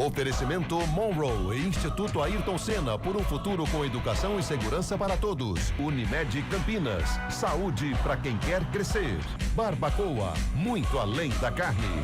Oferecimento Monroe e Instituto Ayrton Senna, por um futuro com educação e segurança para todos. Unimed Campinas, saúde para quem quer crescer. Barbacoa, muito além da carne.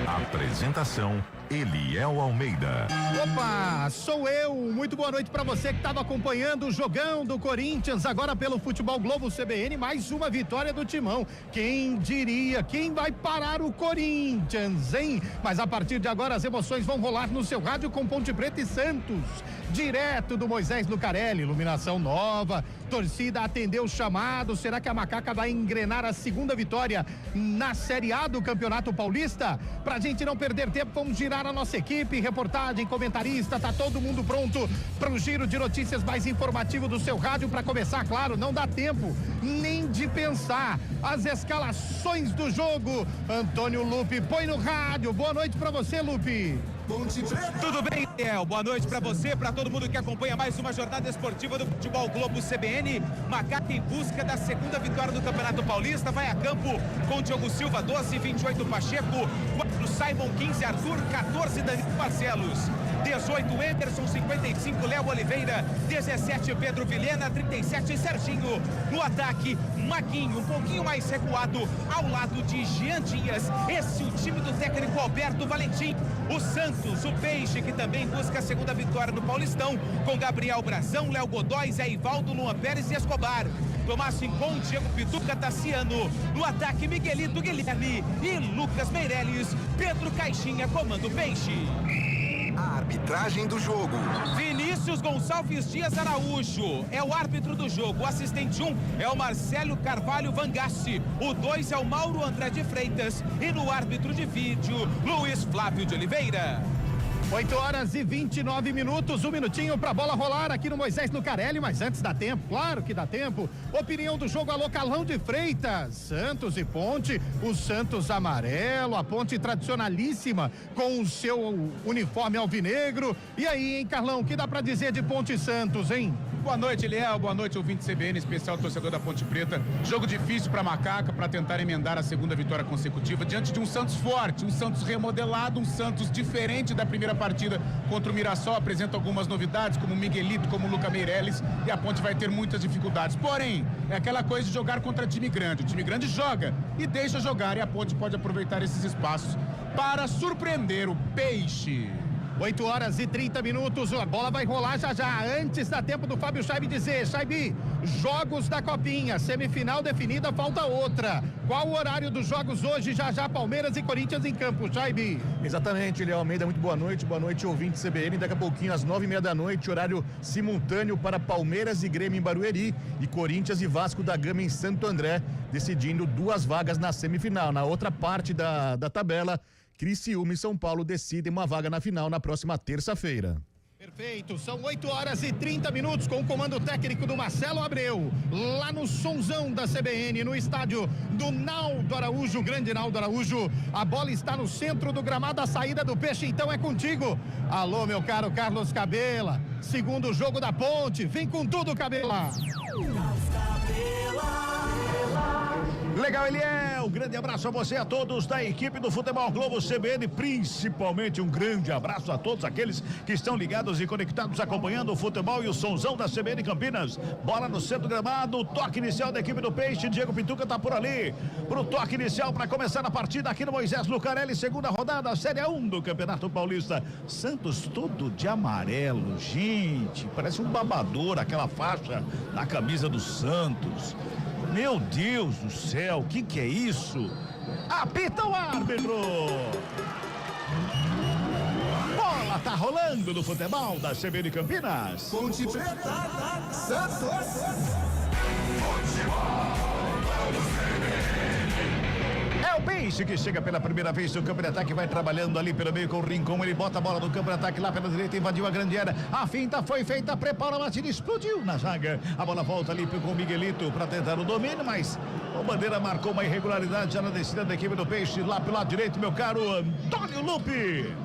Apresentação: Eliel Almeida. Opa, sou eu. Muito boa noite para você que estava acompanhando o jogão do Corinthians agora pelo Futebol Globo CBN. Mais uma vitória do Timão. Quem diria? Quem vai parar o Corinthians, hein? Mas a partir de agora as emoções vão rolar no seu rádio com Ponte Preta e Santos. Direto do Moisés Lucarelli, iluminação nova, torcida atendeu o chamado. Será que a Macaca vai engrenar a segunda vitória na Série A do Campeonato Paulista? Pra gente não perder tempo, vamos girar a nossa equipe, reportagem, comentarista, tá todo mundo pronto para o giro de notícias mais informativo do seu rádio. Para começar, claro, não dá tempo nem de pensar as escalações do jogo. Antônio Lupe, põe no rádio. Boa noite para você, Lupe. Tudo bem, Eliel? Boa noite pra você, pra todo mundo que acompanha mais uma jornada esportiva do Futebol Globo CBN. Macaca em busca da segunda vitória do Campeonato Paulista, vai a campo com Diogo Silva, 12, 28 Pacheco, 4 Simon, 15 Arthur, 14 Danilo Barcelos, 18 Anderson, 55 Léo Oliveira, 17 Pedro Vilhena, 37 Serginho. No ataque, Maguinho, um pouquinho mais recuado, ao lado de Jean Dias. Esse é o time do técnico Alberto Valentim. O Santos, o Peixe, que também busca a segunda vitória no Paulistão, com Gabriel Brazão, Léo Godoy, Zé Ivaldo, Luan Pérez e Escobar. Tomás Rincon, Diego Pituca, Tassiano. No ataque, Miguelito, Guilherme e Lucas Meirelles. Pedro Caixinha comanda o Peixe. A arbitragem do jogo. Vinícius Gonçalves Dias Araújo é o árbitro do jogo. O assistente 1 é o Marcelo Carvalho Vangassi. O 2 é o Mauro André de Freitas. E no árbitro de vídeo, Luiz Flávio de Oliveira. 8h29, um minutinho pra bola rolar aqui no Moisés Lucarelli, mas antes dá tempo, claro que dá tempo. Opinião do jogo, alô Carlão de Freitas, Santos e Ponte, o Santos amarelo, a Ponte tradicionalíssima com o seu uniforme alvinegro. E aí, hein, Carlão, o que dá pra dizer de Ponte e Santos, hein? Boa noite, Eliel, boa noite, ouvinte CBN, especial torcedor da Ponte Preta. Jogo difícil pra Macaca, pra tentar emendar a segunda vitória consecutiva diante de um Santos forte, um Santos remodelado, um Santos diferente da primeira partida contra o Mirassol. Apresenta algumas novidades, como o Miguelito, como o Lucas Meirelles, e a Ponte vai ter muitas dificuldades. Porém, é aquela coisa de jogar contra time grande. O time grande joga e deixa jogar, e a Ponte pode aproveitar esses espaços para surpreender o Peixe. 8h30, a bola vai rolar já já. Antes dá tempo do Fábio Scheibe dizer: Scheibe, jogos da Copinha, semifinal definida, falta outra. Qual o horário dos jogos hoje? Já já Palmeiras e Corinthians em campo, Scheibe. Exatamente, Eliel Almeida, muito boa noite ouvinte CBN. Daqui a pouquinho às 9h30 da noite, horário simultâneo para Palmeiras e Grêmio em Barueri e Corinthians e Vasco da Gama em Santo André, decidindo 2 vagas na semifinal. Na outra parte da tabela, Criciúma e São Paulo decidem uma vaga na final na próxima terça-feira. Perfeito, são 8h30 com o comando técnico do Marcelo Abreu, lá no sonzão da CBN, no estádio do Naldo Araújo, grande Naldo Araújo. A bola está no centro do gramado, a saída do Peixe, então é contigo. Alô, meu caro Carlos Cabela, segundo jogo da Ponte, vem com tudo, Cabela. Legal, Eliel, grande abraço a você, a todos da equipe do Futebol Globo CBN, principalmente um grande abraço a todos aqueles que estão ligados e conectados acompanhando o futebol e o sonzão da CBN Campinas. Bola no centro do gramado, toque inicial da equipe do Peixe, Diego Pituca tá por ali, pro toque inicial para começar a partida aqui no Moisés Lucarelli, segunda rodada, Série 1 do Campeonato Paulista. Santos todo de amarelo, gente, parece um babador aquela faixa na camisa do Santos. Meu Deus do céu, o que é isso? Apita o árbitro! Bola tá rolando no futebol da CBN Campinas. Ponte Preta, Santos. É o Peixe que chega pela primeira vez no campo de ataque, vai trabalhando ali pelo meio com o Rincon, ele bota a bola no campo de ataque lá pela direita, invadiu a grande área, a finta foi feita, prepara a batida, explodiu na zaga, a bola volta ali com o Miguelito para tentar o domínio, mas o Bandeira marcou uma irregularidade já na descida da equipe do Peixe, lá pelo lado direito, meu caro Antônio Lupe.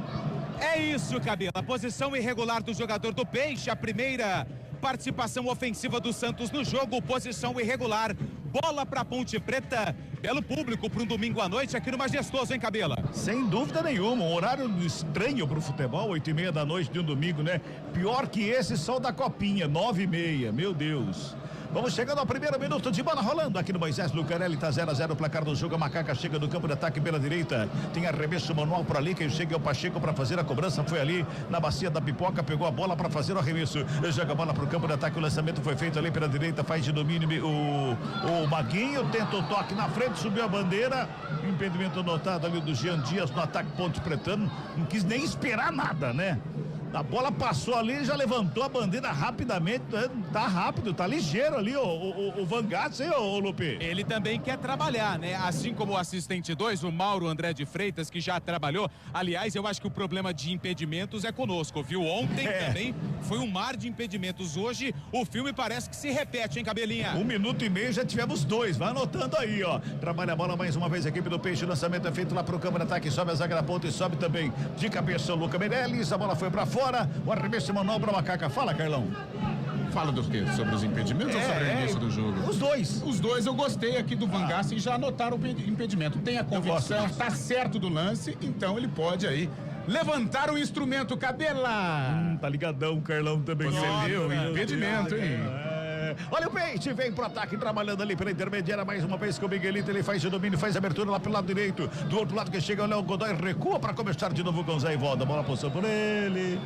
É isso, Cabela, a posição irregular do jogador do Peixe, a primeira participação ofensiva do Santos no jogo, posição irregular bola pra Ponte Preta, pelo público, para um domingo à noite aqui no Majestoso, hein, Cabela? Sem dúvida nenhuma, um horário estranho pro futebol, 8h30 da noite de um domingo, né? Pior que esse, só o da Copinha, 9h30, meu Deus. Vamos chegando ao primeiro minuto de bola rolando aqui no Moisés Lucarelli, tá 0-0 o placar do jogo. A Macaca chega do campo de ataque pela direita, tem arremesso manual por ali, quem chega é o Pacheco para fazer a cobrança, foi ali na bacia da Pipoca, pegou a bola para fazer o arremesso, joga a bola pro campo de ataque, o lançamento foi feito ali pela direita, faz de domínio o Maguinho, tenta o toque na frente, subiu a bandeira, impedimento notado ali do Jean Dias no ataque Ponte Pretano, não quis nem esperar nada, né? A bola passou ali, já levantou a bandeira rapidamente, tá rápido, tá ligeiro ali o Van Gass, hein, ô Lupe? Ele também quer trabalhar, né? Assim como o assistente 2, o Mauro André de Freitas, que já trabalhou. Aliás, eu acho que o problema de impedimentos é conosco, viu? Ontem também foi um mar de impedimentos. Hoje o filme parece que se repete, hein, Cabelinha? 1 minuto e meio, já tivemos 2, vai anotando aí, ó. Trabalha a bola mais uma vez, a equipe do Peixe, o lançamento é feito lá pro campo de ataque, sobe a zaga da ponta e sobe também de cabeça o Luca Meirelles, a bola foi pra fora. O arremesso manual para Macaca. Fala, Carlão. Fala do quê? Sobre os impedimentos ou sobre o início do jogo? Os dois. Os dois, eu gostei aqui do Van Gass e já anotaram o impedimento. Tem a convicção, tá certo do lance, então ele pode aí levantar o instrumento. Cabela! Tá ligadão, Carlão também. Você viu o impedimento, hein? Olha o Peixe, vem pro ataque, trabalhando ali pela intermediária, mais uma vez com o Miguelito, ele faz o domínio, faz a abertura lá pelo lado direito, do outro lado que chega o Léo Godoy, recua para começar de novo com o Zé Ivaldo, a bola passou por ele,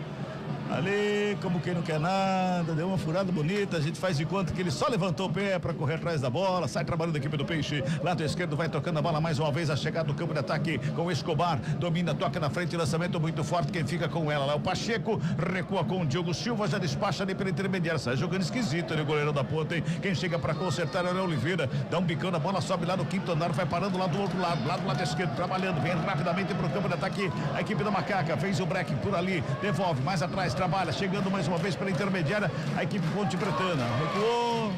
ali, como quem não quer nada, deu uma furada bonita, a gente faz de conta que ele só levantou o pé para correr atrás da bola, sai trabalhando a equipe do Peixe, lado esquerdo vai tocando a bola mais uma vez, a chegada do campo de ataque com o Escobar, domina, toca na frente, lançamento muito forte, quem fica com ela lá, o Pacheco, recua com o Diogo Silva, já despacha ali pela intermediária, sai jogando esquisito ali o goleiro da ponta, hein? Quem chega para consertar é o Oliveira, dá um bicão na bola, sobe lá no quinto andar, vai parando lá do outro lado, lá do lado esquerdo, trabalhando, vem rapidamente pro campo de ataque, a equipe da Macaca, fez o break por ali, devolve, mais atrás, trabalha, chegando mais uma vez pela intermediária, a equipe Ponte Pretana, recuou,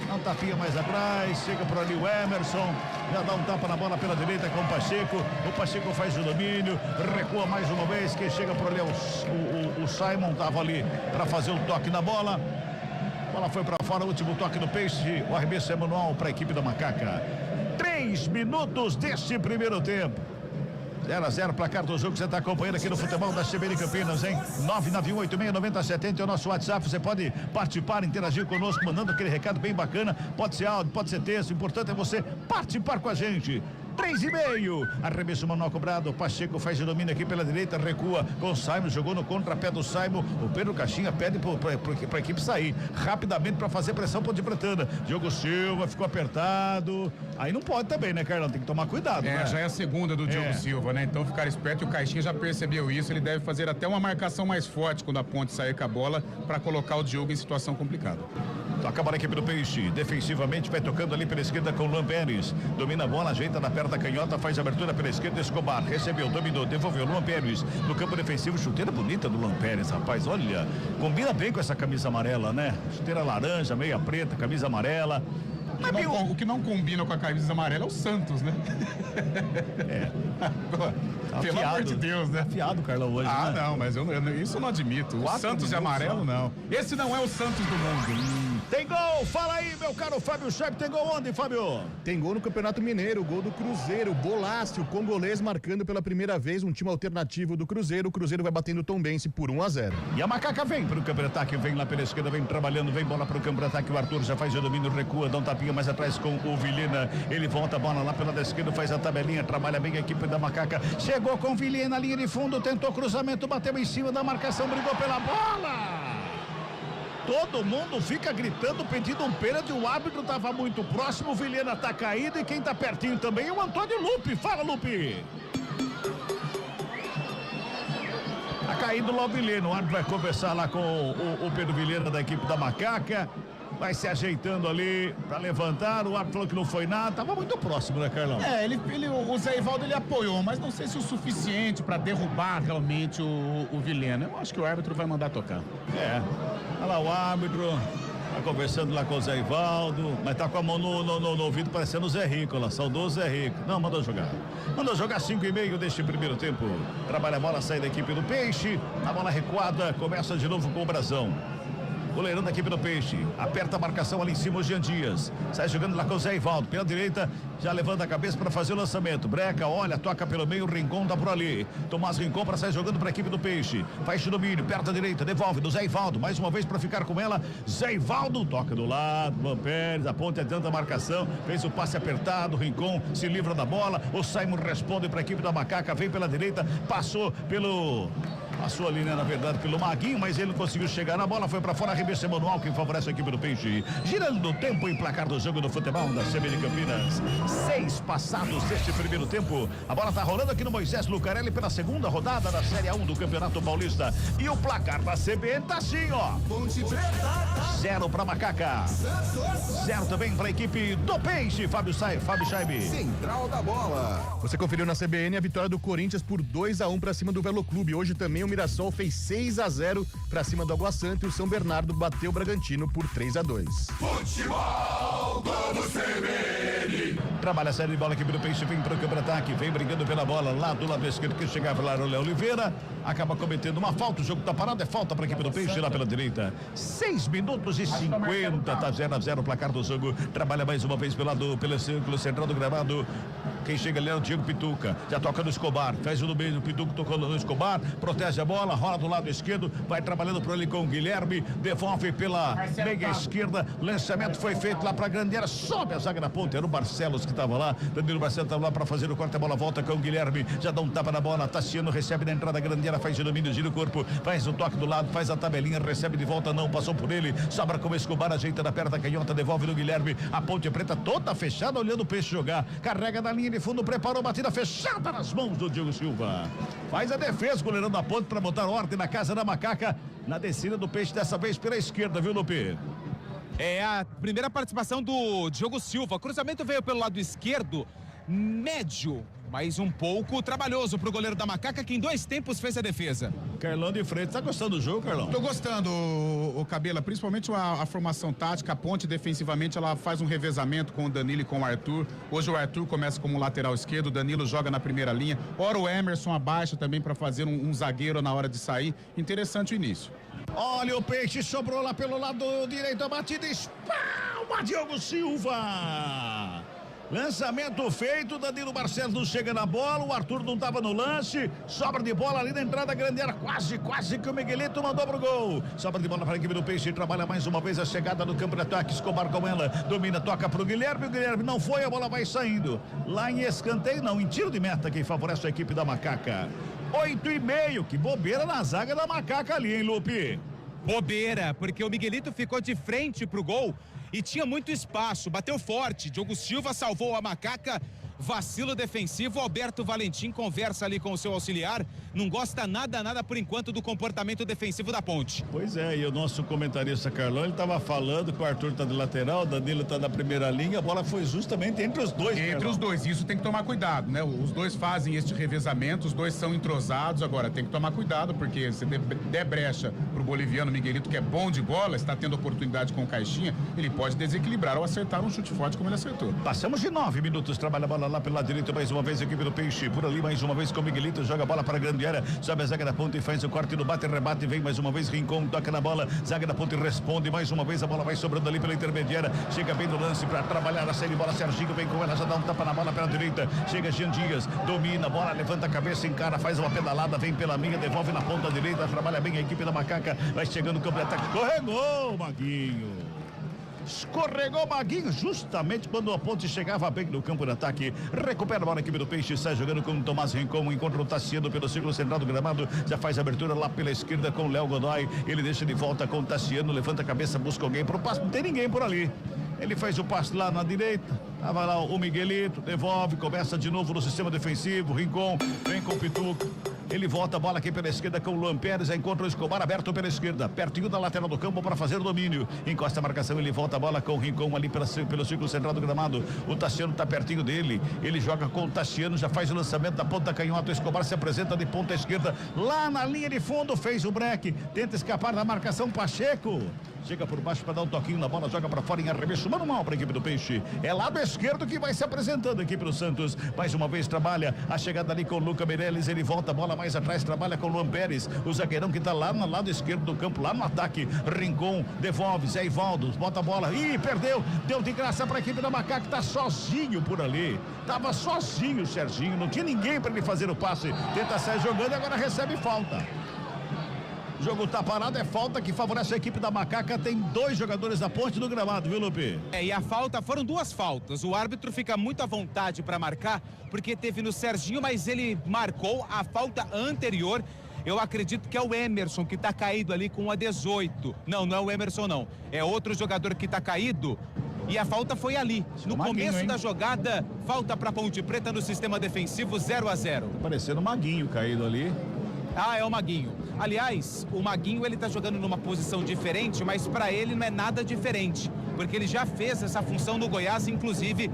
dá um tapinha mais atrás, chega por ali o Emerson, já dá um tapa na bola pela direita com o Pacheco faz o domínio, recua mais uma vez, quem chega por ali o Simon, tava ali para fazer o toque na bola, a bola foi para fora, o último toque do Peixe, o arremesso é manual para a equipe da Macaca. 3 minutos deste primeiro tempo. 0-0, placar do jogo que você está acompanhando aqui no futebol da CBN Campinas, hein? 991869070 é o nosso WhatsApp, você pode participar, interagir conosco, mandando aquele recado bem bacana, pode ser áudio, pode ser texto, o importante é você participar com a gente. 3,5, arremesso manual cobrado, Pacheco faz o domínio aqui pela direita, recua com o Simon, jogou no contrapé do Simon, o Pedro Caixinha pede para a equipe sair rapidamente para fazer pressão Ponte Pretana, Diogo Silva ficou apertado, aí não pode também, né, Carlão, tem que tomar cuidado, né? Já é a segunda do Diogo Silva, né, então ficar esperto, e o Caixinha já percebeu isso, ele deve fazer até uma marcação mais forte quando a Ponte sair com a bola para colocar o Diogo em situação complicada. Toca a bola a equipe do Peixe, defensivamente vai tocando ali pela esquerda com o Luan Pérez, domina a bola, ajeita na perna da canhota, faz a abertura pela esquerda, Escobar, recebeu, dominou, devolveu, Luan Pérez, no campo defensivo, chuteira bonita do Luan Pérez, rapaz, olha, combina bem com essa camisa amarela, né? Chuteira laranja, meia preta, camisa amarela. O que não combina com a camisa amarela é o Santos, né? Pelo amor de Deus, né? Afiado, Carlão, hoje, né? Não, mas isso eu não admito. O Santos de amarelo, não. Esse não é o Santos do mundo. Tem gol, fala aí, meu caro Fábio Scheib, tem gol onde, Fábio? Tem gol no Campeonato Mineiro, gol do Cruzeiro, Bolácio, congolês, marcando pela primeira vez um time alternativo do Cruzeiro. O Cruzeiro vai batendo o Tombense por 1-0. E a Macaca vem pro campo de ataque, vem lá pela esquerda, vem trabalhando, vem bola pro campo de ataque, o Arthur já faz o domínio, recua, dá um tapinha mais atrás com o Vilhena, ele volta a bola lá pela esquerda, faz a tabelinha, trabalha bem a equipe da Macaca, chegou com o Vilhena na linha de fundo, tentou cruzamento, bateu em cima da marcação, brigou pela bola! Todo mundo fica gritando, pedindo um pênalti, o árbitro estava muito próximo, o Vilhena está caído e quem está pertinho também é o Antônio Lupe. Fala, Lupe! Tá caído lá o Vilhena, o árbitro vai conversar lá com o Pedro Vilhena da equipe da Macaca, vai se ajeitando ali para levantar, o árbitro falou que não foi nada, tava muito próximo, né, Carlão? O Zé Ivaldo ele apoiou, mas não sei se o suficiente para derrubar realmente o Vilhena. Eu acho que o árbitro vai mandar tocar. Olha lá o árbitro, tá conversando lá com o Zé Ivaldo, mas tá com a mão no ouvido parecendo o Zé Rico lá, saudoso Zé Rico. Não, mandou jogar 5,5 deste primeiro tempo. Trabalha a bola, sai da equipe do Peixe, a bola recuada, começa de novo com o Brasão. Goleirão da equipe do Peixe. Aperta a marcação ali em cima o Jean Dias. Sai jogando lá com o Zé Ivaldo. Pela direita, já levanta a cabeça para fazer o lançamento. Breca, olha, toca pelo meio, o Rincon tá por ali. Tomás Rincon para sair jogando para a equipe do Peixe. Faz o domínio, perto da direita, devolve do Zé Ivaldo. Mais uma vez para ficar com ela. Zé Ivaldo toca do lado. Luan Pérez, a ponte adianta a marcação. Fez o passe apertado. Rincon se livra da bola. O Simon responde para a equipe da Macaca. Vem pela direita, passou ali, né, na verdade, pelo Maguinho, mas ele não conseguiu chegar na bola, foi pra fora, arremesso manual que favorece a equipe do Peixe. Girando o tempo e placar do jogo do futebol da CBN Campinas. 6 passados deste primeiro tempo. A bola tá rolando aqui no Moisés Lucarelli pela segunda rodada da Série A1 do Campeonato Paulista. E o placar da CBN tá assim, ó. 0 pra Macaca. 0 também pra equipe do Peixe. Fábio Scheibe. Central da bola. Você conferiu na CBN a vitória do Corinthians por 2-1 pra cima do Velo Clube. Hoje também o Mirassol fez 6-0 pra cima do Água Santa e o São Bernardo bateu o Bragantino por 3-2. Futebol Globo CBN. Trabalha a série de bola, a equipe do Peixe vem pro contra-ataque, vem brigando pela bola lá do lado esquerdo, que chegava lá o Léo Oliveira, acaba cometendo uma falta, o jogo tá parado, é falta pra equipe do Peixe lá pela direita. 6 minutos e 50, tá 0-0 o placar do jogo. Trabalha mais uma vez pelo círculo central do gramado. Quem chega ali é o Diego Pituca, já toca no Escobar, faz o meio, o Pituca tocou no Escobar, protege a bola, rola do lado esquerdo, vai trabalhando por ali com o Guilherme, devolve pela meia esquerda, lançamento foi feito lá pra grande área, sobe a zaga da ponta, era o Barcelos que estava lá, Danilo Barcelos estava lá para fazer o corte, a bola volta com o Guilherme, já dá um tapa na bola, Tassiano recebe na entrada da grande área, faz o domínio, gira o corpo, faz o toque do lado, faz a tabelinha, recebe de volta, não, passou por ele, sobra com o Escobar, ajeita na perna da canhota, devolve no Guilherme, a ponte preta toda fechada, olhando o Peixe jogar, carrega na linha de fundo, preparou, batida fechada nas mãos do Diego Silva, faz a defesa, goleirão da ponte para botar ordem na casa da Macaca, na descida do Peixe, dessa vez pela esquerda, viu, Lupe? É a primeira participação do Diogo Silva. Cruzamento veio pelo lado esquerdo, médio, mas um pouco trabalhoso pro goleiro da Macaca, que em 2 tempos fez a defesa. Carlão de Freitas, tá gostando do jogo, Carlão? Tô gostando, o Cabela, principalmente a formação tática, a ponte defensivamente, ela faz um revezamento com o Danilo e com o Arthur. Hoje o Arthur começa como lateral esquerdo, o Danilo joga na primeira linha. Ora o Emerson abaixa também para fazer um zagueiro na hora de sair. Interessante o início. Olha o Peixe, sobrou lá pelo lado direito, a batida, espalma Diogo Silva. Lançamento feito, Danilo Barcelos não chega na bola, o Arthur não estava no lance, sobra de bola ali na entrada grande área, quase que o Miguelito mandou pro gol. Sobra de bola para a equipe do Peixe, trabalha mais uma vez a chegada no campo de ataque, Escobar com ela, domina, toca pro Guilherme, o Guilherme não foi, a bola vai saindo. Lá em escanteio não, em tiro de meta, quem favorece a equipe da Macaca. 8,5, que bobeira na zaga da Macaca ali, hein, Lupe? Bobeira, porque o Miguelito ficou de frente pro gol e tinha muito espaço, bateu forte. Diogo Silva salvou a Macaca, vacilo defensivo. Alberto Valentim conversa ali com o seu auxiliar, não gosta nada por enquanto do comportamento defensivo da ponte. Pois é, e o nosso comentarista Carlão, ele estava falando que o Arthur tá de lateral, o Danilo tá na primeira linha, a bola foi justamente entre os dois. Entre Carlão. os dois, isso tem que tomar cuidado, né? Os dois fazem este revezamento, os dois são entrosados, agora tem que tomar cuidado, porque se der brecha pro boliviano Miguelito, que é bom de bola, está tendo oportunidade com o Caixinha, ele pode desequilibrar ou acertar um chute forte como ele acertou. Passamos de 9 minutos, trabalha a bola lá pela direita, mais uma vez a equipe do Peixe, por ali mais uma vez com o Miguelito, joga a bola para a grande área, sobe a zaga da ponta e faz o corte no bate, rebate, vem mais uma vez Rincon, toca na bola, zaga da ponta e responde, mais uma vez a bola vai sobrando ali pela intermediária, chega bem no lance para trabalhar a série de bola, Serginho vem com ela, já dá um tapa na bola pela direita, chega Jean Dias, domina a bola, levanta a cabeça, encara, faz uma pedalada, vem pela minha, devolve na ponta direita, trabalha bem a equipe da Macaca, vai chegando no campo de ataque, escorregou Maguinho. Escorregou Maguinho justamente quando a ponte chegava bem no campo de ataque. Recupera a bola a equipe do Peixe, sai jogando com o Tomás Rincon, encontra o Tassiano pelo círculo central do gramado, já faz a abertura lá pela esquerda com o Léo Godoy, ele deixa de volta com o Tassiano, levanta a cabeça, busca alguém pro passe, não tem ninguém por ali. Ele faz o passe lá na direita, tava lá o Miguelito, devolve, começa de novo no sistema defensivo, Rincon, vem com o Pituca. Ele volta a bola aqui pela esquerda com o Luan Pérez, encontra o Escobar aberto pela esquerda, pertinho da lateral do campo para fazer o domínio. Encosta a marcação, ele volta a bola com o Rincon ali pelo círculo central do gramado. O Tassiano está pertinho dele, ele joga com o Tassiano, já faz o lançamento da ponta canhota. O Escobar se apresenta de ponta esquerda, lá na linha de fundo, fez o break, tenta escapar da marcação Pacheco. chega por baixo para dar um toquinho na bola, joga para fora em arremesso manual para a equipe do Peixe. É lado esquerdo que vai se apresentando a equipe do Santos. Mais uma vez trabalha a chegada ali com o Luca Meirelles, ele volta a bola mais atrás, trabalha com o Luan Pérez, o zagueirão que está lá no lado esquerdo do campo, lá no ataque. Rincon devolve, Zé Ivaldo bota a bola, perdeu, deu de graça para a equipe da Macaca, que tá sozinho por ali, tava sozinho o Serginho, não tinha ninguém para ele fazer o passe, tenta sair jogando e agora recebe falta. O jogo tá parado, é falta que favorece a equipe da Macaca. Tem 2 jogadores da Ponte no gramado, viu, Lupe? E a falta, foram 2 faltas. O árbitro fica muito à vontade para marcar, porque teve no Serginho, mas ele marcou a falta anterior. Eu acredito que é o Emerson que tá caído ali com a 18. Não é o Emerson não. É outro jogador que tá caído. E a falta foi ali. No começo da jogada, falta para Ponte Preta no sistema defensivo, 0-0. Tá parecendo o Maguinho caído ali. É o Maguinho. Aliás, o Maguinho, ele tá jogando numa posição diferente, mas para ele não é nada diferente, porque ele já fez essa função no Goiás, inclusive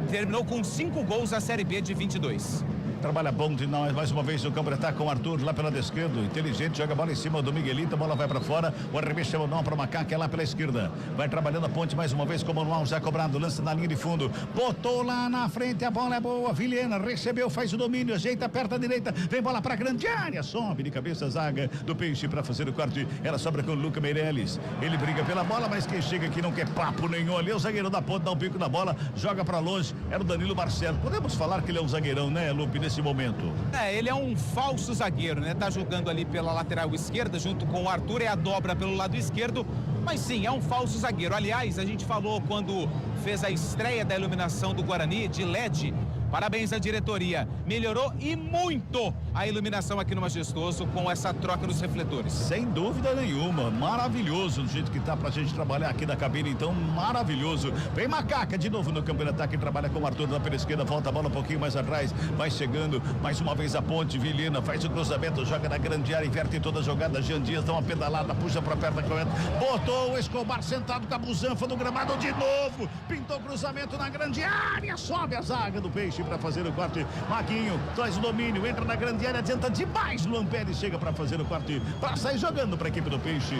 terminou com 5 gols na Série B de 22. Trabalha bom de nós, mais uma vez no campo de ataque com o Arthur lá pela esquerda, inteligente, joga a bola em cima do Miguelito, a bola vai para fora, o arremesso é Manuel para Macaca, é lá pela esquerda, vai trabalhando a Ponte mais uma vez com o Manuel já cobrado, lança na linha de fundo, botou lá na frente, a bola é boa, Vilhena recebeu, faz o domínio, ajeita, aperta a direita, vem bola para a grande área, sobe de cabeça a zaga do Peixe para fazer o corte, ela sobra com o Luca Meirelles, ele briga pela bola, mas quem chega aqui não quer papo nenhum ali, o zagueiro da Ponte dá um pico na bola, joga para longe, era o Danilo Marcelo, podemos falar que ele é um zagueirão, né, Lupe, nesse momento? Ele é um falso zagueiro, né? Tá jogando ali pela lateral esquerda junto com o Arthur, é a dobra pelo lado esquerdo, mas sim, é um falso zagueiro. Aliás, a gente falou quando fez a estreia da iluminação do Guarani de LED. Parabéns à diretoria, melhorou e muito a iluminação aqui no Majestoso com essa troca dos refletores. Sem dúvida nenhuma, maravilhoso do jeito que tá pra gente trabalhar aqui na cabine, então maravilhoso. Vem Macaca de novo no campo de ataque, trabalha com o Arthur na pela esquerda, volta a bola um pouquinho mais atrás, vai chegando, mais uma vez a Ponte, Vilhena faz o cruzamento, joga na grande área, inverte toda a jogada, Jean Dias dá uma pedalada, puxa pra perna correta, botou o Escobar sentado com a busanfa no gramado de novo, pintou o cruzamento na grande área, sobe a zaga do Peixe para fazer o corte. Maguinho traz o domínio, entra na grande área, adianta demais. Luan Pérez chega para fazer o corte, para sair jogando para a equipe do Peixe.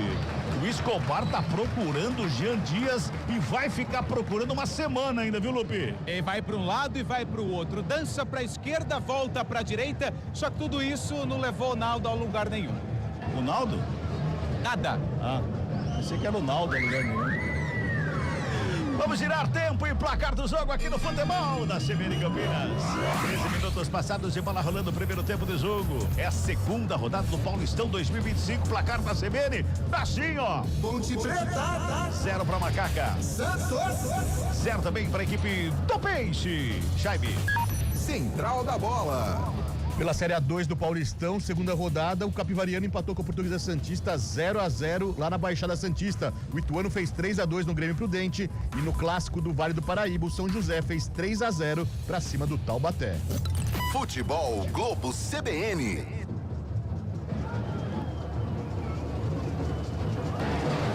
O Escobar tá procurando o Jean Dias e vai ficar procurando uma semana ainda, viu, Lupe? E vai para um lado e vai para o outro, dança para a esquerda, volta para a direita, só que tudo isso não levou o Naldo a lugar nenhum. O Naldo? Nada. Pensei que era o Naldo a lugar nenhum. Vamos girar tempo e placar do jogo aqui no futebol da CBN Campinas. 13 minutos passados de bola rolando o primeiro tempo de jogo. É a segunda rodada do Paulistão 2025. Placar da CBN tá assim, ó. Ponte Preta. 0 para Macaca. Santos. 0 também para a equipe do Peixe. Jaime. Central da bola. Pela Série A2 do Paulistão, segunda rodada, o Capivariano empatou com a Portuguesa Santista 0-0 lá na Baixada Santista. O Ituano fez 3-2 no Grêmio Prudente e no clássico do Vale do Paraíba, o São José fez 3-0 para cima do Taubaté. Futebol Globo CBN.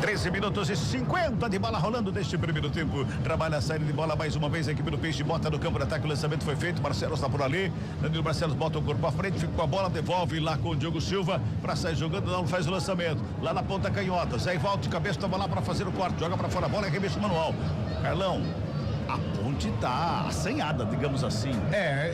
13 minutos e 50 de bola rolando neste primeiro tempo. Trabalha a saída de bola mais uma vez. A equipe do Peixe bota no campo de ataque. O lançamento foi feito. Marcelo está por ali. Danilo Marcelo bota o corpo à frente. Fica com a bola. Devolve lá com o Diogo Silva para sair jogando. Não faz o lançamento. Lá na ponta canhota. Zé Ivaldo de cabeça estava lá para fazer o corte. Joga para fora a bola e arremesso manual. Carlão. A Ponte tá assanhada, digamos assim.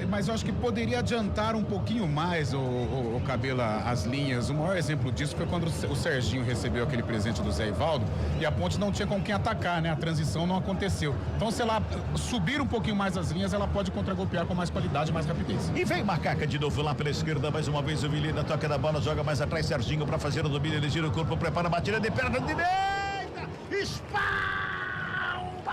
Mas eu acho que poderia adiantar um pouquinho mais o Cabela, as linhas. O maior exemplo disso foi quando o Serginho recebeu aquele presente do Zé Ivaldo e a Ponte não tinha com quem atacar, né? A transição não aconteceu. Então, se ela subir um pouquinho mais as linhas, ela pode contragolpear com mais qualidade, mais rapidez. E vem Macaca de novo lá pela esquerda, mais uma vez o Vilhena toca da bola, joga mais atrás Serginho para fazer o domínio, ele gira o corpo, prepara a batida de perna direita, espalma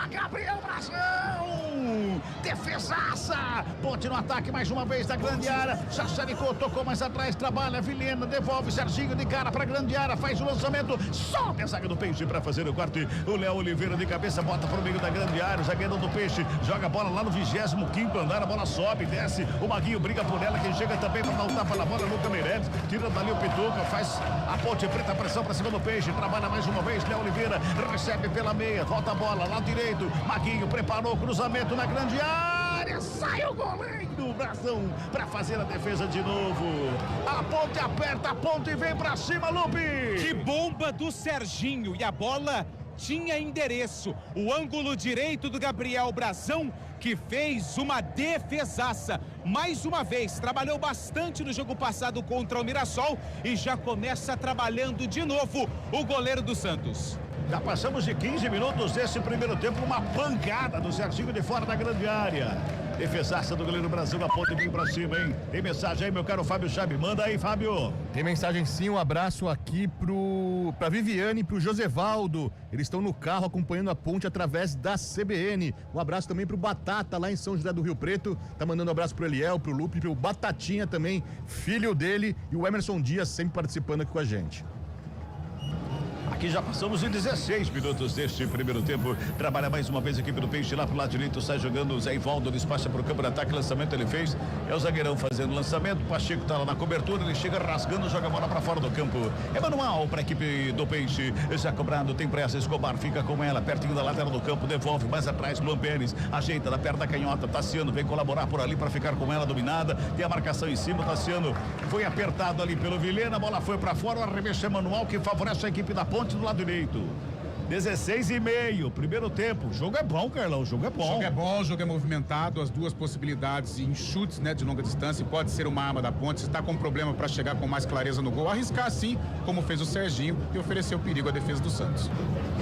Gabriel Brazão, defesaça, Ponte no ataque mais uma vez da grande área, Sassaricou, tocou mais atrás, trabalha, Vilhena, devolve Serginho de cara para a grande área, faz o lançamento, sobe a zaga do Peixe para fazer o corte, o Léo Oliveira de cabeça, bota para o meio da grande área, o zagueirão do Peixe, joga a bola lá no 25º andar, a bola sobe, desce, o Maguinho briga por ela, quem chega também para dar um tapa na bola, Luca Meirelles, tira dali o Pituca, faz a Ponte Preta, pressão para cima do Peixe, trabalha mais uma vez, Léo Oliveira, recebe pela meia, volta a bola, lado direito, Maguinho preparou o cruzamento na grande área, sai o goleiro Brazão para fazer a defesa de novo, a Ponte aperta a ponta e vem para cima, Lupe. Que bomba do Serginho, e a bola tinha endereço. O ângulo direito do Gabriel Brazão, que fez uma defesaça. Mais uma vez, trabalhou bastante no jogo passado contra o Mirassol e já começa trabalhando de novo o goleiro do Santos. Já passamos de 15 minutos desse primeiro tempo, uma pancada do Serginho de fora da grande área. Defesaça do goleiro Brasil, a ponta vem pra cima, hein? Tem mensagem aí, meu caro Fábio Chabe. Manda aí, Fábio. Tem mensagem sim, um abraço aqui pra Viviane e pro Josevaldo. Eles estão no carro acompanhando a ponte através da CBN. Um abraço também pro Batata, lá em São José do Rio Preto. Tá mandando um abraço pro Eliel, pro Lupe, pro Batatinha também, filho dele, e o Emerson Dias sempre participando aqui com a gente. Aqui já passamos de 16 minutos deste primeiro tempo. Trabalha mais uma vez a equipe do Peixe lá pro lado direito. Sai jogando o Zé Ivaldo, despacha pro campo de ataque. Lançamento ele fez. É o zagueirão fazendo lançamento. O Pacheco tá lá na cobertura. Ele chega rasgando, joga a bola pra fora do campo. É manual pra equipe do Peixe. Já cobrado, tem pressa. Escobar fica com ela, pertinho da lateral do campo. Devolve mais atrás. Luan Pérez ajeita na perna da canhota. Tassiano vem colaborar por ali pra ficar com ela dominada. Tem a marcação em cima. Tassiano foi apertado ali pelo Vilhena. A bola foi pra fora. O arremesso é manual que favorece a equipe da Ponte do lado direito. 16:30, primeiro tempo. O jogo é bom, Carlão, o jogo é bom. O jogo é bom, o jogo é movimentado, as duas possibilidades em chutes, né, de longa distância, pode ser uma arma da Ponte. Se está com problema para chegar com mais clareza no gol, arriscar assim, como fez o Serginho, e ofereceu perigo à defesa do Santos.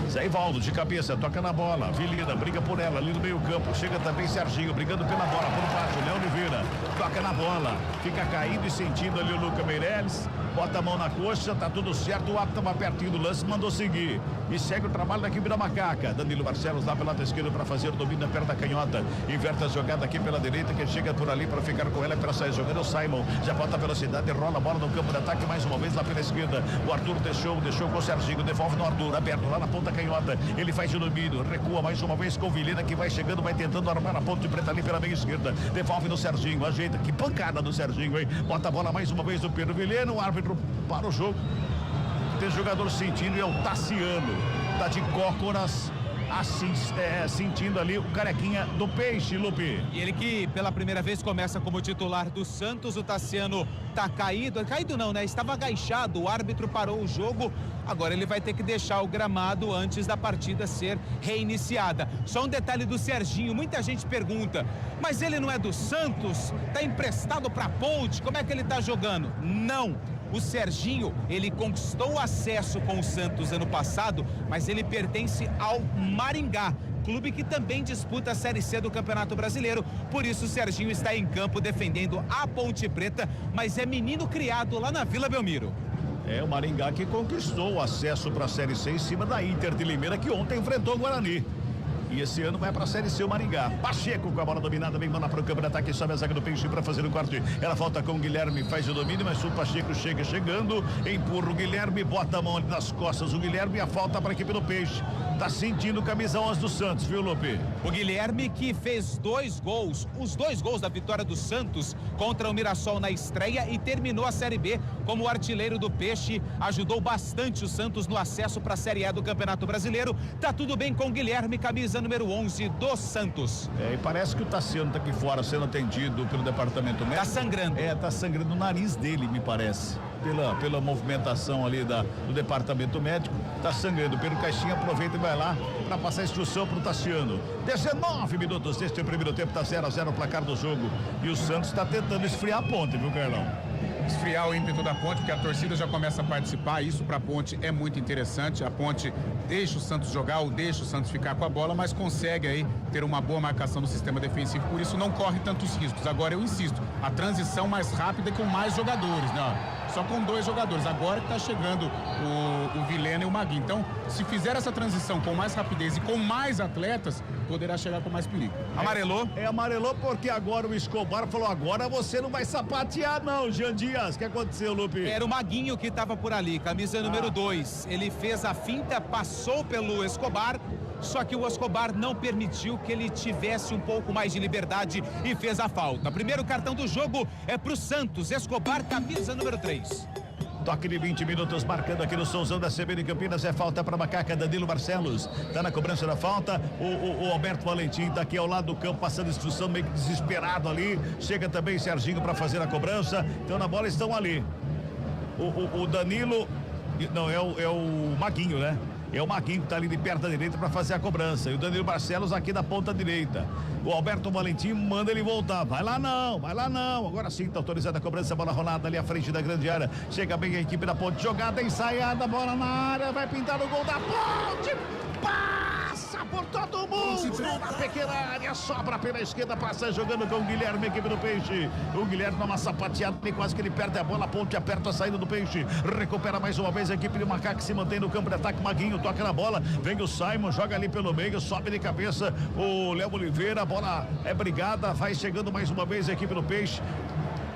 Zé Ivaldo de cabeça, toca na bola. Vilina briga por ela ali no meio campo. Chega também Serginho brigando pela bola por baixo. Léo Oliveira toca na bola. Fica caindo e sentindo ali o Luca Meirelles. Bota a mão na coxa, tá tudo certo. O árbitro estava pertinho do lance, mandou seguir. E segue o trabalho da equipe da Macaca. Danilo Barcelos lá pela lado esquerdo para fazer o domínio na perna da canhota. Inverte a jogada aqui pela direita. Quem chega por ali para ficar com ela e para sair jogando. O Simon já bota a velocidade, rola a bola no campo de ataque mais uma vez lá pela esquerda. O Arthur deixou com o Serginho. Devolve no Arthur, aberto lá na ponta canhota. Ele faz o domínio, recua mais uma vez com o Vilhena que vai chegando, vai tentando armar a ponte preta ali pela meia esquerda. Devolve no Serginho, ajeita. Que pancada do Serginho, hein? Bota a bola mais uma vez do Pedro Vilhena. O árbitro para o jogo. Tem jogador sentindo e é o Tassiano. Tá de cócoras, assim, sentindo ali o carequinha do Peixe, Lupe. E ele que pela primeira vez começa como titular do Santos. O Tassiano tá caído não, né? Estava agachado, o árbitro parou o jogo. Agora ele vai ter que deixar o gramado antes da partida ser reiniciada. Só um detalhe do Serginho, muita gente pergunta, mas ele não é do Santos? Tá emprestado pra Ponte? Como é que ele tá jogando? Não. O Serginho, ele conquistou acesso com o Santos ano passado, mas ele pertence ao Maringá, clube que também disputa a Série C do Campeonato Brasileiro. Por isso o Serginho está em campo defendendo a Ponte Preta, mas é menino criado lá na Vila Belmiro. É o Maringá que conquistou o acesso para a Série C em cima da Inter de Limeira, que ontem enfrentou o Guarani. E esse ano vai para a Série C o Maringá. Pacheco com a bola dominada, vem manda para o campo de ataque, sobe a zaga do Peixe para fazer o corte. Ela volta com o Guilherme, faz o domínio, mas o Pacheco chegando, empurra o Guilherme, bota a mão ali nas costas o Guilherme e a falta para a equipe do Peixe. Tá sentindo camisa 11 do Santos, viu, Lupe? O Guilherme que fez 2 gols, os 2 gols da vitória do Santos contra o Mirassol na estreia e terminou a Série B como artilheiro do Peixe, ajudou bastante o Santos no acesso para a Série A do Campeonato Brasileiro. Tá tudo bem com o Guilherme, camisa número 11 do Santos. E parece que o Tassiano tá aqui fora sendo atendido pelo departamento médico. Tá sangrando. Tá sangrando o nariz dele, me parece. Pela movimentação ali do departamento médico, tá sangrando. Pedro Caixinha aproveita e vai lá para passar a instrução pro Tassiano. 19 minutos deste primeiro tempo, tá 0-0 o placar do jogo. E o Santos tá tentando esfriar a Ponte, viu, Carlão? Esfriar o ímpeto da Ponte, porque a torcida já começa a participar. Isso para a Ponte é muito interessante. A Ponte deixa o Santos jogar ou deixa o Santos ficar com a bola, mas consegue aí ter uma boa marcação no sistema defensivo, por isso não corre tantos riscos. Agora eu insisto, a transição mais rápida e com mais jogadores, né? Só com 2 jogadores. Agora que tá chegando o Vilhena e o Magui. Então, se fizer essa transição com mais rapidez e com mais atletas, poderá chegar com mais perigo. Amarelou? Amarelou porque agora o Escobar falou, agora você não vai sapatear não, Jean Dias. O que aconteceu, Lupe? Era o Maguinho que estava por ali, camisa número 2. Ele fez a finta, passou pelo Escobar, só que o Escobar não permitiu que ele tivesse um pouco mais de liberdade e fez a falta. Primeiro cartão do jogo é pro Santos. Escobar, camisa número 3. Toque de 20 minutos marcando aqui no Souzão da CBN Campinas. É falta para Macaca. Danilo Barcelos tá na cobrança da falta. O Alberto Valentim tá aqui ao lado do campo passando instrução, meio que desesperado ali. Chega também Serginho para fazer a cobrança. Então na bola estão ali o Danilo, não, é o Maguinho, né? É o Maguinho que tá ali de perto da direita para fazer a cobrança. E o Danilo Barcelos aqui da ponta direita. O Alberto Valentim manda ele voltar. Vai lá não. Agora sim, tá autorizada a cobrança, bola rolada ali à frente da grande área. Chega bem a equipe da Ponte, jogada, ensaiada, bola na área, vai pintar o gol da Ponte. Passa por todo mundo na pequena área, sobra pela esquerda, passa jogando com o Guilherme, equipe do Peixe. O Guilherme dá uma sapateada e quase que ele perde a bola. A Ponte aperta a saída do Peixe, recupera mais uma vez a equipe de Macaco, se mantém no campo de ataque. Maguinho toca na bola, vem o Simon, joga ali pelo meio, sobe de cabeça o Léo Oliveira, a bola é brigada, vai chegando mais uma vez a equipe do Peixe.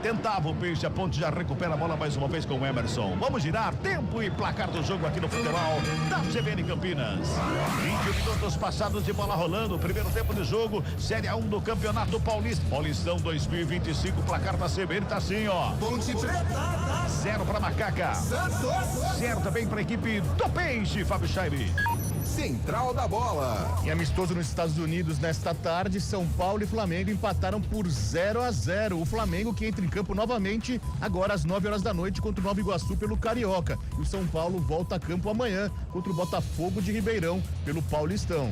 Tentava o Peixe, a Ponte já recupera a bola mais uma vez com o Emerson. Vamos girar, tempo e placar do jogo aqui no futebol da CBN Campinas. 20 minutos passados de bola rolando, primeiro tempo de jogo, Série A1 do Campeonato Paulista. Paulistão 2025, placar da CBN tá assim, ó. Ponte Preta. 0 para Macaca. Santos. 0 também para a equipe do Peixe, Fábio Scheibe. Central da bola. E amistoso nos Estados Unidos nesta tarde, São Paulo e Flamengo empataram por 0-0. O Flamengo que entra em campo novamente agora às 9 horas da noite contra o Nova Iguaçu pelo Carioca. E o São Paulo volta a campo amanhã contra o Botafogo de Ribeirão pelo Paulistão.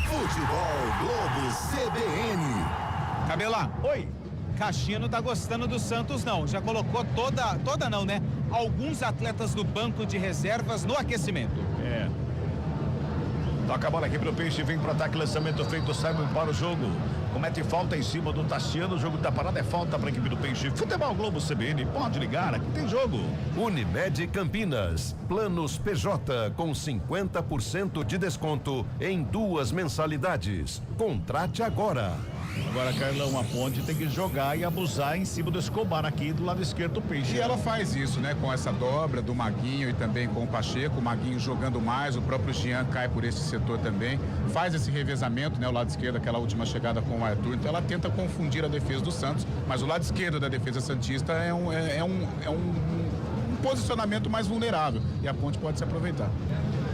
Futebol Globo CBN. Cabelá. Oi. Caixinha não tá gostando do Santos, não. Já colocou toda não, né? Alguns atletas do banco de reservas no aquecimento. É. Toca a bola aqui pro Peixe, vem pro ataque, lançamento feito, Simon para o jogo. Comete falta em cima do Tassiano, o jogo tá parado, é falta pra equipe do Peixe. Futebol Globo CBN, pode ligar, aqui tem jogo. Unimed Campinas, planos PJ com 50% de desconto em 2 mensalidades. Contrate agora. Agora, Carlão, a Ponte tem que jogar e abusar em cima do Escobar aqui do lado esquerdo do Peixe. E ela faz isso, né? Com essa dobra do Maguinho e também com o Pacheco. O Maguinho jogando mais, o próprio Jean cai por esse setor também. Faz esse revezamento, né? O lado esquerdo, aquela última chegada com o Arthur. Então ela tenta confundir a defesa do Santos, mas o lado esquerdo da defesa santista é um posicionamento mais vulnerável. E a Ponte pode se aproveitar.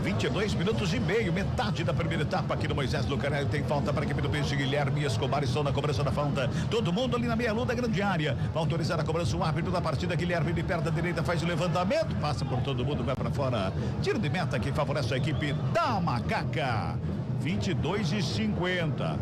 22 minutos e meio, metade da primeira etapa aqui no Moisés Lucarelli. Tem falta para a equipe do Peixe. Guilherme e Escobar estão na cobrança da falta. Todo mundo ali na meia-lua da grande área. Vai autorizar a cobrança o árbitro da partida. Guilherme de perto da direita faz o levantamento. Passa por todo mundo, vai para fora. Tiro de meta que favorece a equipe da Macaca. 22:50.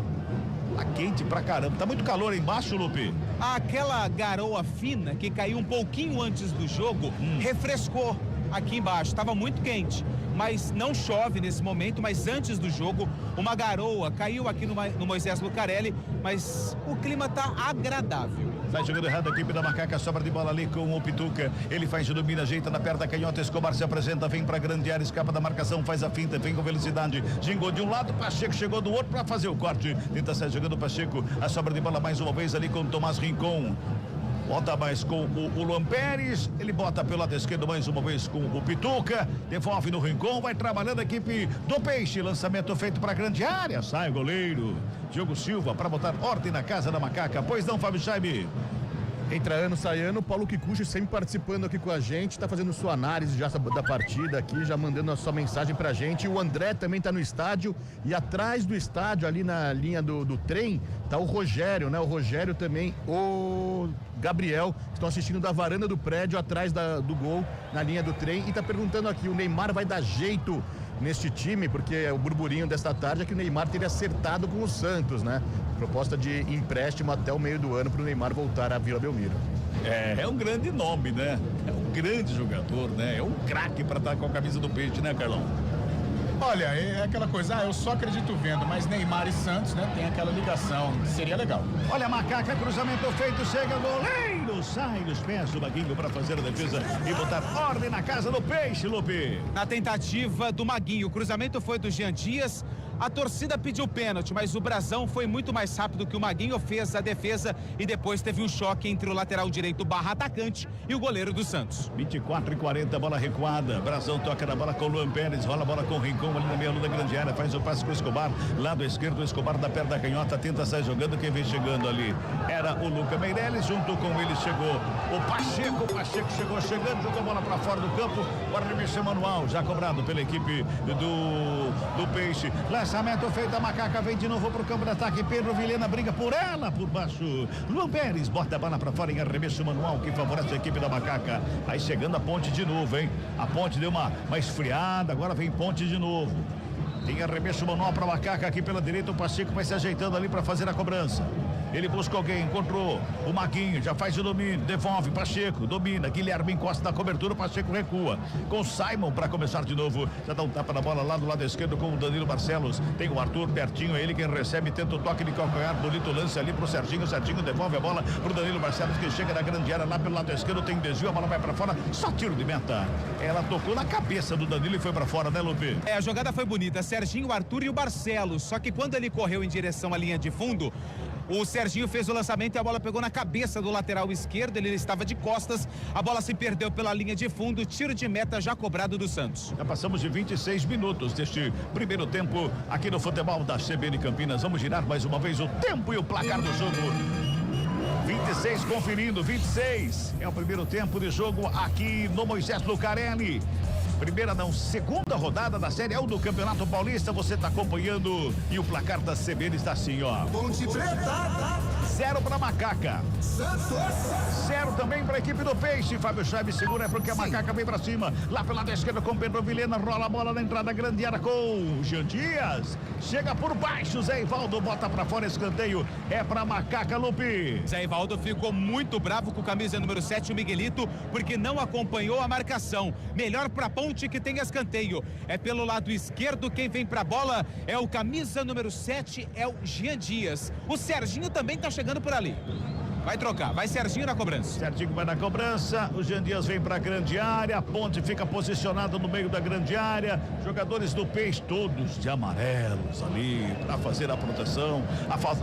Tá quente pra caramba. Tá muito calor aí embaixo, Lupe. Aquela garoa fina que caiu um pouquinho antes do jogo refrescou aqui embaixo. Estava muito quente, mas não chove nesse momento. Mas antes do jogo, uma garoa caiu aqui no Moisés Lucarelli, mas o clima tá agradável. Sai jogando errado a equipe da Macaca, sobra de bola ali com o Pituca. Ele faz o domínio, ajeita na perna da canhota. Escobar se apresenta, vem pra grande área, escapa da marcação, faz a finta, vem com velocidade. Gingou de um lado, Pacheco chegou do outro pra fazer o corte. Tenta sair jogando o Pacheco. A sobra de bola mais uma vez ali com o Tomás Rincon. Bota mais com o Luan Pérez. Ele bota pelo lado esquerdo mais uma vez com o Pituca. Devolve no Rincon. Vai trabalhando a equipe do Peixe. Lançamento feito para grande área. Sai o goleiro Diogo Silva para botar ordem na casa da Macaca. Pois não, Fábio Scheibe? Entra ano, sai ano, Paulo Kikuchi sempre participando aqui com a gente, tá fazendo sua análise já da partida aqui, já mandando a sua mensagem pra gente. O André também tá no estádio e atrás do estádio, ali na linha do trem, tá o Rogério, né? O Rogério também, o Gabriel, que estão assistindo da varanda do prédio, atrás do gol, na linha do trem, e tá perguntando aqui, o Neymar vai dar jeito neste time, porque o burburinho desta tarde é que o Neymar teria acertado com o Santos, né? Proposta de empréstimo até o meio do ano para o Neymar voltar à Vila Belmiro. É um grande nome, né? É um grande jogador, né? É um craque para estar com a camisa do Peixe, né, Carlão? Olha, é aquela coisa, eu só acredito vendo, mas Neymar e Santos, né, tem aquela ligação, seria legal. Olha a Macaca, cruzamento feito, chega o goleiro, sai dos pés do Maguinho para fazer a defesa e botar ordem na casa do Peixe, Lupe. Na tentativa do Maguinho, o cruzamento foi do Jean Dias, a torcida pediu pênalti, mas o Brazão foi muito mais rápido que o Maguinho, fez a defesa e depois teve um choque entre o lateral direito barra atacante e o goleiro do Santos. 24:40, bola recuada, Brazão toca na bola com o Luan Pérez, rola a bola com o Rincon ali na meia-lua da grande área, faz o passe com o Escobar, lado esquerdo, o Escobar da perna da canhota, tenta sair jogando, quem vem chegando ali era o Luca Meireles, junto com ele chegou o Pacheco chegou chegando, jogou a bola para fora do campo, o arremesso manual, já cobrado pela equipe do Peixe, lá Lançamento feito, a Macaca vem de novo pro campo de ataque. Pedro Vilhena briga por ela, por baixo. Luan Pérez bota a bola pra fora em arremesso manual que favorece a equipe da Macaca. Aí chegando a Ponte de novo, hein? A Ponte deu uma esfriada, agora vem Ponte de novo. Tem arremesso manual pra Macaca aqui pela direita. O Pacheco vai se ajeitando ali pra fazer a cobrança. Ele busca alguém, encontrou o Maguinho, já faz o domínio, devolve, Pacheco, domina, Guilherme encosta na cobertura, Pacheco recua, com Simon para começar de novo, já dá um tapa na bola lá do lado esquerdo com o Danilo Barcelos, tem o Arthur pertinho, é ele quem recebe, tenta o toque de calcanhar, bonito lance ali pro Serginho devolve a bola pro Danilo Barcelos, que chega na grande área lá pelo lado esquerdo, tem desvio, a bola vai para fora, só tiro de meta, ela tocou na cabeça do Danilo e foi para fora, né, Lupe? A jogada foi bonita, Serginho, Arthur e o Barcelos, só que quando ele correu em direção à linha de fundo, o Serginho fez o lançamento e a bola pegou na cabeça do lateral esquerdo, ele estava de costas, a bola se perdeu pela linha de fundo, tiro de meta já cobrado do Santos. Já passamos de 26 minutos deste primeiro tempo aqui no futebol da CBN Campinas. Vamos girar mais uma vez o tempo e o placar do jogo. 26 conferindo, 26 é o primeiro tempo de jogo aqui no Moisés Lucarelli. Segunda rodada da Série A do Campeonato Paulista, você está acompanhando e o placar da CBN está assim, ó. Ponte Preta. 0 para Macaca. Santos. 0 também para a equipe do Peixe. Fábio Chaves segura porque a Macaca vem para cima. Lá pela lado esquerdo com Pedro Vilhena, rola a bola na entrada grande área com Jean Dias. Chega por baixo, Zé Ivaldo bota para fora, escanteio. É para Macaca, Lupe. Zé Ivaldo ficou muito bravo com o camisa número 7, o Miguelito, porque não acompanhou a marcação. Melhor para Ponte que tem escanteio. É pelo lado esquerdo, quem vem pra bola é o camisa número 7, é o Jean Dias. O Serginho também tá chegando por ali. Vai trocar, vai Serginho na cobrança. Serginho vai na cobrança, o Jean Dias vem pra grande área, a Ponte fica posicionado no meio da grande área, jogadores do Peixe todos de amarelos ali, pra fazer a proteção,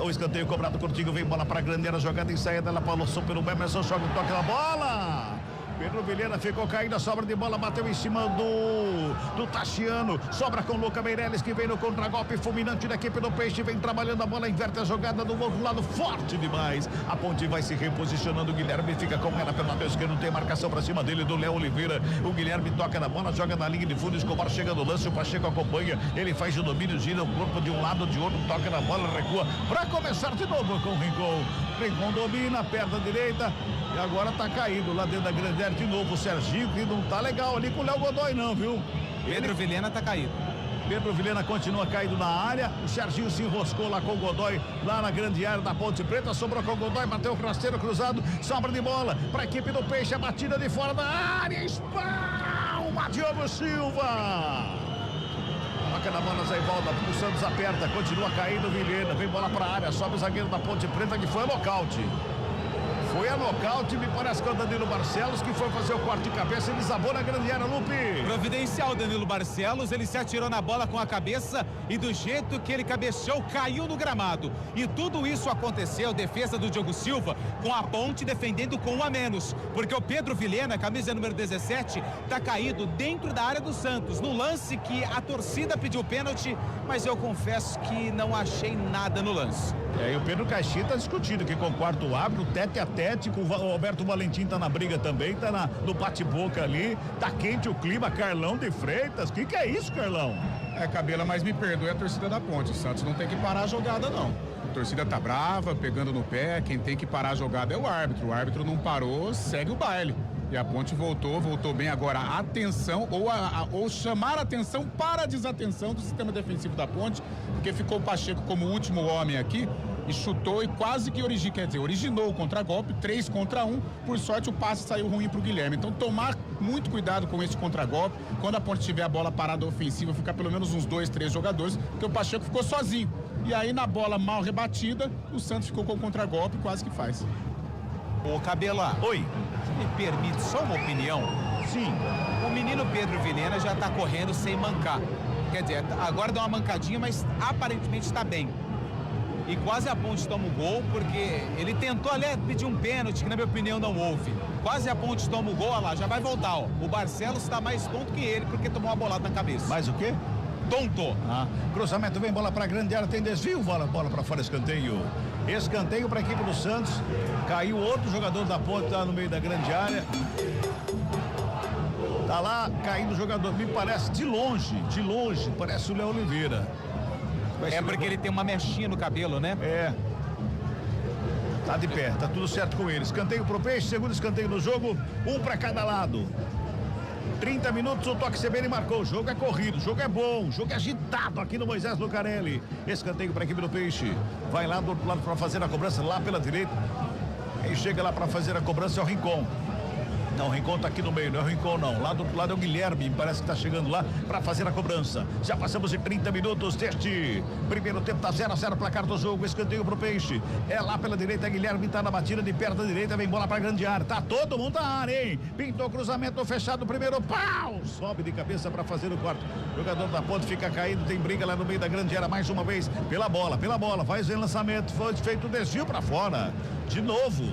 o escanteio cobrado curtinho, vem bola pra grande área, jogada em saída, ela passou pelo Emerson, joga o toque na bola. Pedro Vilhena ficou caído, a sobra de bola bateu em cima do Tachiano, sobra com Luca Meirelles que vem no contragolpe fulminante da equipe do Peixe, vem trabalhando a bola, inverte a jogada do outro lado, forte demais, a Ponte vai se reposicionando, o Guilherme fica com ela pelo lado esquerdo, tem marcação pra cima dele do Léo Oliveira, o Guilherme toca na bola, joga na linha de fundo, Escobar chega no lance, o Pacheco acompanha, ele faz o domínio, gira o corpo de um lado, de outro, toca na bola, recua, pra começar de novo com o Rincon domina, perna direita, e agora tá caído lá dentro da grande área de novo o Serginho, que não tá legal ali com o Léo Godoy não, viu? Pedro Vilhena tá caído. Pedro Vilhena continua caído na área, o Serginho se enroscou lá com o Godoy, lá na grande área da Ponte Preta, sobrou com o Godoy, bateu o rasteiro cruzado, sobra de bola para a equipe do Peixe, a batida de fora da área, espalma Diogo Silva. Toca na bola, Zé Ivaldo, o Santos aperta, continua caindo o Vilhena, vem bola para a área, sobe o zagueiro da Ponte Preta que foi a nocaute. Foi a nocaute, me parece que é o Danilo Barcelos que foi fazer o corte de cabeça e desabou na grande área, Lupe. Providencial Danilo Barcelos, ele se atirou na bola com a cabeça e do jeito que ele cabeceou, caiu no gramado. E tudo isso aconteceu, defesa do Diogo Silva, com a Ponte defendendo com um a menos, porque o Pedro Vilhena, camisa número 17, tá caído dentro da área do Santos, no lance que a torcida pediu pênalti, mas eu confesso que não achei nada no lance. E o Pedro Caixinha tá discutindo que com o quarto árbitro, tete a tete, com o Roberto Valentim tá na briga também, tá no bate-boca ali, tá quente o clima, Carlão de Freitas, que é isso, Carlão? Cabela, mas me perdoe a torcida da Ponte, o Santos não tem que parar a jogada não. A torcida tá brava, pegando no pé, quem tem que parar a jogada é o árbitro não parou, segue o baile. E a Ponte voltou bem agora. Atenção, ou chamar atenção para a desatenção do sistema defensivo da Ponte, porque ficou o Pacheco como último homem aqui e chutou e quase que originou o contragolpe, 3 contra 1. Por sorte, o passe saiu ruim para o Guilherme. Então, tomar muito cuidado com esse contragolpe. Quando a Ponte tiver a bola parada ofensiva, ficar pelo menos uns 2, 3 jogadores, porque o Pacheco ficou sozinho. E aí, na bola mal rebatida, o Santos ficou com o contragolpe e quase que faz. Ô, Cabela. Oi. Me permite só uma opinião? Sim. O menino Pedro Vilhena já tá correndo sem mancar. Quer dizer, agora dá uma mancadinha, mas aparentemente está bem. E quase a Ponte toma o gol, porque ele tentou ali pedir um pênalti, que na minha opinião não houve. Quase a Ponte toma o gol, olha lá, já vai voltar, ó. O Barcelos está mais tonto que ele, porque tomou uma bolada na cabeça. Mais o quê? Tonto. Cruzamento, vem bola pra grande área, tem desvio, bola pra fora, escanteio. Escanteio pra equipe do Santos. Caiu outro jogador da Ponte lá no meio da grande área. Tá lá caindo o jogador, me parece de longe, parece o Léo Oliveira. É porque ele tem uma mechinha no cabelo, né? É. Tá de pé, tá tudo certo com ele. Escanteio pro Peixe, segundo escanteio no jogo, um para cada lado. 30 minutos, o Toque CBN marcou. O jogo é corrido, o jogo é bom, o jogo é agitado aqui no Moisés Lucarelli. Escanteio para a equipe do Peixe. Vai lá do outro lado para fazer a cobrança, lá pela direita. Quem chega lá para fazer a cobrança é o Rincon. Não, o Rincon tá aqui no meio, não é o Rincon não. Lá do outro lado é o Guilherme, parece que tá chegando lá para fazer a cobrança. Já passamos de 30 minutos deste primeiro tempo, tá 0-0 placar do jogo. Escanteio pro Peixe. É lá pela direita, Guilherme tá na batida de perto da direita, vem bola pra grande área. Tá todo mundo na área, hein? Pintou cruzamento fechado, primeiro pau! Sobe de cabeça para fazer o corte. Jogador da ponte fica caído, tem briga lá no meio da grande área mais uma vez. Pela bola, faz o lançamento, foi feito o desvio para fora. De novo.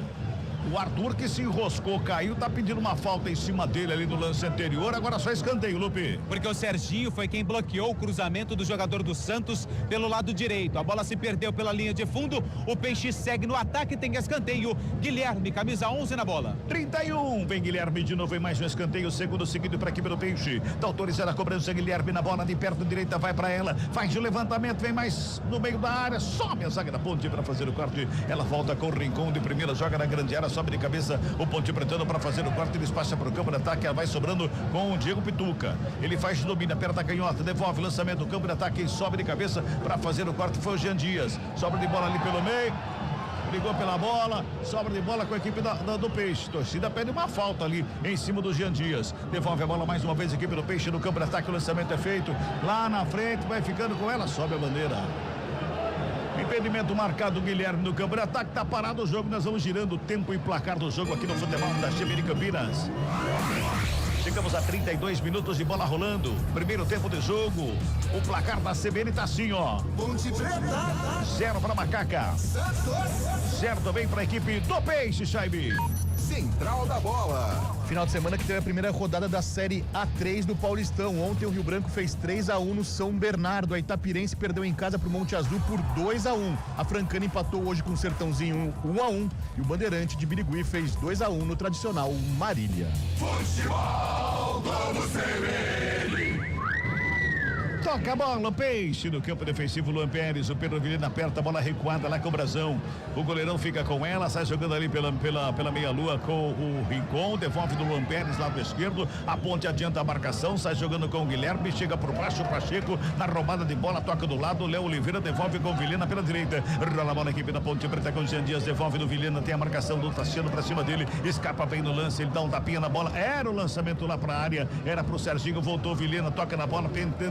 O Arthur que se enroscou, caiu, tá pedindo uma falta em cima dele ali no lance anterior, agora só escanteio, Lupe. Porque o Serginho foi quem bloqueou o cruzamento do jogador do Santos pelo lado direito. A bola se perdeu pela linha de fundo, o Peixe segue no ataque, tem escanteio. Guilherme, camisa 11 na bola. 31, vem Guilherme de novo em mais um escanteio, segundo seguido para a equipe do Peixe. Tá autorizada a cobrança, Guilherme na bola de perto direita, vai para ela, faz o levantamento, vem mais no meio da área, sobe a zaga da ponte para fazer o corte. Ela volta com o Rincon de primeira, joga na grande área, sobe de cabeça o Ponte Pretano para fazer o corte, ele passa para o campo de ataque, ela vai sobrando com o Diego Pituca. Ele faz domina, aperta a canhota, devolve o lançamento do campo de ataque, quem sobe de cabeça para fazer o corte foi o Jean Dias. Sobra de bola ali pelo meio, brigou pela bola, sobra de bola com a equipe do Peixe. Torcida pede uma falta ali em cima do Jean Dias. Devolve a bola mais uma vez, a equipe do Peixe no campo de ataque, o lançamento é feito lá na frente, vai ficando com ela, sobe a bandeira. Impedimento marcado, Guilherme no campo de ataque, tá parado o jogo, nós vamos girando o tempo e placar do jogo aqui no futebol da CBN Campinas. Chegamos a 32 minutos de bola rolando, primeiro tempo de jogo, o placar da CBN tá assim, ó. Ponte Preta. 0 para Macaca. Santos. 0 também para a equipe do Peixe, Chaibe. Central da Bola. Final de semana que teve a primeira rodada da Série A3 do Paulistão. Ontem o Rio Branco fez 3-1 no São Bernardo. A Itapirense perdeu em casa pro Monte Azul por 2-1. A Francana empatou hoje com o Sertãozinho 1-1. E o Bandeirante de Birigui fez 2-1 no tradicional Marília. Futebol Globo CBN. Toca a bola, Peixe no campo defensivo, Luan Pérez, o Pedro Vilhena aperta a bola recuada lá com o Brazão. O goleirão fica com ela, sai jogando ali pela meia-lua com o Rincon, devolve do Luan Pérez, lado esquerdo, a ponte adianta a marcação, sai jogando com o Guilherme, chega por baixo, o Pacheco, na roubada de bola, toca do lado, Léo Oliveira devolve com o Vilhena pela direita, rola a bola, a equipe da Ponte Preta com o Jean Dias, devolve do Vilhena, tem a marcação do Tassiano pra cima dele, escapa bem no lance, ele dá um tapinha na bola, era o lançamento lá pra área, era pro Serginho, voltou o Vilhena, toca na bola,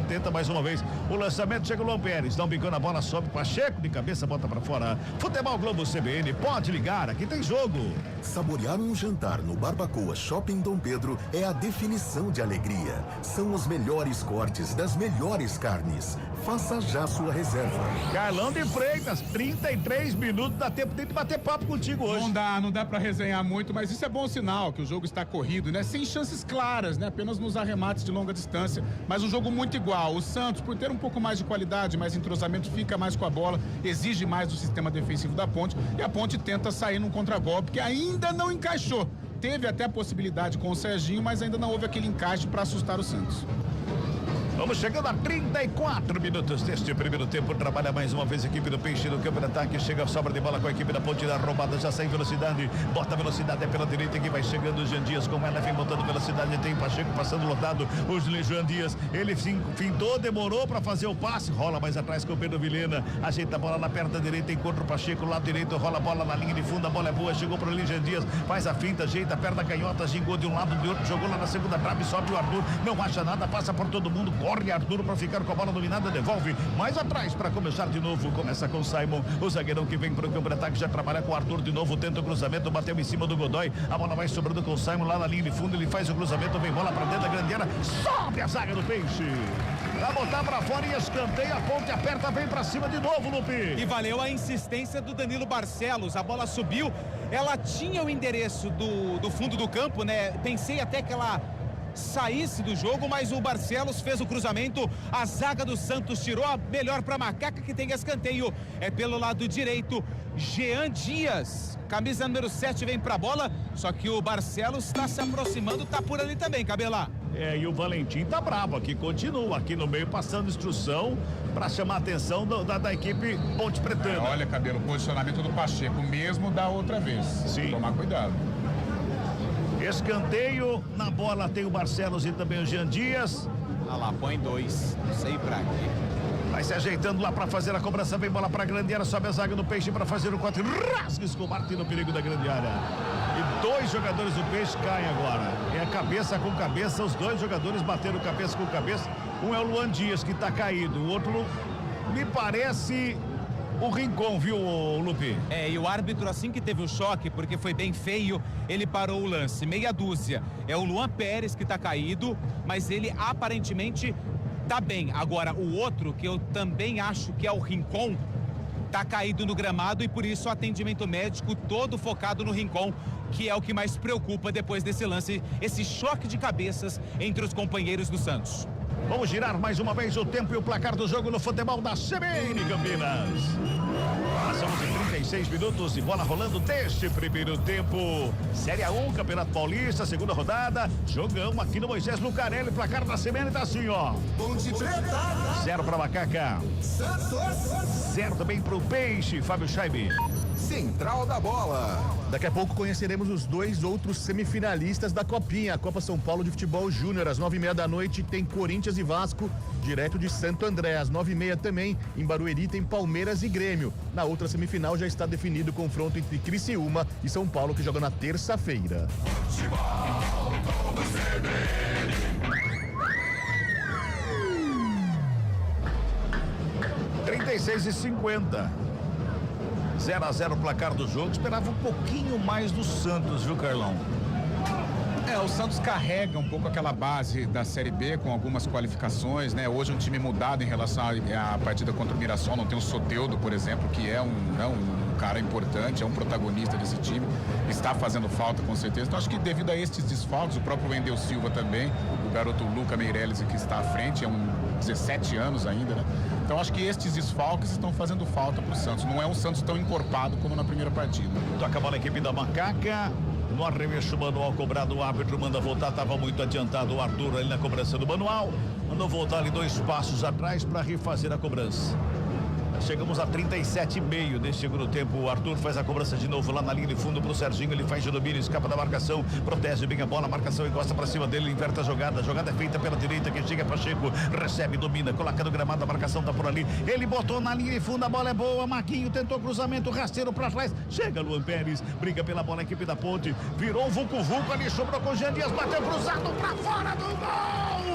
tenta mais uma vez, o lançamento chega o Luan Pérez, dá um bicão na bola, sobe Pacheco de cabeça, bota pra fora. Futebol Globo CBN, pode ligar, aqui tem jogo. Saborear um jantar no Barbacoa Shopping Dom Pedro é a definição de alegria. São os melhores cortes das melhores carnes. Faça já sua reserva. Carlão de Freitas, 33 minutos, dá tempo de bater papo contigo hoje. Não dá pra resenhar muito, mas isso é bom sinal, que o jogo está corrido, né? Sem chances claras, né? Apenas nos arremates de longa distância, mas um jogo muito igual. O Santos, por ter um pouco mais de qualidade, mais entrosamento, fica mais com a bola, exige mais do sistema defensivo da Ponte, e a Ponte tenta sair num contragolpe que ainda não encaixou. Teve até a possibilidade com o Serginho, mas ainda não houve aquele encaixe para assustar o Santos. Vamos chegando a 34 minutos deste primeiro tempo. Trabalha mais uma vez a equipe do Peixe no campo de ataque. Chega a sobra de bola com a equipe da Ponte da roubada. Já sai em velocidade. Bota a velocidade, é pela direita que vai chegando o Jean Dias. Com ela vem botando velocidade. Tem Pacheco passando lotado. O Jean Dias. Ele fintou, demorou para fazer o passe. Rola mais atrás com o Pedro Vilhena. Ajeita a bola na perna direita. Encontra o Pacheco. Lado direito. Rola a bola na linha de fundo. A bola é boa. Chegou para ali Jean Dias. Faz a finta, ajeita a perna canhota. Gingou de um lado, de outro. Jogou lá na segunda trave. Sobe o Arthur. Não acha nada. Passa por todo mundo. Corre Arthur para ficar com a bola dominada, devolve mais atrás para começar de novo. Começa com o Simon, o zagueirão que vem para o campo de ataque, já trabalha com o Arthur de novo, tenta o cruzamento, bateu em cima do Godoy, a bola vai sobrando com o Simon lá na linha de fundo, ele faz o cruzamento, vem bola para dentro da grande área, sobe a zaga do Peixe, vai botar para fora e escanteia, a Ponte aperta, vem para cima de novo, Lupi. E valeu a insistência do Danilo Barcelos, a bola subiu, ela tinha o endereço do fundo do campo, né? Pensei até que ela saísse do jogo, mas o Barcelos fez o cruzamento, a zaga do Santos tirou a melhor para Macaca, que tem escanteio, é pelo lado direito, Jean Dias, camisa número 7 vem pra bola, só que o Barcelos está se aproximando, tá por ali também, Cabelá. E o Valentim tá bravo aqui, continua aqui no meio passando instrução para chamar a atenção da equipe Ponte Pretana. Olha, Cabelo, o posicionamento do Pacheco, mesmo da outra vez. Sim. Tomar cuidado. Escanteio, na bola tem o Barcelos e também o Jean Dias. Olha lá, põe 2, não sei pra quê. Vai se ajeitando lá para fazer a cobrança, vem bola para a grande área, sobe a zaga do Peixe para fazer o 4. Rasga Escobar, tem no perigo da grande área. E 2 jogadores do Peixe caem agora. É cabeça com cabeça, os 2 jogadores bateram cabeça com cabeça. Um é o Luan Dias, que está caído, o outro me parece o Rincon, viu, Lupe? E o árbitro, assim que teve o choque, porque foi bem feio, ele parou o lance. Meia dúzia. É o Luan Pérez que tá caído, mas ele aparentemente tá bem. Agora, o outro, que eu também acho que é o Rincon, tá caído no gramado e por isso o atendimento médico todo focado no Rincon, que é o que mais preocupa depois desse lance, esse choque de cabeças entre os companheiros do Santos. Vamos girar mais uma vez o tempo e o placar do jogo no futebol da CBN Campinas. Passamos em 36 minutos de bola rolando deste primeiro tempo. Série A1, Campeonato Paulista, segunda rodada. Jogão aqui no Moisés Lucarelli. Placar da CBN tá assim, ó. 0 para Macaca. 0 também pro Peixe, Fábio Scheibe. Central da Bola. Daqui a pouco conheceremos os 2 outros semifinalistas da Copinha, a Copa São Paulo de Futebol Júnior. Às 9h30 da noite tem Corinthians e Vasco, direto de Santo André. Às 9h30 também, em Barueri, tem Palmeiras e Grêmio. Na outra semifinal já está definido o confronto entre Criciúma e São Paulo, que joga na terça-feira. 36h50. 0-0 o placar do jogo. Esperava um pouquinho mais do Santos, viu, Carlão? O Santos carrega um pouco aquela base da Série B com algumas qualificações, né? Hoje um time mudado em relação à partida contra o Mirassol. Não tem o Soteldo, por exemplo, que é um cara importante, é um protagonista desse time. Está fazendo falta, com certeza. Então acho que devido a estes desfalques, o próprio Wendel Silva também, o garoto Luca Meirelles, que está à frente, é 17 anos ainda, né? Então acho que estes desfalques estão fazendo falta para o Santos. Não é um Santos tão encorpado como na primeira partida. Toca a bola a equipe da Macaca. No arremesso manual cobrado, o árbitro manda voltar. Estava muito adiantado o Arthur ali na cobrança do manual. Mandou voltar ali 2 passos atrás para refazer a cobrança. Chegamos a 37,5 desse segundo tempo. O Arthur faz a cobrança de novo lá na linha de fundo pro Serginho. Ele faz o domínio, escapa da marcação, protege bem a bola, a marcação encosta pra cima dele, inverte a jogada. A jogada é feita pela direita, que chega Pacheco, recebe, domina, coloca no gramado, a marcação tá por ali. Ele botou na linha de fundo, a bola é boa. Marquinho tentou cruzamento, rasteiro pra trás. Chega Luan Pérez, briga pela bola, a equipe da Ponte. Virou um vucu-vucu ali, sobrou com o Jean Dias, bateu cruzado pra fora do gol!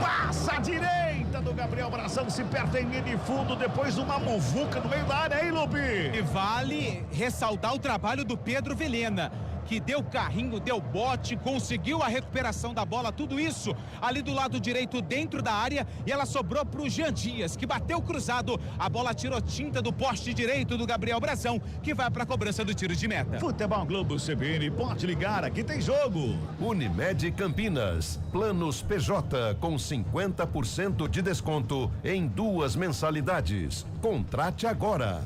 Passa a direita do Gabriel Brazão, se perde em linha de fundo, depois de uma muvuca no meio da área, hein, Lupe? E vale ressaltar o trabalho do Pedro Velena, que deu carrinho, deu bote, conseguiu a recuperação da bola, tudo isso ali do lado direito dentro da área, e ela sobrou pro Jean Dias, que bateu cruzado, a bola tirou tinta do poste direito do Gabriel Brazão, que vai pra cobrança do tiro de meta. Futebol Globo CBN, pode ligar, aqui tem jogo. Unimed Campinas, planos PJ com 50% de desconto em 2 mensalidades. Contrate agora.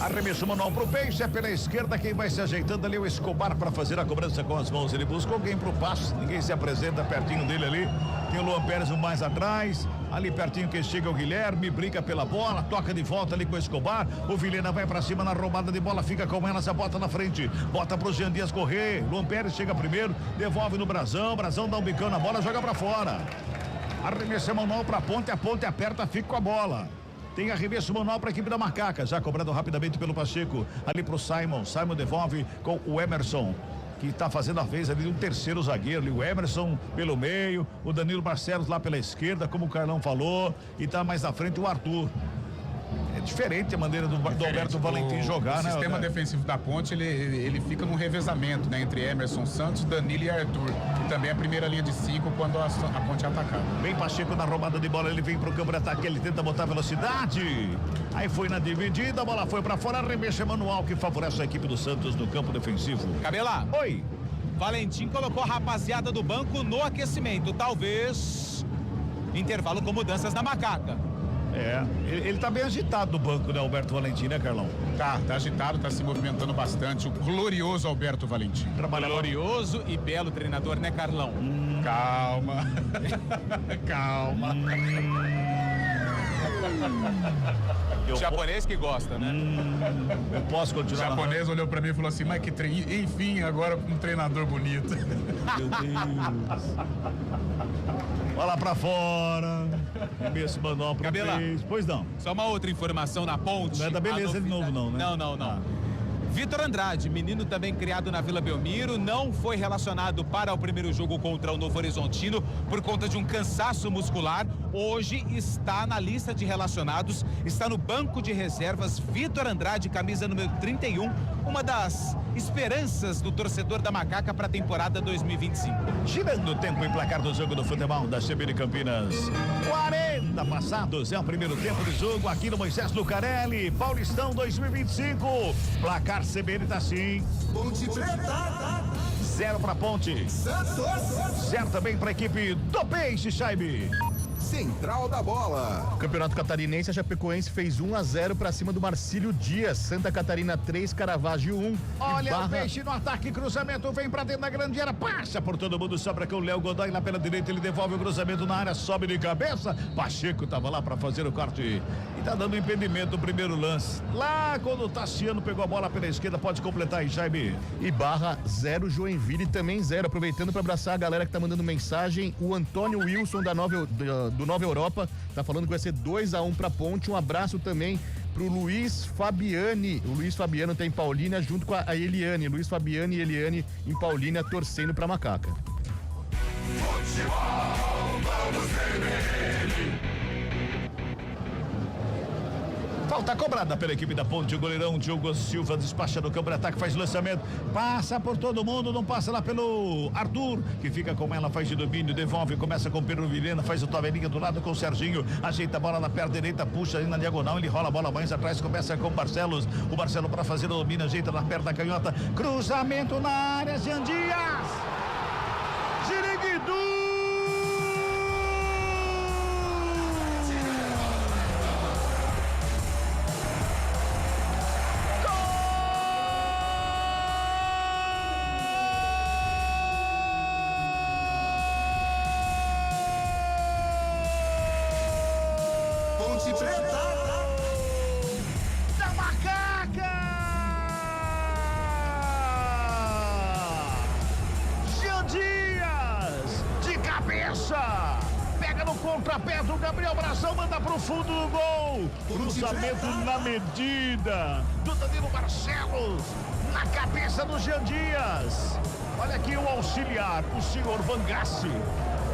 Arremesso manual pro Peixe, é pela esquerda, quem vai se ajeitando ali é o Escobar para fazer a cobrança com as mãos. Ele busca alguém pro passe, ninguém se apresenta pertinho dele ali. Tem o Luan Pérez mais atrás, ali pertinho que chega o Guilherme, briga pela bola, toca de volta ali com o Escobar. O Vilhena vai para cima na roubada de bola, fica com ela, se bota na frente, bota pro Jean Dias correr. Luan Pérez chega primeiro, devolve no Brazão, Brazão dá um bicão na bola, joga para fora. Arremesso manual pra Ponte, a Ponte aperta, fica com a bola. Tem arremesso manual para a equipe da Macaca, já cobrado rapidamente pelo Pacheco, ali pro Simon devolve com o Emerson, que está fazendo a vez ali do terceiro zagueiro, ali o Emerson pelo meio, o Danilo Barcelos lá pela esquerda, como o Carlão falou, e tá mais à frente o Arthur. É diferente a maneira do Alberto Valentim jogar, né? O sistema defensivo da Ponte, ele fica num revezamento, né? Entre Emerson Santos, Danilo e Arthur. E também a primeira linha de 5 quando a Ponte atacar. Vem Pacheco na roubada de bola, ele vem pro campo de ataque, ele tenta botar velocidade. Aí foi na dividida, a bola foi pra fora, arremesso manual que favorece a equipe do Santos no campo defensivo. Cabela. Oi. Valentim colocou a rapaziada do banco no aquecimento. Talvez intervalo com mudanças na Macaca. Ele tá bem agitado no banco, né, Alberto Valentim, né, Carlão? Tá agitado, tá se movimentando bastante. O glorioso Alberto Valentim. Glorioso e belo treinador, né, Carlão? Calma. Calma. O japonês que gosta, né? Eu posso O continuar? japonês olhou pra mim e falou assim, mas que enfim, agora um treinador bonito. Meu Deus. Vai lá pra fora. Esse manopla. Cabela. Pois não. Só uma outra informação na ponte. Não é da beleza de novo, não, né? Não. Vitor Andrade, menino também criado na Vila Belmiro, não foi relacionado para o primeiro jogo contra o Novo Horizontino por conta de um cansaço muscular. Hoje está na lista de relacionados, está no banco de reservas. Vitor Andrade, camisa número 31, uma das esperanças do torcedor da Macaca para a temporada 2025. Girando o tempo em placar do jogo do futebol da CBN Campinas. 40 passados, é o primeiro tempo de jogo aqui no Moisés Lucarelli, Paulistão 2025. Placar CBN tá assim. Ponte Preta. 0 pra Ponte. 0 também pra equipe do Peixe, Chaibe. Central da Bola. Campeonato Catarinense, a Chapecoense fez 1-0 pra cima do Marcílio Dias. Santa Catarina 3, Caravaggio 1. Olha o Peixe no ataque, cruzamento, vem pra dentro da grande área, passa por todo mundo, sobra com o Léo Godoy lá pela direita, ele devolve o cruzamento na área, sobe de cabeça. Pacheco tava lá pra fazer o corte e tá dando impedimento no primeiro lance. Lá quando o Tassiano pegou a bola pela esquerda, pode completar aí, Jaime. E Barra 0, Joinville também 0. Aproveitando para abraçar a galera que tá mandando mensagem, o Antônio Wilson do Nova Europa tá falando que vai ser 2-1 pra Ponte. Um abraço também pro Luiz Fabiani. O Luiz Fabiano tá em Paulínia junto com a Eliane. Luiz Fabiani e Eliane em Paulínia torcendo pra Macaca. Falta cobrada pela equipe da Ponte, o goleirão Diogo Silva despacha no campo de ataque, faz o lançamento, passa por todo mundo, não passa lá pelo Arthur, que fica com ela, faz de domínio, devolve, começa com o Pedro Vilhena, faz o tabelinha do lado com o Serginho, ajeita a bola na perna direita, puxa ali na diagonal, ele rola a bola mais atrás, começa com o Barcelos, o Marcelo para fazer o domínio, ajeita na perna canhota, cruzamento na área, Jean Dias, Ziriguidu! Da Macaca! Jean Dias, de cabeça, pega no contrapé do Gabriel Brazão, manda pro fundo do gol. Cruzamento na medida do Danilo Barcelos, na cabeça do Jean Dias. Olha aqui o auxiliar, o senhor Vangassi.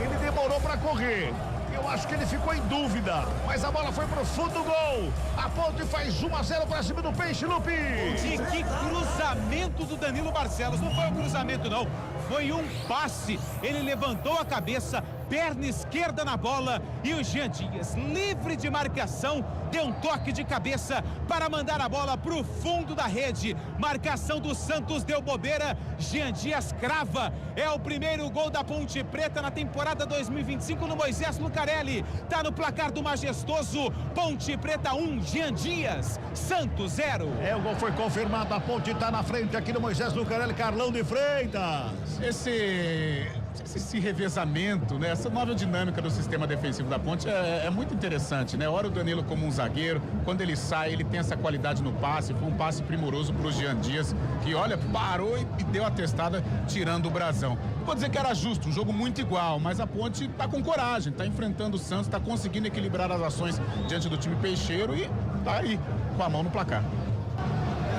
Ele demorou para correr. Eu acho que ele ficou em dúvida, mas a bola foi pro fundo do gol. A Ponte faz 1-0 pra cima do Peixe, Lupi. E que cruzamento do Danilo Barcelos. Não foi um cruzamento, não. Foi um passe. Ele levantou a cabeça, perna esquerda na bola, e o Jean Dias, livre de marcação, deu um toque de cabeça para mandar a bola pro fundo da rede. Marcação do Santos deu bobeira. Jean Dias crava. É o primeiro gol da Ponte Preta na temporada 2025 no Moisés Lucarelli. Tá no placar do majestoso. Ponte Preta 1, Jean Dias, Santos 0. O gol foi confirmado. A Ponte tá na frente aqui no Moisés Lucarelli. Carlão de Freitas. Esse revezamento, né? Essa nova dinâmica do sistema defensivo da Ponte é muito interessante, né? Ora o Danilo como um zagueiro, quando ele sai, ele tem essa qualidade no passe, foi um passe primoroso pro Jean Dias, que olha, parou e deu a testada tirando o brasão. Vou dizer que era justo, um jogo muito igual, mas a Ponte tá com coragem, tá enfrentando o Santos, tá conseguindo equilibrar as ações diante do time peixeiro e tá aí, com a mão no placar.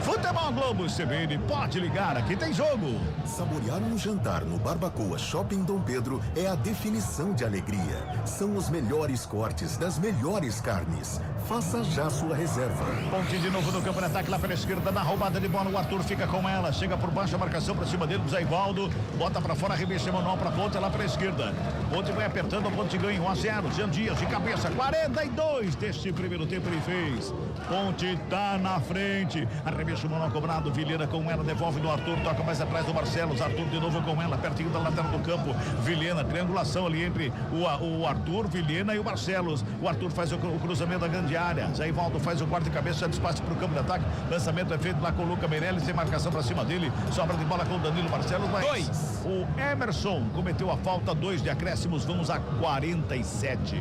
Futebol Globo CBN, pode ligar, aqui tem jogo. Saborear um jantar no Barbacoa Shopping Dom Pedro é a definição de alegria. São os melhores cortes das melhores carnes. Faça já sua reserva. Ponte de novo no campo de ataque lá pela esquerda, na roubada de bola, o Arthur fica com ela, chega por baixo, a marcação pra cima dele, o Zé Ivaldo, bota pra fora, arremesso manual pra Ponte, lá pela esquerda. Ponte vai apertando, a Ponte ganha 1-0, Jean Dias de cabeça, 42 deste primeiro tempo ele fez. Ponte tá na frente. Arremesso mal cobrado. Vilhena com ela, devolve no Arthur, toca mais atrás do Barcelos. Arthur de novo com ela, pertinho da lateral do campo. Vilhena, triangulação ali entre o Arthur, Vilhena e o Barcelos. O Arthur faz o cruzamento da grande área. Zé Ivaldo faz o quarto de cabeça, já despacha pro campo de ataque. Lançamento é feito lá com o Luca Meirelles, sem marcação pra cima dele. Sobra de bola com o Danilo Barcelos, mas 2. o Emerson cometeu a falta, 2 de acréscimos, vamos a 47.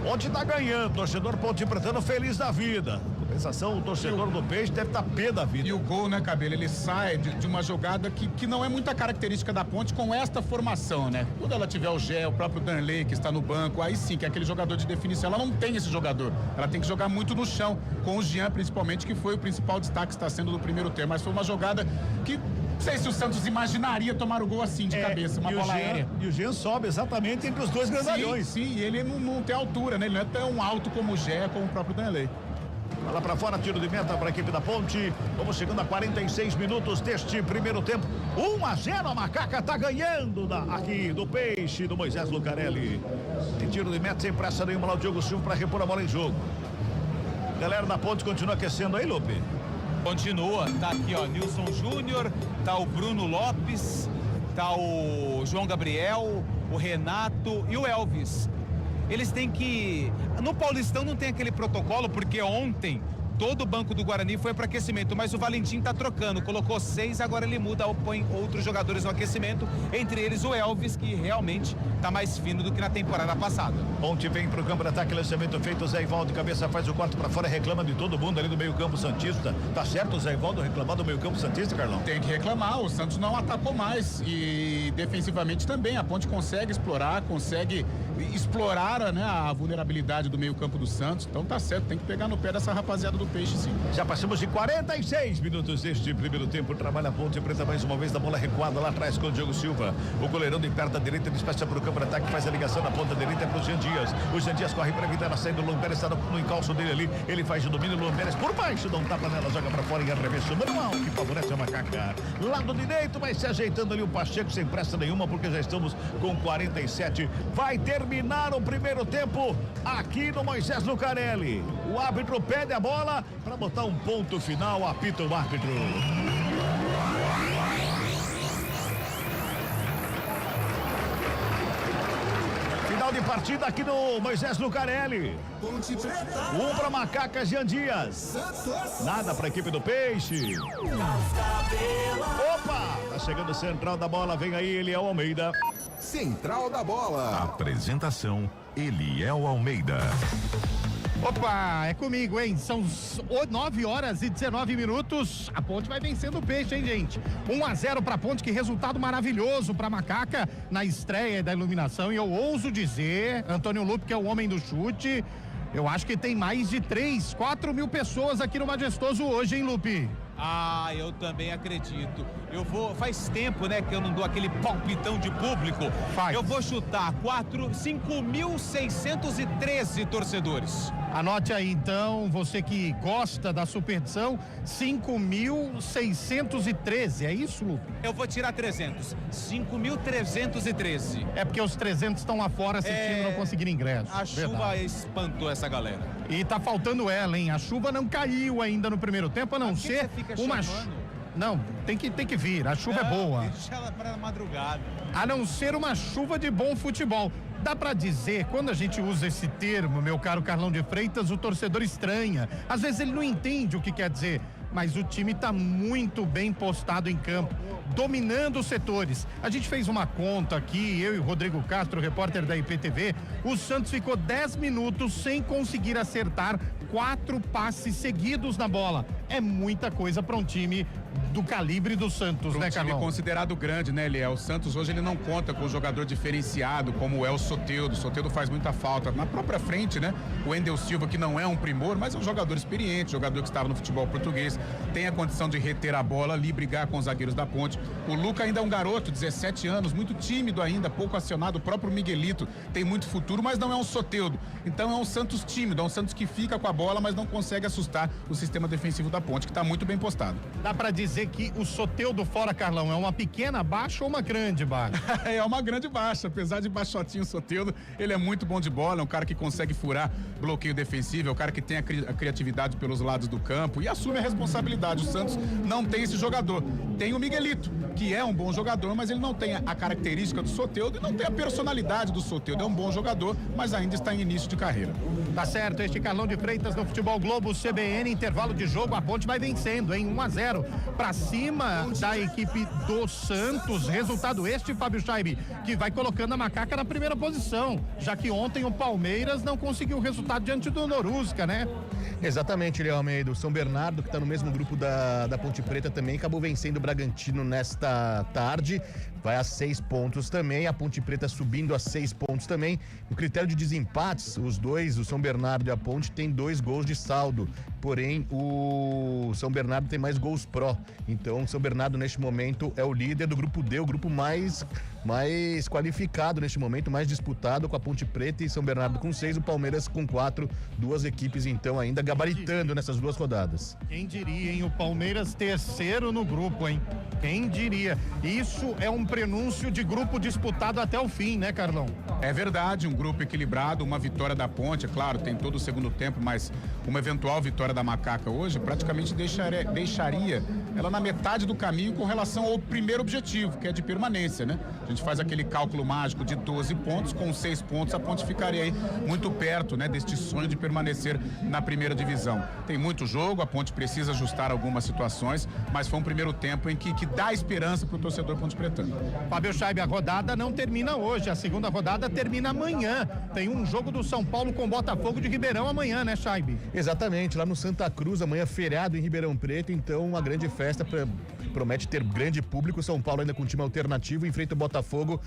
Ponte tá ganhando, torcedor Ponte Pretano feliz da vida. Compensação, o torcedor do Peixe deve estar pé da vida. E o gol, né, Cabelo? Ele sai de uma jogada que não é muita característica da Ponte com esta formação, né? Quando ela tiver o Gé, o próprio Danley, que está no banco, aí sim, que é aquele jogador de definição. Ela não tem esse jogador. Ela tem que jogar muito no chão, com o Jean, principalmente, que foi o principal destaque que está sendo no primeiro tempo. Mas foi uma jogada que não sei se o Santos imaginaria tomar o gol assim de cabeça, uma bola aérea. E o Jean sobe exatamente entre os dois grandalhões. Sim, e ele não tem altura, né? Ele não é tão alto como o Gé, como o próprio Danley. Lá pra fora, tiro de meta para a equipe da Ponte. Vamos chegando a 46 minutos deste primeiro tempo. 1-0, a Macaca tá ganhando aqui do Peixe, do Moisés Lucarelli. Tem tiro de meta sem pressa nenhuma lá o Diogo Silva para repor a bola em jogo. Galera da Ponte continua aquecendo aí, Lupe. Continua, tá aqui, ó, Nilson Júnior, tá o Bruno Lopes, tá o João Gabriel, o Renato e o Elvis. Eles têm que... No Paulistão não tem aquele protocolo, porque ontem todo o banco do Guarani foi para aquecimento, mas o Valentim tá trocando, colocou 6, agora ele muda, põe outros jogadores no aquecimento, entre eles o Elvis, que realmente tá mais fino do que na temporada passada. Ponte vem pro campo de ataque, lançamento feito, Zé Ivaldo de cabeça faz o quarto para fora, reclama de todo mundo ali do meio campo santista. Tá certo o Zé Ivaldo reclamar do meio campo santista, Carlão? Tem que reclamar, o Santos não atacou mais e defensivamente também, a Ponte consegue explorar né, a vulnerabilidade do meio campo do Santos, então tá certo, tem que pegar no pé dessa rapaziada do Peixe, sim. Já passamos de 46 minutos deste primeiro tempo, trabalha a Ponte Preta mais uma vez, da bola recuada lá atrás com o Diogo Silva, o goleirão de perto da direita, despecha para o campo de ataque, faz a ligação na ponta direita para o Jean Dias, o Jean Dias corre para evitar a saída, o Luan Pérez está no encalço dele ali, ele faz o domínio, o Luan Pérez por baixo, dá um tapa nela, joga para fora e arremesso manual, que favorece a Macaca, lado direito, vai se ajeitando ali o Pacheco sem pressa nenhuma, porque já estamos com 47, vai terminar o primeiro tempo aqui no Moisés Lucarelli, o árbitro pede a bola para botar um ponto final, apita o árbitro. Final de partida aqui no Moisés Lucarelli. 1 para Macaca, Jean Dias. Nada para a equipe do Peixe. Opa! Tá chegando o central da bola, vem aí Eliel Almeida. Central da bola. Apresentação: Eliel Almeida. Opa, é comigo, hein? São 9 horas e 19 minutos. A Ponte vai vencendo o Peixe, hein, gente? 1-0 pra Ponte, que resultado maravilhoso pra Macaca na estreia da iluminação. E eu ouso dizer, Antônio Lupe, que é o homem do chute, eu acho que tem mais de 4 mil pessoas aqui no Majestoso hoje, hein, Lupe? Ah, eu também acredito. Faz tempo, né, que eu não dou aquele palpitão de público. Faz. Eu vou chutar 5.613 torcedores. Anote aí, então, você que gosta da superstição, 5.613, é isso, Lupe? Eu vou tirar 300. 5.313. É porque os 300 estão lá fora assistindo e não conseguiram ingresso. A chuva espantou essa galera. E tá faltando ela, hein? A chuva não caiu ainda no primeiro tempo, a não ser uma... Não, tem que vir, a chuva é boa. Deixa ela pra madrugada. A não ser uma chuva de bom futebol. Dá pra dizer, quando a gente usa esse termo, meu caro Carlão de Freitas, o torcedor estranha. Às vezes ele não entende o que quer dizer, mas o time tá muito bem postado em campo, dominando os setores. A gente fez uma conta aqui, eu e o Rodrigo Castro, repórter da IPTV, o Santos ficou 10 minutos sem conseguir acertar 4 passes seguidos na bola. É muita coisa para um time do calibre do Santos, né, Carlão? Um time considerado grande, né, Eliel? O Santos hoje ele não conta com um jogador diferenciado como é o Soteldo. O Soteldo faz muita falta. Na própria frente, né? O Wendel Silva, que não é um primor, mas é um jogador experiente, jogador que estava no futebol português, tem a condição de reter a bola ali, brigar com os zagueiros da Ponte. O Luca ainda é um garoto, 17 anos, muito tímido ainda, pouco acionado. O próprio Miguelito tem muito futuro, mas não é um Soteldo. Então é um Santos tímido, é um Santos que fica com a bola, mas não consegue assustar o sistema defensivo da Ponte, que está muito bem postado. Dá para dizer dizer que o Soteldo fora, Carlão, é uma pequena baixa ou uma grande baixa? É uma grande baixa, apesar de baixotinho o Soteldo, ele é muito bom de bola, é um cara que consegue furar bloqueio defensivo, é um cara que tem a criatividade pelos lados do campo e assume a responsabilidade. O Santos não tem esse jogador. Tem o Miguelito, que é um bom jogador, mas ele não tem a característica do Soteldo e não tem a personalidade do Soteldo. É um bom jogador, mas ainda está em início de carreira. Tá certo, este Carlão de Freitas no Futebol Globo CBN, intervalo de jogo, a Ponte vai vencendo, hein? 1-0 para cima da equipe do Santos. Resultado este, Fábio Scheibe, que vai colocando a Macaca na primeira posição, já que ontem o Palmeiras não conseguiu o resultado diante do Norusca, né? Exatamente, Léo Almeida. O São Bernardo, que está no mesmo grupo da Ponte Preta, também acabou vencendo o Bragantino nesta tarde. Vai a 6 pontos também, a Ponte Preta subindo a 6 pontos também. No critério de desempates, os dois, o São Bernardo e a Ponte, tem 2 gols de saldo. Porém, o São Bernardo tem mais gols pró. Então, o São Bernardo, neste momento, é o líder do grupo D, o grupo mais qualificado neste momento, mais disputado, com a Ponte Preta e São Bernardo com 6, o Palmeiras com 4. Duas equipes, então, ainda gabaritando nessas duas rodadas. Quem diria, hein? O Palmeiras terceiro no grupo, hein? Quem diria? Isso é um prenúncio de grupo disputado até o fim, né, Carlão? É verdade, um grupo equilibrado, uma vitória da Ponte, é claro, tem todo o segundo tempo, mas uma eventual vitória da Macaca hoje praticamente deixaria ela na metade do caminho com relação ao primeiro objetivo, que é de permanência, né? A gente faz aquele cálculo mágico de 12 pontos, com 6 pontos a Ponte ficaria aí muito perto, né, deste sonho de permanecer na primeira divisão. Tem muito jogo, a Ponte precisa ajustar algumas situações, mas foi um primeiro tempo em que dá esperança para o torcedor ponte-pretano. Fábio Scheibe, a rodada não termina hoje, a segunda rodada termina amanhã. Tem um jogo do São Paulo com Botafogo de Ribeirão amanhã, né, Scheibe? Exatamente, lá no Santa Cruz, amanhã feriado em Ribeirão Preto, então uma grande festa, promete ter grande público. São Paulo ainda com time alternativo, enfrenta o Botafogo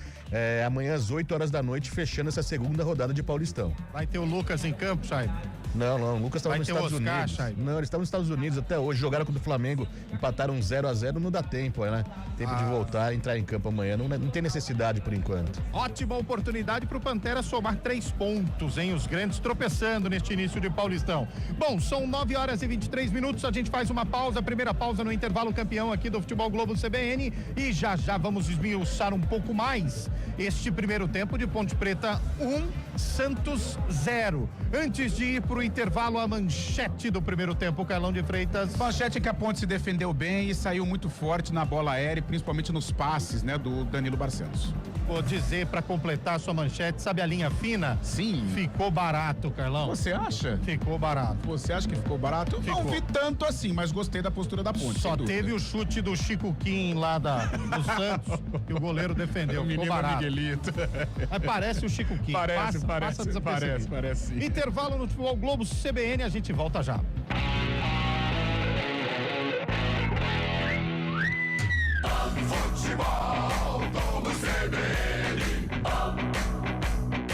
amanhã às 8 horas da noite, fechando essa segunda rodada de Paulistão. Vai ter o Lucas em campo, Scheibe? Não, o Lucas estava nos Estados Unidos. Scheibe? Não, eles estavam nos Estados Unidos até hoje, jogaram contra o Flamengo, empataram 0-0, não dá tempo, né? Tempo de voltar, entrar em campo amanhã, não tem necessidade por enquanto. Ótima oportunidade para o Pantera somar 3 pontos, hein? Os grandes tropeçando neste início de Paulistão. Bom, são 9 horas e 23 minutos, a gente faz uma pausa, primeira pausa no intervalo campeão aqui do Futebol Globo CBN e já vamos esmiuçar um pouco mais este primeiro tempo de Ponte Preta 1, Santos 0. Antes de ir pro intervalo, a manchete do primeiro tempo, Carlão de Freitas. Manchete que a Ponte se defendeu bem e saiu muito forte na bola aérea, principalmente nos passes, né, do Danilo Barcelos. Vou dizer para completar a sua manchete, sabe a linha fina? Sim. Ficou barato, Carlão. Você acha? Ficou barato. Você acha que ficou barato? Ficou. Não vi tanto assim, mas gostei da postura da Ponte. Só teve o chute do Chico Kim lá do Santos, que o goleiro defendeu. Ficou barato. Miguelito. Mas parece o Chico Kim. Passa desapercebido. Parece sim. Intervalo no Futebol Globo CBN, a gente volta já. Futebol Globo CBN.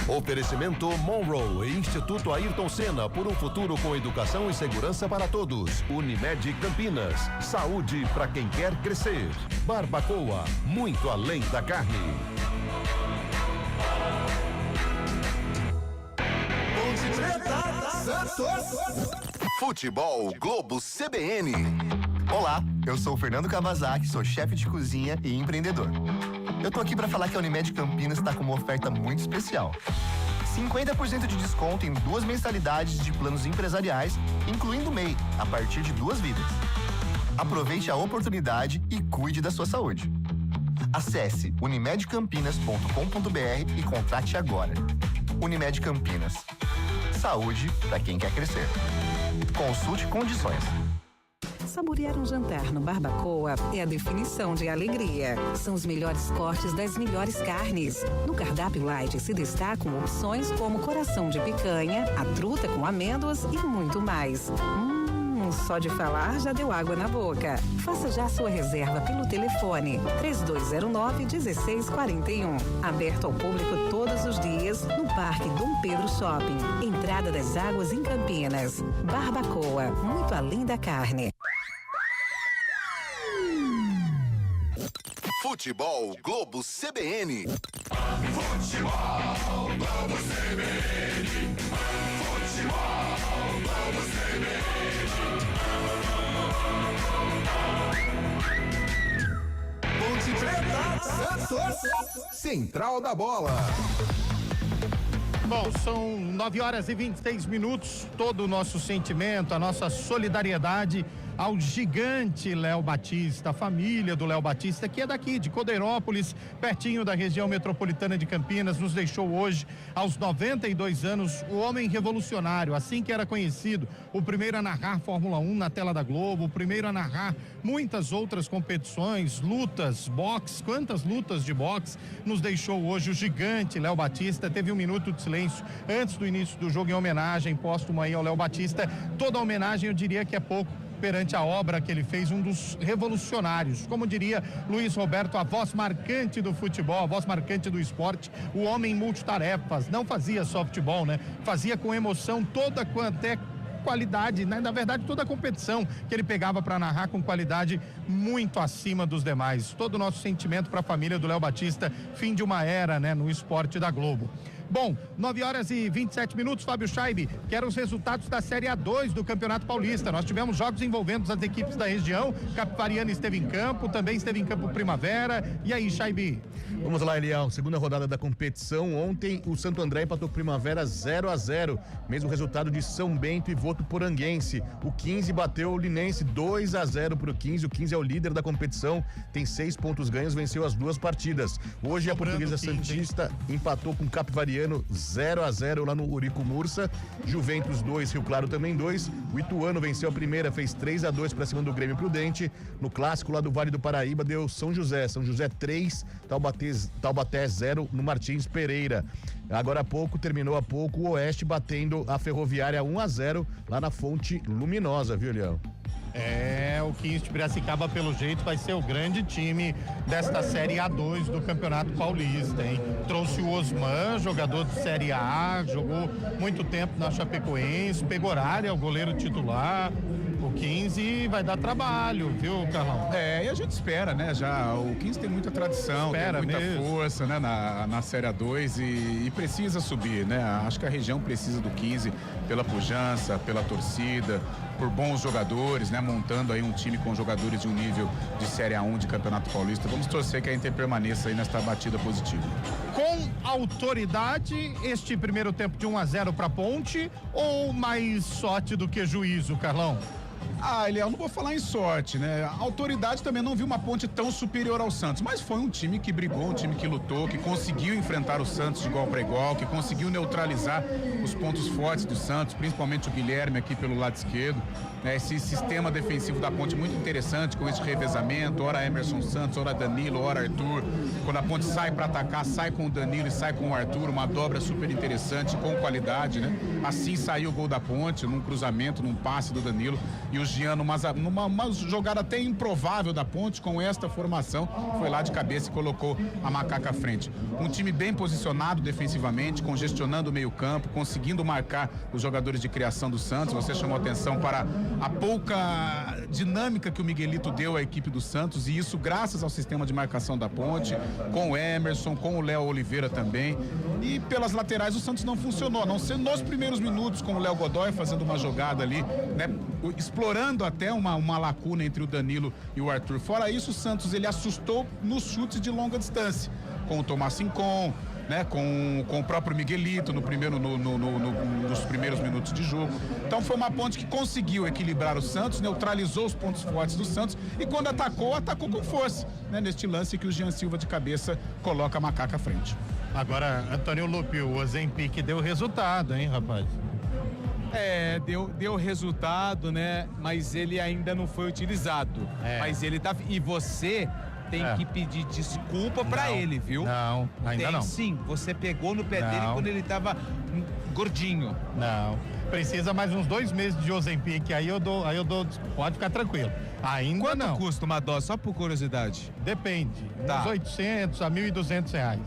Oferecimento Monroe e Instituto Ayrton Senna, por um futuro com educação e segurança para todos. Unimed Campinas, saúde para quem quer crescer. Barbacoa, muito além da carne. Futebol Globo CBN. Olá, eu sou o Fernando Kawasaki, sou chefe de cozinha e empreendedor. Eu tô aqui para falar que a Unimed Campinas está com uma oferta muito especial. 50% de desconto em 2 mensalidades de planos empresariais, incluindo MEI, a partir de 2 vidas. Aproveite a oportunidade e cuide da sua saúde. Acesse unimedcampinas.com.br e contrate agora. Unimed Campinas. Saúde para quem quer crescer. Consulte condições. Saborear um jantar no Barbacoa é a definição de alegria. São os melhores cortes das melhores carnes. No cardápio light se destacam opções como coração de picanha, a truta com amêndoas e muito mais. Só de falar já deu água na boca. Faça já sua reserva pelo telefone 3209-1641. Aberto ao público todos os dias no Parque Dom Pedro Shopping. Entrada das Águas em Campinas. Barbacoa, muito além da carne. Futebol Globo CBN. Futebol Globo CBN. Futebol Globo CBN. Central da Bola. Bom, são 9h26, todo o nosso sentimento, a nossa solidariedade ao gigante Léo Batista, a família do Léo Batista, que é daqui de Codeirópolis, pertinho da região metropolitana de Campinas, nos deixou hoje aos 92 anos, o homem revolucionário, assim que era conhecido, o primeiro a narrar Fórmula 1 na tela da Globo, o primeiro a narrar muitas outras competições, lutas, boxe, quantas lutas de boxe nos deixou hoje o gigante Léo Batista. Teve um minuto de silêncio antes do início do jogo em homenagem póstumo aí ao Léo Batista. Toda a homenagem eu diria que é pouco perante a obra que ele fez, um dos revolucionários, como diria Luiz Roberto, a voz marcante do futebol, a voz marcante do esporte, o homem multitarefas, não fazia só futebol, né? Fazia com emoção toda quanto é qualidade, né? Na verdade toda a competição que ele pegava para narrar com qualidade muito acima dos demais. Todo o nosso sentimento para a família do Léo Batista, fim de uma era, né, no esporte da Globo. Bom, 9h27, Fábio Scheibe, quero os resultados da Série A2 do Campeonato Paulista. Nós tivemos jogos envolvendo as equipes da região, Capivariana esteve em campo, também esteve em campo Primavera. E aí, Scheibe? Vamos lá, Eliel, segunda rodada da competição. Ontem o Santo André empatou Primavera 0-0, mesmo resultado de São Bento e Votuporanguense. O 15 bateu o Linense 2-0 pro 15, o 15 é o líder da competição, tem 6 pontos ganhos, venceu as 2 partidas. Hoje a Portuguesa Santista empatou com Capivariano 0-0 lá no Urico Mursa, Juventus 2, Rio Claro também 2, o Ituano venceu a primeira, fez 3-2 pra cima do Grêmio Prudente. No clássico lá do Vale do Paraíba deu São José 3, Taubaté 0 no Martins Pereira. Terminou há pouco o Oeste batendo a Ferroviária 1-0 lá na Fonte Luminosa, viu, Leão? O 15 de Piracicaba, pelo jeito, vai ser o grande time desta Série A2 do Campeonato Paulista, hein? Trouxe o Osman, jogador de Série A, jogou muito tempo na Chapecoense, Pegorari é o goleiro titular. O 15 vai dar trabalho, viu, Carlão? E a gente espera, né? Já o 15 tem muita tradição, tem muita força, né? Na Série A2 e precisa subir, né? Acho que a região precisa do 15 pela pujança, pela torcida, por bons jogadores, né? Montando aí um time com jogadores de um nível de Série A1 de Campeonato Paulista. Vamos torcer que a Inter permaneça aí nesta batida positiva. Com autoridade, este primeiro tempo de 1-0 para Ponte ou mais sorte do que juízo, Carlão? Eliel, não vou falar em sorte, né? A autoridade também não viu uma Ponte tão superior ao Santos, mas foi um time que brigou, um time que lutou, que conseguiu enfrentar o Santos de igual para igual, que conseguiu neutralizar os pontos fortes do Santos, principalmente o Guilherme aqui pelo lado esquerdo, né? Esse sistema defensivo da Ponte muito interessante, com esse revezamento, ora Emerson Santos, ora Danilo, ora Arthur. Quando a Ponte sai para atacar, sai com o Danilo e sai com o Arthur, uma dobra super interessante, com qualidade, né? Assim saiu o gol da Ponte, num cruzamento, num passe do Danilo, e o Jean, numa jogada até improvável da Ponte, com esta formação, foi lá de cabeça e colocou a Macaca à frente. Um time bem posicionado defensivamente, congestionando o meio campo, conseguindo marcar os jogadores de criação do Santos. Você chamou atenção para a pouca dinâmica que o Miguelito deu à equipe do Santos, e isso graças ao sistema de marcação da Ponte, com o Emerson, com o Léo Oliveira também. E pelas laterais o Santos não funcionou, a não ser nos primeiros minutos, com o Léo Godoy fazendo uma jogada ali, né, explorando até uma lacuna entre o Danilo e o Arthur. Fora isso, o Santos ele assustou nos chutes de longa distância, com o Tomás Sincon, né, com o próprio Miguelito nos primeiros minutos de jogo. Então foi uma Ponte que conseguiu equilibrar o Santos, neutralizou os pontos fortes do Santos e quando atacou com força, né, neste lance que o Jean Silva de cabeça coloca a Macaca à frente. Agora, Antônio Lupe, o Ozempic deu resultado, hein, rapaz? Deu resultado, né? Mas ele ainda não foi utilizado. Mas ele tá. E você tem que pedir desculpa pra ele, viu? Não, ainda não. Sim, você pegou no pé dele quando ele tava gordinho. Não. Precisa mais uns 2 meses de Ozempic, aí eu dou, pode ficar tranquilo. Ainda Quanto não. custa uma dose, só por curiosidade? Depende. Uns 800 a R$1.200.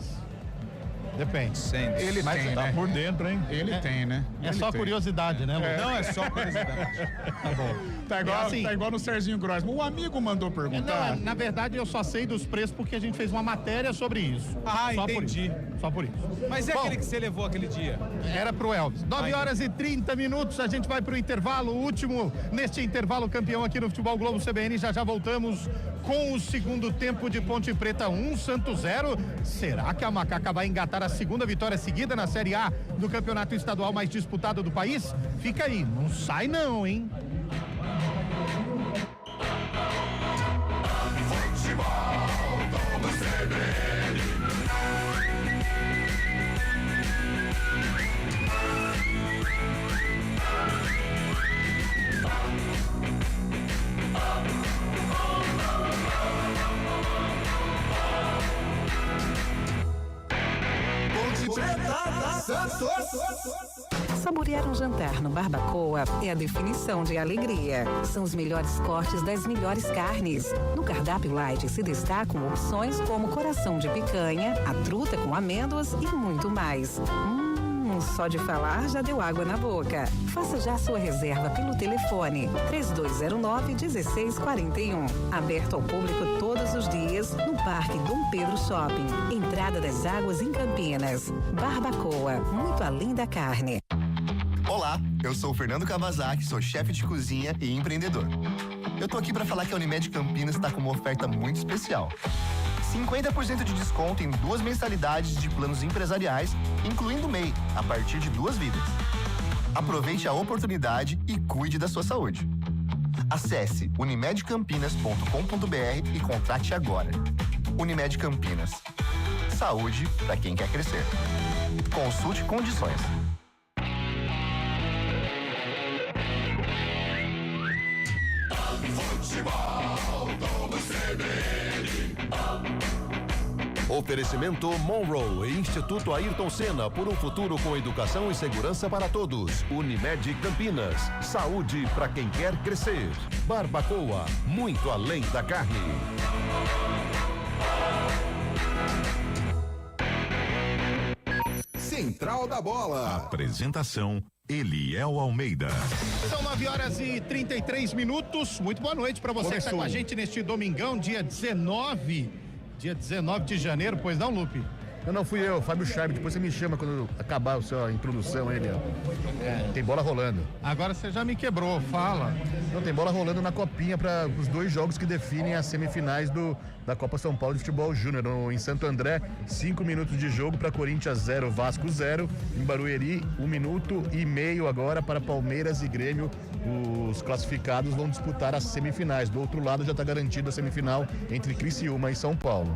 Depende. Ele mas tem, tá né? por dentro, hein? Ele tem, né? É só curiosidade, né, Lu? Não, é só curiosidade. Tá bom. Tá igual no Serginho Grossman. O amigo mandou perguntar. Não, na verdade eu só sei dos preços porque a gente fez uma matéria sobre isso. Entendi. Só por isso. Mas é Bom, aquele que você levou aquele dia? Era pro Elvis. 9 horas e 30 minutos, a gente vai pro intervalo, o último neste intervalo campeão aqui no Futebol Globo CBN. Já voltamos com o segundo tempo de Ponte Preta 1, Santos 0. Será que a Macaca vai engatar a segunda vitória seguida na Série A do campeonato estadual mais disputado do país? Fica aí, não sai não, hein? Saborear um jantar no Barbacoa é a definição de alegria. São os melhores cortes das melhores carnes. No cardápio light se destacam opções como coração de picanha, a truta com amêndoas e muito mais. Só de falar já deu água na boca. Faça já sua reserva pelo telefone 3209-1641. Aberto ao público todos os dias no Parque Dom Pedro Shopping. Entrada das Águas em Campinas. Barbacoa, muito além da carne. Olá, eu sou o Fernando Kawasaki, sou chefe de cozinha e empreendedor. Eu tô aqui para falar que a Unimed Campinas está com uma oferta muito especial. 50% de desconto em 2 mensalidades de planos empresariais, incluindo MEI, a partir de 2 vidas. Aproveite a oportunidade e cuide da sua saúde. Acesse unimedcampinas.com.br e contrate agora. Unimed Campinas. Saúde para quem quer crescer. Consulte condições. Oferecimento Monroe e Instituto Ayrton Senna por um futuro com educação e segurança para todos. Unimed Campinas. Saúde para quem quer crescer. Barbacoa, muito além da carne. Central da Bola. Apresentação Eliel Almeida. São 9 horas e 33 minutos. Muito boa noite para você que está com a gente neste domingão, dia 19 de janeiro, pois não, Lupe? Não, fui eu, Fábio Charme. Depois você me chama quando acabar a sua introdução, ele. Tem bola rolando. Agora você já me quebrou, fala. Não, tem bola rolando na copinha para os 2 jogos que definem as semifinais da Copa São Paulo de Futebol Júnior. Em Santo André, 5 minutos de jogo para Corinthians 0, Vasco 0. Em Barueri, 1 minuto e meio agora para Palmeiras e Grêmio. Os classificados vão disputar as semifinais. Do outro lado já está garantida a semifinal entre Criciúma e São Paulo.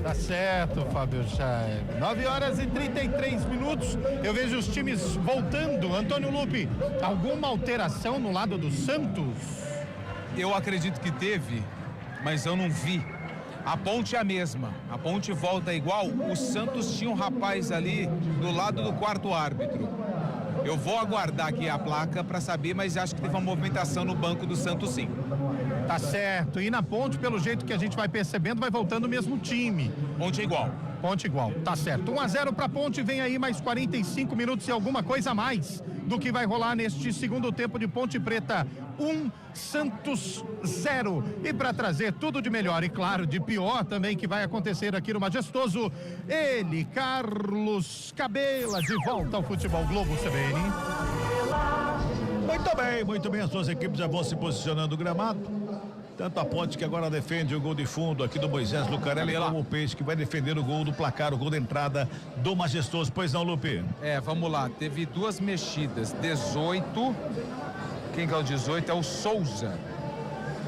Tá certo, Fábio Chay. 9 horas e 33 minutos. Eu vejo os times voltando. Antônio Lupe, alguma alteração no lado do Santos? Eu acredito que teve, mas eu não vi. A ponte é a mesma. A ponte volta igual. O Santos tinha um rapaz ali do lado do quarto árbitro. Eu vou aguardar aqui a placa para saber, mas acho que teve uma movimentação no banco do Santos, sim. Tá certo. E na ponte, pelo jeito que a gente vai percebendo, vai voltando o mesmo time. Ponte igual. Ponte igual, tá certo. 1-0 pra Ponte, vem aí mais 45 minutos e alguma coisa a mais do que vai rolar neste segundo tempo de Ponte Preta 1, Santos 0. E para trazer tudo de melhor e claro, de pior também que vai acontecer aqui no Majestoso, ele, Carlos Cabela, de volta ao Futebol Globo CBN. Muito bem, as suas equipes já vão se posicionando no gramado. Tanto a Ponte, que agora defende o gol de fundo aqui do Moisés Lucarelli, como o Peixe, que vai defender o gol do placar, o gol da entrada do Majestoso. Pois não, Lupe? Vamos lá, teve 2 mexidas, 18, quem que é o 18? É o Souza.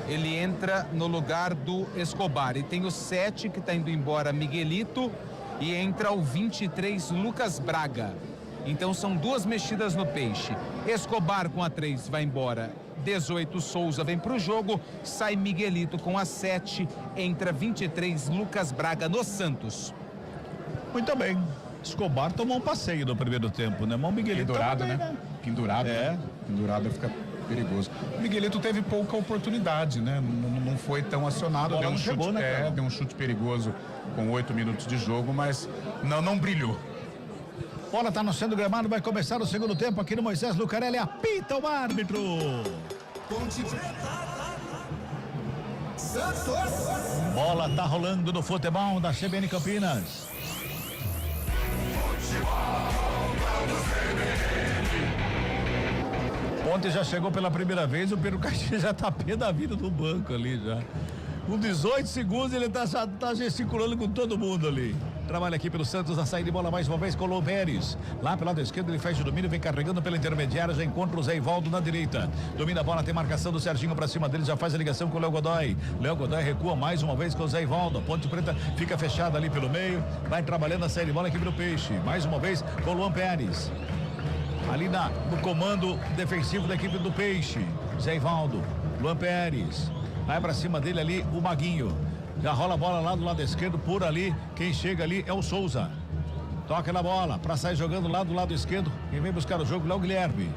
Ele entra no lugar do Escobar, e tem o 7 que está indo embora, Miguelito, e entra o 23, Lucas Braga. Então são 2 mexidas no Peixe. Escobar com a 3 vai embora, 18 Souza vem pro jogo, sai Miguelito com a 7, entra 23 Lucas Braga no Santos. Muito bem. Escobar tomou um passeio no primeiro tempo, né? Mas o Miguelito pendurado, né? Pendurado, né? Pendurado fica perigoso. O Miguelito teve pouca oportunidade, né? Não foi tão acionado, deu um chute, chegou, né, deu um chute perigoso com 8 minutos de jogo, mas não brilhou. Bola tá no centro do gramado, vai começar o segundo tempo aqui no Moisés Lucarelli, apita o árbitro. Ponte Preta. Santos. Bola tá rolando no futebol da CBN Campinas. Ontem já chegou pela primeira vez, o Pedro Caixinha já tá pé da vida do banco ali já. Com 18 segundos ele tá gesticulando com todo mundo ali. Trabalha aqui pelo Santos, a saída de bola mais uma vez com o Lô Pérez. Lá pelo lado esquerdo ele faz o domínio, vem carregando pela intermediária, já encontra o Zé Ivaldo na direita. Domina a bola, tem marcação do Serginho pra cima dele, já faz a ligação com o Léo Godoy. Léo Godoy recua mais uma vez com o Zé Ivaldo. A Ponte Preta fica fechada ali pelo meio, vai trabalhando a saída de bola aqui pelo Peixe. Mais uma vez com o Luan Pérez. Ali no comando defensivo da equipe do Peixe. Zé Ivaldo, Luan Pérez. Vai pra cima dele ali o Maguinho. Já rola a bola lá do lado esquerdo, por ali. Quem chega ali é o Souza. Toca na bola pra sair jogando lá do lado esquerdo. Quem vem buscar o jogo é o Guilherme.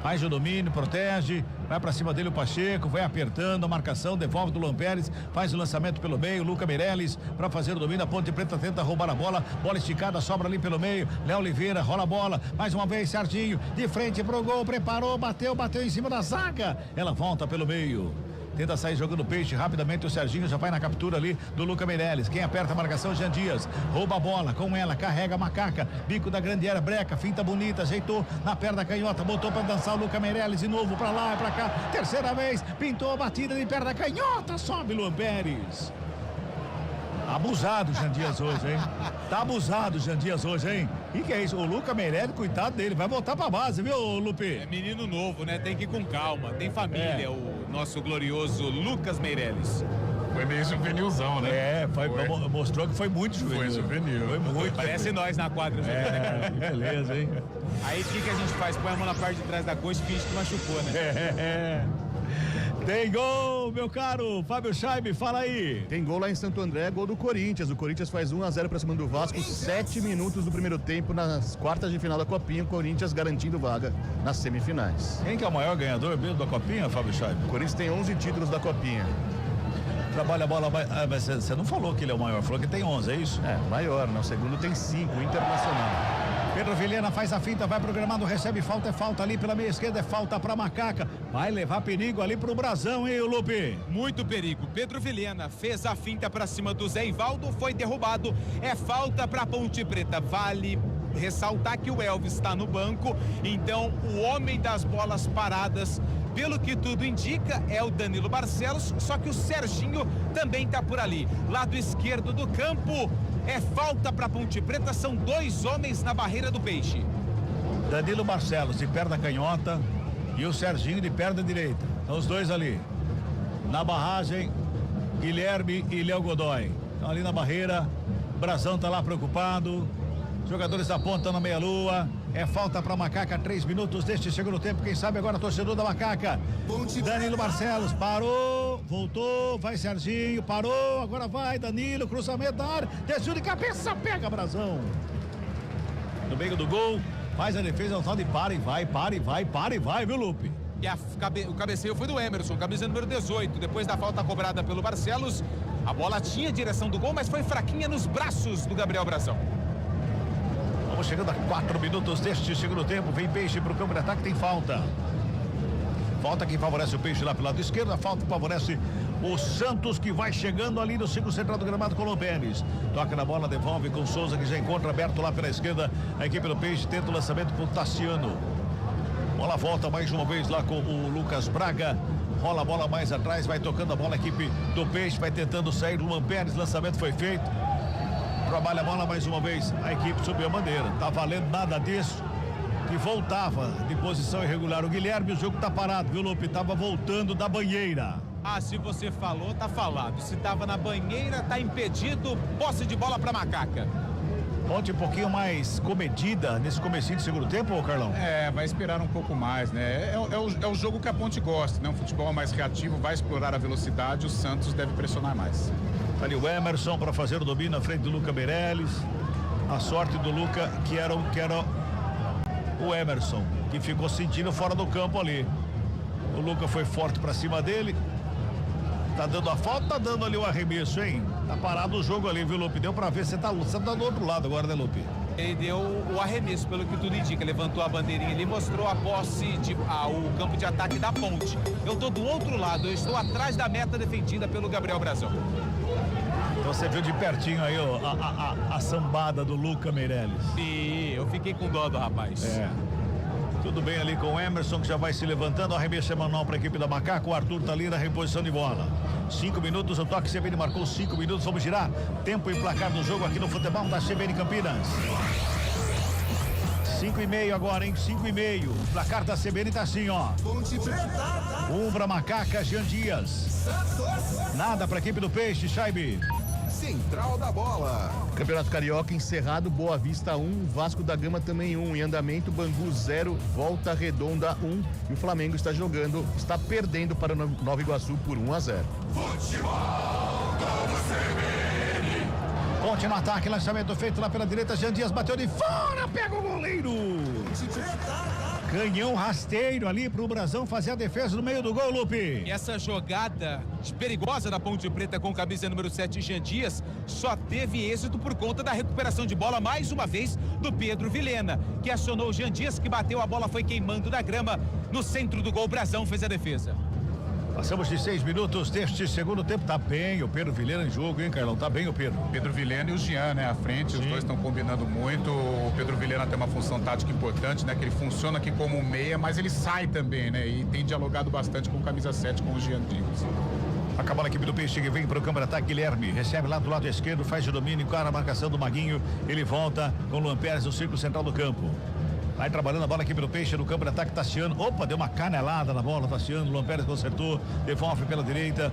Faz o domínio, protege, vai pra cima dele o Pacheco, vai apertando a marcação, devolve do Luan Pérez, faz o lançamento pelo meio, Luca Meirelles pra fazer o domínio, a Ponte Preta tenta roubar a bola esticada, sobra ali pelo meio, Léo Oliveira rola a bola, mais uma vez Serginho, de frente pro gol, preparou, bateu em cima da zaga, ela volta pelo meio. Tenta sair jogando Peixe rapidamente, o Serginho já vai na captura ali do Luca Meirelles. Quem aperta a marcação, Jean Dias. Rouba a bola com ela, carrega a Macaca. Bico da grande área, breca, finta bonita, ajeitou na perna canhota, botou pra dançar o Luca Meirelles de novo, pra lá e pra cá. Terceira vez, pintou a batida de perna canhota, sobe Luan Pérez. Abusado Jean Dias hoje, hein? Tá abusado Jean Dias hoje, hein? E que é isso? O Luca Meirelles, coitado dele, vai voltar pra base, viu, Lupe? É menino novo, né? Tem que ir com calma. Tem família, o nosso glorioso Lucas Meirelles. Foi meio juvenilzão, né? Mostrou que foi muito juvenil. Foi juvenil. Foi muito. Parece nós na quadra. Que beleza, hein? Aí o que a gente faz? Põe a mão na parte de trás da coxa e finge que machucou, né? Tem gol, meu caro Fábio Scheibe, fala aí. Tem gol lá em Santo André, gol do Corinthians. O Corinthians faz 1-0 pra cima do Vasco, 7 minutos do primeiro tempo nas quartas de final da Copinha. O Corinthians garantindo vaga nas semifinais. Quem que é o maior ganhador mesmo da Copinha, Fábio Scheibe? O Corinthians tem 11 títulos da Copinha. Trabalha a bola, mas você não falou que ele é o maior, falou que tem 11, é isso? É, maior, no segundo tem 5, Internacional. Pedro Vilhena faz a finta, vai programado, recebe falta, é falta ali pela meia esquerda, é falta pra Macaca. Vai levar perigo ali pro Brasão, hein, Lupe? Muito perigo. Pedro Vilhena fez a finta pra cima do Zé Ivaldo, foi derrubado. É falta pra Ponte Preta. Vale ressaltar que o Elvis está no banco, então o homem das bolas paradas, pelo que tudo indica, é o Danilo Barcelos, só que o Serginho também está por ali. Lado esquerdo do campo, é falta para Ponte Preta, são 2 homens na barreira do Peixe. Danilo Barcelos de perna canhota e o Serginho de perna direita. São os dois ali. Na barragem, Guilherme e Léo Godoy. Estão ali na barreira, Brasão tá lá preocupado. Jogadores da ponta na meia-lua. É falta para Macaca, 3 minutos deste segundo tempo. Quem sabe agora torcedor da Macaca. Danilo Barcelos parou, voltou, vai Serginho, parou, agora vai Danilo, cruzamento da área, desceu de cabeça, pega Brasão. No meio do gol, faz a defesa, ao de para e vai, viu, Lupe? E o cabeceio foi do Emerson, camisa número 18. Depois da falta cobrada pelo Barcelos, a bola tinha direção do gol, mas foi fraquinha nos braços do Gabriel Brasão. Vamos chegando a 4 minutos deste segundo tempo. Vem Peixe pro campo de ataque, tem falta. Falta que favorece o Peixe lá pelo lado esquerdo. A falta que favorece o Santos, que vai chegando ali no círculo central do gramado com o Pérez. Toca na bola, devolve com o Souza, que já encontra aberto lá pela esquerda. A equipe do Peixe tenta o lançamento com o Tassiano. Bola volta mais uma vez lá com o Lucas Braga. Rola a bola mais atrás, vai tocando a bola. A equipe do Peixe vai tentando sair. Luan Pérez, lançamento foi feito. Trabalha a bola mais uma vez, a equipe subiu a bandeira, tá valendo nada disso, que voltava de posição irregular o Guilherme, o jogo tá parado, viu, Lupe? Tava voltando da banheira. Ah, se você falou, tá falado, se tava na banheira, tá impedido, posse de bola pra Macaca. Ontem um pouquinho mais comedida nesse comecinho de segundo tempo, ô Carlão? Vai esperar um pouco mais, né? É o jogo que a Ponte gosta, né? Um futebol mais reativo, vai explorar a velocidade, o Santos deve pressionar mais. Ali o Emerson para fazer o domínio na frente do Luca Meirelles. A sorte do Luca que era o Emerson, que ficou sentindo fora do campo ali. O Luca foi forte para cima dele. Tá dando a falta, tá dando ali o arremesso, hein? Tá parado o jogo ali, viu, Lupe? Deu pra ver, você tá do outro lado agora, né, Lupe? Ele deu o arremesso, pelo que tudo indica, levantou a bandeirinha ali, mostrou a posse, o campo de ataque da Ponte. Eu tô do outro lado, eu estou atrás da meta defendida pelo Gabriel Brasão. Então você viu de pertinho aí, ó, a sambada do Luca Meirelles. Sim, eu fiquei com dó do rapaz. Tudo bem ali com o Emerson, que já vai se levantando. Arremesso manual para a equipe da Macaco. O Arthur tá ali na reposição de bola. 5 minutos, o toque CBN marcou 5 minutos. Vamos girar. Tempo e placar do jogo aqui no futebol da CBN Campinas. 5:30 agora, hein? 5:30. O placar da CBN tá assim, ó. 1 para Macaca, Jean Dias. Nada para a equipe do Peixe, Chaibe. Central da Bola. Campeonato Carioca encerrado, Boa Vista 1, Vasco da Gama também 1. Em andamento, Bangu 0, Volta Redonda 1. E o Flamengo está perdendo para Nova Iguaçu por 1-0. Ponte no ataque, lançamento feito lá pela direita, Jean Dias bateu de fora, pega o goleiro. Canhão rasteiro ali pro Brasão fazer a defesa no meio do gol, Lupe. Essa jogada perigosa da Ponte Preta com camisa número 7, Jean Dias, só teve êxito por conta da recuperação de bola, mais uma vez, do Pedro Vilhena, que acionou o Jean Dias, que bateu, a bola foi queimando da grama no centro do gol. O Brasão fez a defesa. Passamos de 6 minutos deste segundo tempo. Tá bem o Pedro Vilhena em jogo, hein, Carlão? Tá bem o Pedro. Pedro Vilhena e o Jean, né? À frente, os dois estão combinando muito. O Pedro Vilhena tem uma função tática importante, né? Que ele funciona aqui como meia, mas ele sai também, né? E tem dialogado bastante com o camisa 7, com o Jean Dias. Acabou a equipe do Peixe que vem para o campo de ataque. Guilherme recebe lá do lado esquerdo, faz o domínio, encara a marcação do Maguinho. Ele volta com o Luan Pérez no círculo central do campo. Vai trabalhando a bola aqui pelo Peixe no campo de ataque, Tassiano. Opa, deu uma canelada na bola, Tassiano. Luan Pérez consertou, devolve pela direita.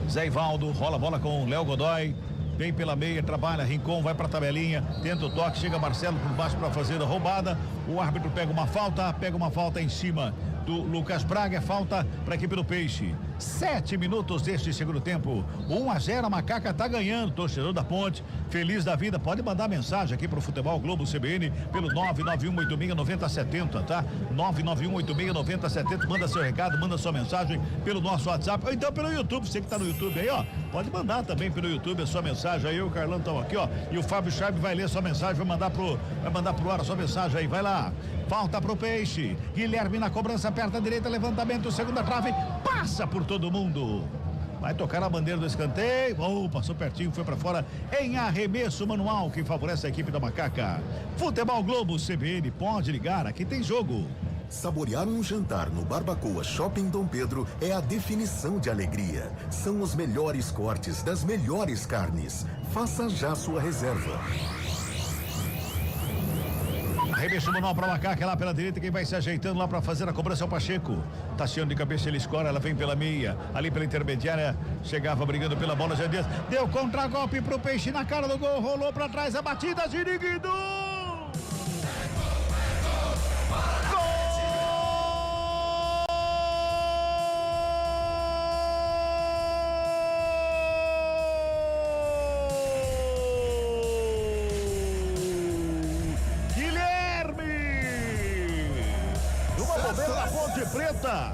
Zé Ivaldo, rola a bola com Léo Godoy. Vem pela meia, trabalha, Rincon, vai pra tabelinha, tenta o toque, chega Marcelo por baixo para fazer a roubada. O árbitro pega uma falta em cima do Lucas Braga, falta para a equipe do Peixe. 7 minutos deste segundo tempo, 1-0, a Macaca tá ganhando, torcedor da Ponte, feliz da vida, pode mandar mensagem aqui pro Futebol Globo CBN pelo 991869070, tá? 991869070, manda seu recado, manda sua mensagem pelo nosso WhatsApp, ou então pelo YouTube, você que tá no YouTube aí, ó, pode mandar também pelo YouTube a sua mensagem aí, o Carlão tá aqui, ó, e o Fábio Chaves vai ler sua mensagem, vai mandar pro ar a sua mensagem aí, vai lá. Falta pro Peixe, Guilherme na cobrança, aperta a direita, levantamento, segunda trave, passa por todo mundo. Vai tocar a bandeira do escanteio. Passou pertinho, foi pra fora em arremesso manual que favorece a equipe da Macaca. Futebol Globo CBN, pode ligar, aqui tem jogo. Saborear um jantar no Barbacoa Shopping Dom Pedro é a definição de alegria. São os melhores cortes das melhores carnes. Faça já sua reserva. Arremesso manual para Macaca lá pela direita, quem vai se ajeitando lá para fazer a cobrança é o Pacheco. Tassiano de cabeça, ele escora, ela vem pela meia, ali pela intermediária, chegava brigando pela bola, Jean Dias, deu contra-golpe pro Peixe na cara do gol, rolou para trás a batida, Ziriguido! Preta,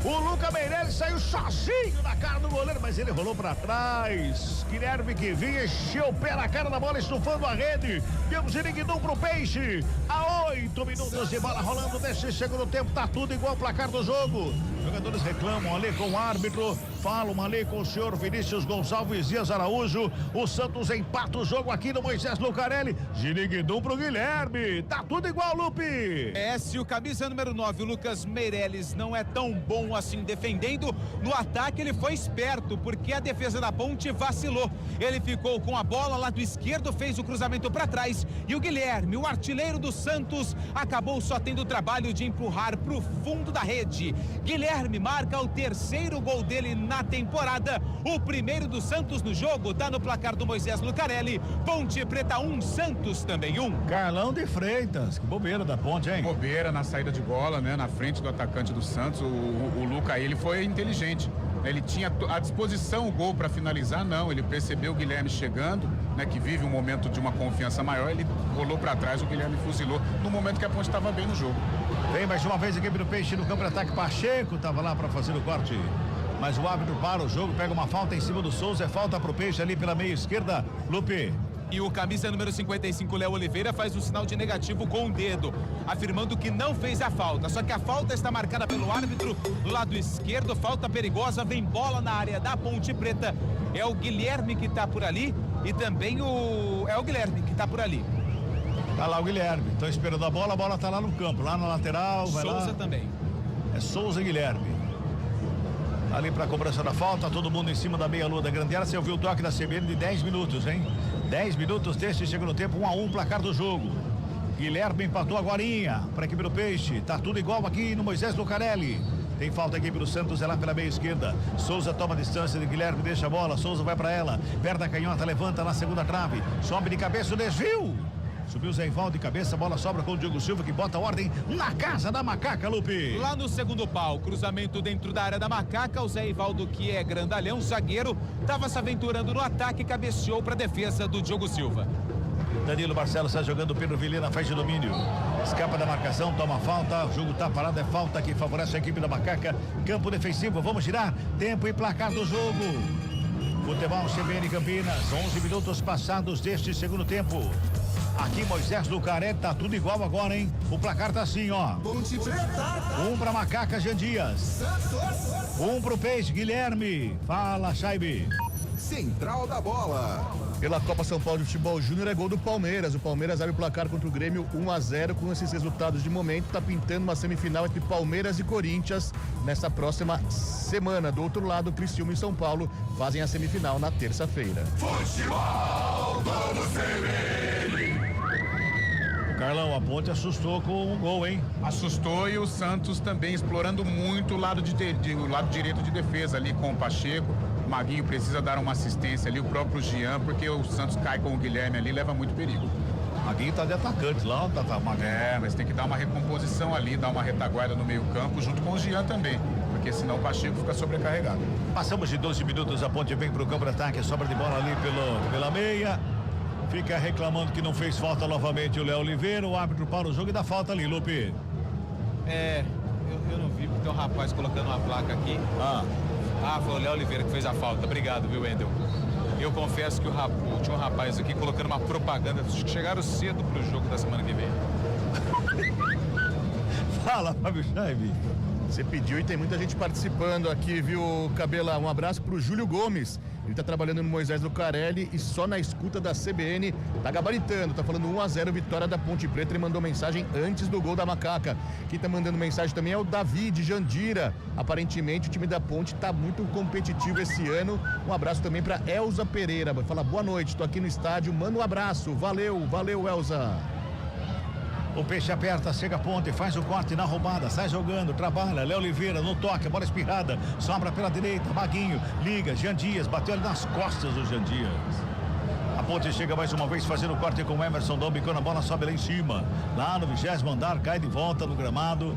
o Luca Meirelles saiu sozinho na cara do goleiro, mas ele rolou pra trás. Guilherme que vinha, encheu o pé na cara da bola, estufando a rede. Deu Ziriguidum pro Peixe. A 8 minutos de bola rolando nesse segundo tempo, tá tudo igual ao placar do jogo. Jogadores reclamam ali com o árbitro, falam ali com o senhor Vinícius Gonçalves Dias Araújo. O Santos empata o jogo aqui no Moisés Lucarelli. Ziriguidum pro Guilherme. Tá tudo igual, Lupe. Se o camisa número 9, o Lucas Meirelles, não é tão bom assim defendendo, no ataque ele foi esperto, porque a defesa da Ponte vacilou. Ele ficou com a bola lá do esquerdo, fez o cruzamento para trás, e o Guilherme, o artilheiro do Santos, acabou só tendo o trabalho de empurrar pro fundo da rede. Guilherme marca o terceiro gol dele na temporada, o primeiro do Santos no jogo, tá no placar do Moisés Lucarelli. Ponte Preta 1, Santos também 1. Carlão de Freitas, que bobeira da Ponte, hein? Bobeira na saída de bola, né? Na frente do atacante do Santos, o Luca, ele foi inteligente. Ele tinha à disposição o gol para finalizar, não, ele percebeu o Guilherme chegando, né, que vive um momento de uma confiança maior, ele rolou para trás, o Guilherme fuzilou no momento que a Ponte estava bem no jogo. Vem mais uma vez a equipe do Peixe no campo de ataque, Pacheco estava lá para fazer o corte, mas o árbitro para o jogo, pega uma falta em cima do Souza, é falta pro Peixe ali pela meia esquerda, Lupe. E o camisa número 55, Léo Oliveira, faz um sinal de negativo com o dedo, afirmando que não fez a falta. Só que a falta está marcada pelo árbitro do lado esquerdo, falta perigosa, vem bola na área da Ponte Preta. É o Guilherme que está por ali e também é o Guilherme que está por ali. Tá lá o Guilherme, estão esperando a bola tá lá no campo, lá na lateral, vai lá. Souza também. É Souza e Guilherme. Ali pra cobrança da falta, todo mundo em cima da meia-lua da grande área. Você ouviu o toque da CBN de 10 minutos, hein? 10 minutos deste segundo tempo, 1-1, placar do jogo. Guilherme empatou agorinha para a equipe do Peixe. Tá tudo igual aqui no Moisés Lucarelli. Tem falta aqui pelo Santos, é lá pela meia esquerda. Souza toma a distância de Guilherme, deixa a bola. Souza vai para ela. Perna canhota, levanta na segunda trave. Sobe de cabeça o desvio. Subiu o Zé Ivaldo de cabeça, a bola sobra com o Diogo Silva, que bota ordem na casa da Macaca, Lupe. Lá no segundo pau, cruzamento dentro da área da Macaca, o Zé Ivaldo, que é grandalhão, zagueiro, estava se aventurando no ataque e cabeceou para a defesa do Diogo Silva. Danilo Barcelos está jogando, Pedro Vilhena faz de domínio. Escapa da marcação, toma falta, o jogo tá parado, é falta que favorece a equipe da Macaca. Campo defensivo, vamos girar, tempo e placar do jogo. Futebol CBN Campinas, 11 minutos passados deste segundo tempo. Aqui Moisés Lucarelli, tá tudo igual agora, hein? O placar tá assim, ó. Um pra Macaca, Jean Dias. Um pro Peixe, Guilherme. Fala, Chaibe. Central da Bola. Pela Copa São Paulo de Futebol Júnior é gol do Palmeiras. O Palmeiras abre o placar contra o Grêmio 1-0. Com esses resultados de momento, tá pintando uma semifinal entre Palmeiras e Corinthians nessa próxima semana. Do outro lado, Criciúma e São Paulo fazem a semifinal na terça-feira. Futebol Globo CBN. Carlão, a Ponte assustou com um gol, hein? Assustou, e o Santos também explorando muito o lado direito de defesa ali com o Pacheco. O Maguinho precisa dar uma assistência ali, o próprio Jean, porque o Santos cai com o Guilherme ali, leva muito perigo. Maguinho tá de atacante lá, tá Maguinho. Mas tem que dar uma recomposição ali, dar uma retaguarda no meio campo, junto com o Jean também, porque senão o Pacheco fica sobrecarregado. Passamos de 12 minutos, a Ponte vem pro campo de ataque, sobra de bola ali pela meia. Fica reclamando que não fez falta novamente o Léo Oliveira. O árbitro para o jogo e dá falta ali, Lupe. Eu não vi, porque tem um rapaz colocando uma placa aqui. Foi o Léo Oliveira que fez a falta. Obrigado, viu, Wendel? Eu confesso que tinha um rapaz aqui colocando uma propaganda. Chegaram cedo pro jogo da semana que vem. Fala, Fábio Chaibe. Você pediu e tem muita gente participando aqui, viu, Cabela? Um abraço pro Júlio Gomes. Ele tá trabalhando no Moisés Lucarelli e só na escuta da CBN tá gabaritando, tá falando 1-0 vitória da Ponte Preta. Ele mandou mensagem antes do gol da Macaca. Quem tá mandando mensagem também é o Davi de Jandira. Aparentemente o time da Ponte tá muito competitivo esse ano. Um abraço também pra Elza Pereira. Fala, boa noite, tô aqui no estádio, manda um abraço. Valeu, Elza. O Peixe aperta, chega a Ponte, faz o corte na roubada, sai jogando, trabalha, Léo Oliveira no toque, bola espirrada, sobra pela direita, Maguinho, liga, Jean Dias, bateu ali nas costas do Jean Dias. A Ponte chega mais uma vez fazendo o corte com o Emerson Dombicona, a bola sobe lá em cima, lá no 20º andar, cai de volta no gramado.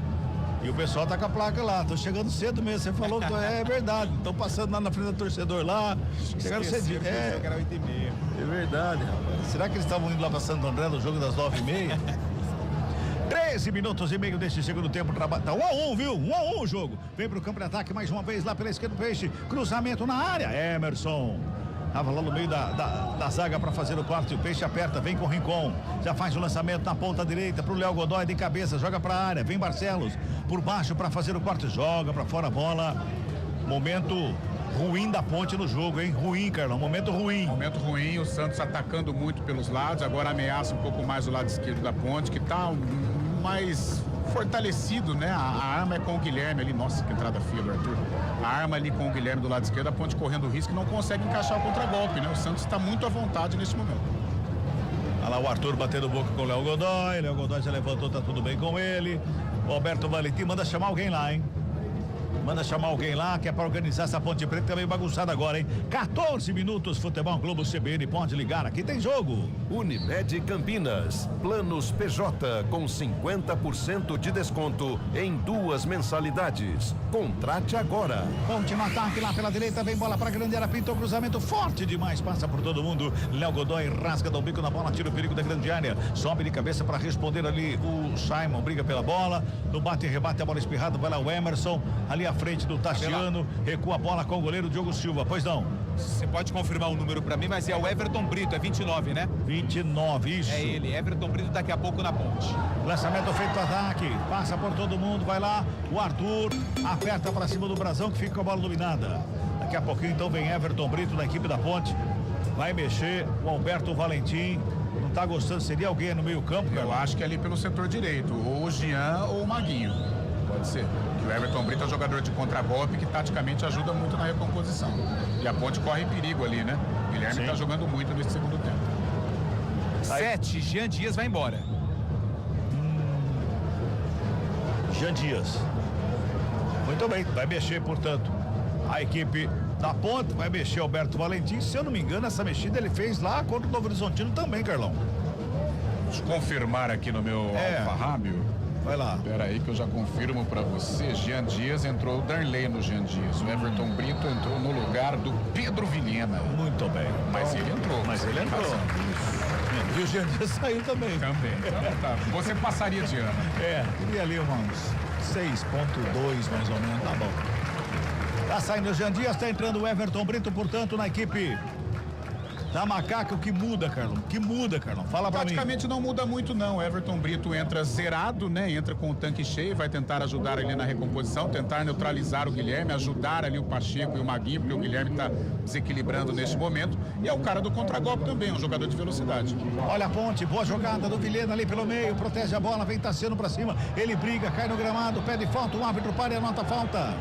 E o pessoal tá com a placa lá, tô chegando cedo mesmo, você falou que é verdade, estão passando lá na frente do torcedor lá, chegaram cedinho. É verdade, rapaz. Será que eles estavam indo lá pra Santo André no jogo das 9h30? 13 minutos e meio deste segundo tempo, tá 1-1, viu? 1-1 o jogo. Vem pro campo de ataque mais uma vez lá pela esquerda do Peixe. Cruzamento na área. Emerson. Tava lá no meio da zaga para fazer o corte. O Peixe aperta, vem com o Rincon. Já faz o lançamento na ponta direita pro Léo Godoy de cabeça. Joga pra área. Vem Barcelos por baixo para fazer o corte. Joga para fora a bola. Momento ruim da Ponte no jogo, hein? Ruim, Carlão. Momento ruim. Momento ruim. O Santos atacando muito pelos lados. Agora ameaça um pouco mais o lado esquerdo da Ponte, que tá mais fortalecido, né? A arma é com o Guilherme ali. Nossa, que entrada feia do Arthur. A arma ali com o Guilherme do lado esquerdo, a Ponte correndo risco e não consegue encaixar o contragolpe, né? O Santos está muito à vontade nesse momento. Olha lá o Arthur batendo boca com o Léo Godoy. Léo Godoy já levantou, tá tudo bem com ele. O Alberto Valentim manda chamar alguém lá, hein? Manda chamar alguém lá, que é para organizar essa Ponte Preta, tá meio bagunçada agora, hein? 14 minutos, Futebol Globo CBN, pode ligar, aqui tem jogo. Unimed Campinas, planos PJ com 50% de desconto em 2 mensalidades. Contrate agora. Ponte no ataque lá pela direita, vem bola para grande área, pintou cruzamento forte demais, passa por todo mundo. Léo Godoy rasga, dá um bico na bola, tira o perigo da grande área, sobe de cabeça para responder ali o Simon, briga pela bola, no bate e rebate a bola espirrada, vai lá o Emerson, ali à frente do Tassiano, recua a bola com o goleiro Diogo Silva, pois não? Você pode confirmar o número pra mim, mas é o Everton Brito, é 29, né? 29, isso. É ele, Everton Brito daqui a pouco na Ponte. Lançamento feito para ataque, passa por todo mundo, vai lá, o Arthur aperta para cima do Brasão, que fica com a bola dominada. Daqui a pouquinho então vem Everton Brito da equipe da Ponte, vai mexer o Alberto Valentim, não tá gostando, seria alguém no meio campo, cara? Eu acho que é ali pelo setor direito, ou o Jean ou o Maguinho. Pode ser. O Everton Brito é um jogador de contragolpe que taticamente ajuda muito na recomposição. E a Ponte corre perigo ali, né? O Guilherme tá jogando muito nesse segundo tempo. 7, Jean Dias vai embora. Jean Dias. Muito bem, vai mexer, portanto, a equipe da Ponte, vai mexer Alberto Valentim. Se eu não me engano, essa mexida ele fez lá contra o Novo Horizontino também, Carlão. Deixa eu confirmar aqui no meu alfarrábio. Vai lá. Espera aí que eu já confirmo pra você. Jean Dias entrou o Darley no Jean Dias. O Everton Brito entrou no lugar do Pedro Vilhena. Muito bem. Mas ele entrou. E o Jean Dias saiu também. Também. Então, tá. Você passaria de ano. Queria ali uns 6.2 mais ou menos, tá bom. Tá saindo o Jean Dias, tá entrando o Everton Brito, portanto, na equipe da Macaca. O que muda, Carlão? Fala pra mim. Praticamente não muda muito, não. O Everton Brito entra zerado, né? Entra com o tanque cheio, vai tentar ajudar ali na recomposição, tentar neutralizar o Guilherme, ajudar ali o Pacheco e o Maguinho, porque o Guilherme tá desequilibrando neste momento. E é o cara do contragolpe também, um jogador de velocidade. Olha a Ponte, boa jogada do Vilhena ali pelo meio, protege a bola, vem Tassiano pra cima, ele briga, cai no gramado, pede falta, o árbitro para e anota a falta.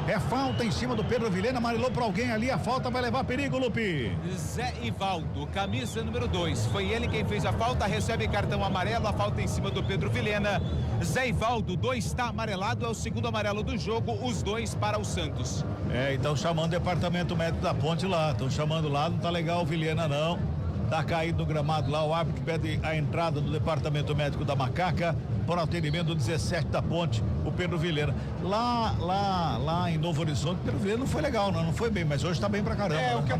É falta em cima do Pedro Vilhena, amarelou pra alguém ali, a falta vai levar perigo, Lupe. Zé Ivaldo, camisa número 2. Foi ele quem fez a falta, recebe cartão amarelo, a falta em cima do Pedro Vilhena. Zé Ivaldo, 2 está amarelado, é o segundo amarelo do jogo, os 2 para o Santos. Então chamando o departamento médico da Ponte lá, estão chamando lá, não tá legal o Vilhena não. Tá caído no gramado lá, o árbitro pede a entrada do departamento médico da Macaca para o atendimento do 17 da Ponte, o Pedro Vilhena. Lá em Novo Horizonte, o Pedro Vilhena não foi legal, não foi bem, mas hoje tá bem pra caramba. O que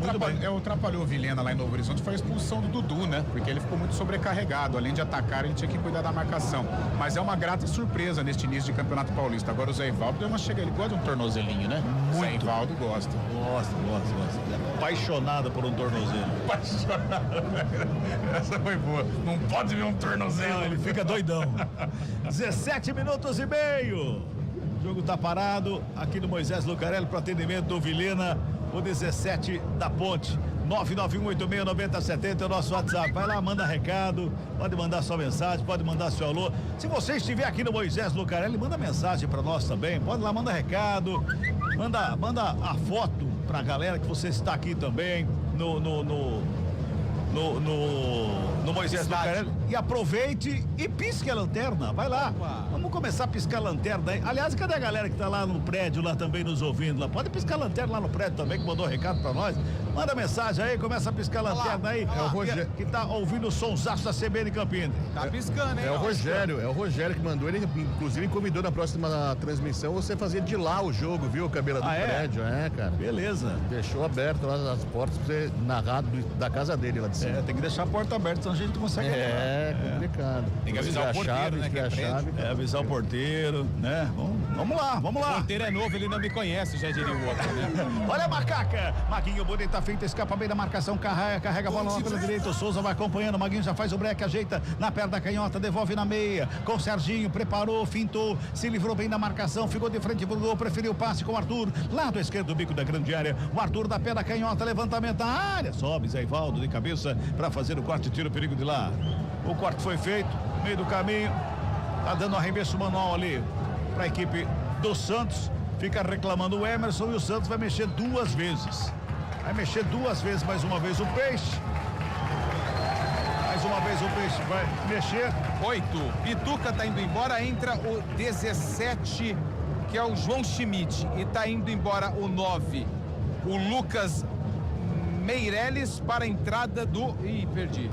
atrapalhou o Vilhena lá em Novo Horizonte foi a expulsão do Dudu, né? Porque ele ficou muito sobrecarregado, além de atacar, ele tinha que cuidar da marcação. Mas é uma grata surpresa neste início de Campeonato Paulista. Agora o Zé Ivaldo deu uma chega, ele gosta de um tornozelinho, né? Muito. Zé Ivaldo gosta. Gosta. Ele é apaixonado por um tornozelo. Apaixonado. Essa foi boa. Não pode ver um tornozelo. Não, ele fica doidão. 17 minutos e meio. O jogo tá parado aqui no Moisés Lucarelli para atendimento do Vilhena, o 17 da Ponte. 991869070 é o nosso WhatsApp. Vai lá, manda recado, pode mandar sua mensagem, pode mandar seu alô. Se você estiver aqui no Moisés Lucarelli, manda mensagem para nós também. Pode lá, manda recado, manda a foto pra galera que você está aqui também no Moisés Lucarelli. E aproveite e pisque a lanterna. Vai lá. Vamos começar a piscar a lanterna aí. Aliás, cadê a galera que tá lá no prédio, lá também nos ouvindo? Lá? Pode piscar a lanterna lá no prédio também, que mandou recado pra nós. Manda mensagem aí, começa a piscar a lanterna aí. É o Rogério. Que tá ouvindo o sonsaço da CBN Campinas. Tá piscando, hein? É o Rogério que mandou. Ele, inclusive, convidou na próxima transmissão você fazer de lá o jogo, viu, Cabela, do prédio. Cara. Beleza. Deixou aberto lá as portas pra você narrar da casa dele lá de cima. Tem que deixar a porta aberta, senão a gente não consegue entrar. Complicado. Tem que avisar o porteiro, né? Que é chave. Avisar o porteiro, né? Vamos lá. O porteiro é novo, ele não me conhece, já diria o outro, né? Olha a Macaca. Maguinho bonita, feita, escapa bem da marcação, carrega a bola lá pela direita. O Souza vai acompanhando, o Maguinho já faz o breque, ajeita na perna da canhota, devolve na meia. Com o Serginho, preparou, fintou, se livrou bem da marcação, ficou de frente pro gol, preferiu o passe com o Arthur. Lado esquerdo do bico da grande área. O Arthur da pé da canhota, levantamento da área. Sobe Zé Ivaldo de cabeça para fazer o corte, tira o perigo de lá. O corte foi feito, meio do caminho, tá dando arremesso manual ali para a equipe do Santos, fica reclamando o Emerson e o Santos vai mexer 2 vezes. Vai mexer 2 vezes, mais uma vez o Peixe. Mais uma vez o Peixe vai mexer. 8. Pituca tá indo embora, entra o 17, que é o João Schmidt, e tá indo embora o 9, o Lucas Meirelles, para a entrada do... perdi.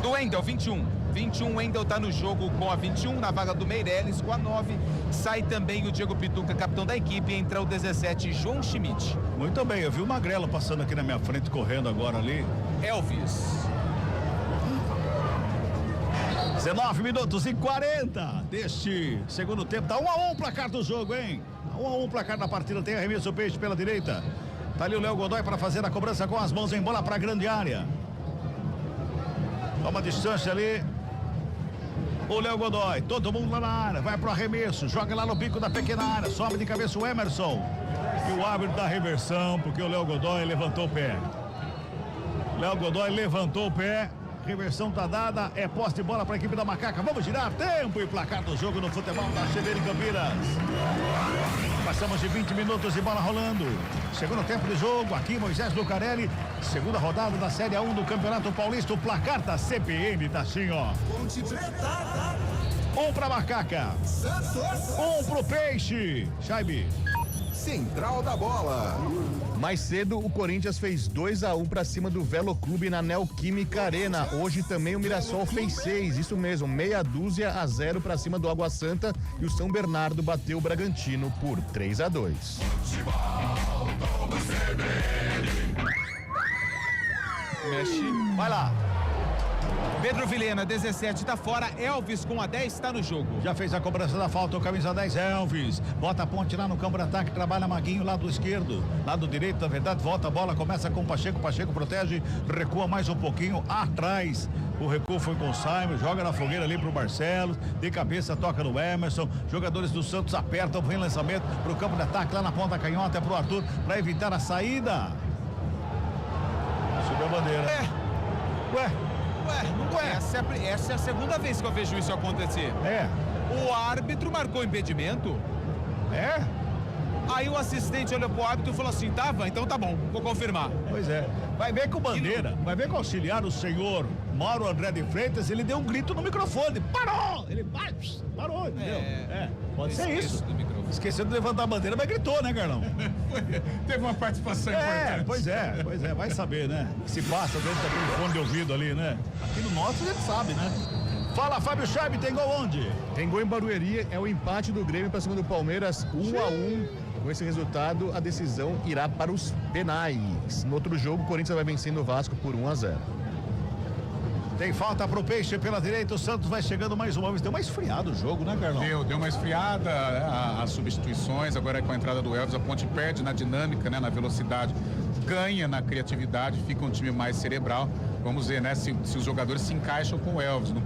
Do Wendel, 21. 21, Wendel tá no jogo com a 21, na vaga do Meirelles com a 9. Sai também o Diego Pituca, capitão da equipe, entra o 17, João Schmidt. Muito bem, eu vi o Magrelo passando aqui na minha frente, correndo agora ali. Elvis. 19 minutos e 40 deste segundo tempo. Tá 1-1 o placar do jogo, hein? 1-1 o placar da partida. Tem arremesso do Peixe pela direita. Tá ali o Léo Godoy para fazer a cobrança com as mãos em bola para a grande área. Toma distância ali. O Léo Godoy, todo mundo lá na área, vai pro arremesso, joga lá no bico da pequena área, sobe de cabeça o Emerson. E o árbitro dá reversão, porque o Léo Godoy levantou o pé. Léo Godoy levantou o pé reversão tá dada, é posse de bola para a equipe da Macaca. Vamos girar, tempo e placar do jogo no futebol da CBN Campinas. Passamos de 20 minutos de bola rolando. Segundo tempo de jogo, aqui Moisés Lucarelli, segunda rodada da Série A1 do Campeonato Paulista. O placar da CBN tá assim, ó. 1 pra Macaca, 1 pro Peixe. Chaibe. Central da Bola. Mais cedo, o Corinthians fez 2-1 para cima do Velo Clube na Neoquímica Arena. Hoje também o Mirassol fez 6, isso mesmo, 6-0 para cima do Água Santa, e o São Bernardo bateu o Bragantino por 3-2. Mexe. Vai lá. Pedro Vilhena, 17, tá fora. Elvis com a 10 tá no jogo. Já fez a cobrança da falta, o camisa 10, Elvis. Bota a ponte lá no campo de ataque, trabalha Maguinho, lado esquerdo. Lado direito, na verdade, volta a bola, começa com o Pacheco. Pacheco protege, recua mais um pouquinho atrás. O recuo foi com o Simon, joga na fogueira ali pro Barcelos. De cabeça, toca no Emerson. Jogadores do Santos apertam, vem lançamento pro campo de ataque, lá na ponta canhota, é pro Arthur, para evitar a saída. Subiu a bandeira. Ué, essa é a segunda vez que eu vejo isso acontecer. O árbitro marcou impedimento. Aí o assistente olhou pro árbitro e falou assim: tava? Então tá bom, vou confirmar. Pois é. Vai ver com bandeira, vai ver com o auxiliar, o senhor Mauro André de Freitas, ele deu um grito no microfone. Parou! Ele parou, entendeu? Pode ser isso. Esqueceu de levantar a bandeira, mas gritou, né, Carlão? Teve uma participação importante. Pois é, vai saber, né? Se passa dentro daquele fone de ouvido ali, né? Aqui no nosso a gente sabe, né? Fala, Fábio Chaibe, tem gol onde? Tem gol em Barueri, é o empate do Grêmio para cima do Palmeiras, 1-1. Com esse resultado, a decisão irá para os penais. No outro jogo, o Corinthians vai vencendo o Vasco por 1-0. Tem falta pro Peixe pela direita, o Santos vai chegando mais uma vez. Deu uma esfriada o jogo, né, Carlão? Deu uma esfriada, as substituições, agora com a entrada do Elvis, a Ponte perde na dinâmica, né, na velocidade, ganha na criatividade, fica um time mais cerebral. Vamos ver, né, se os jogadores se encaixam com o Elvis no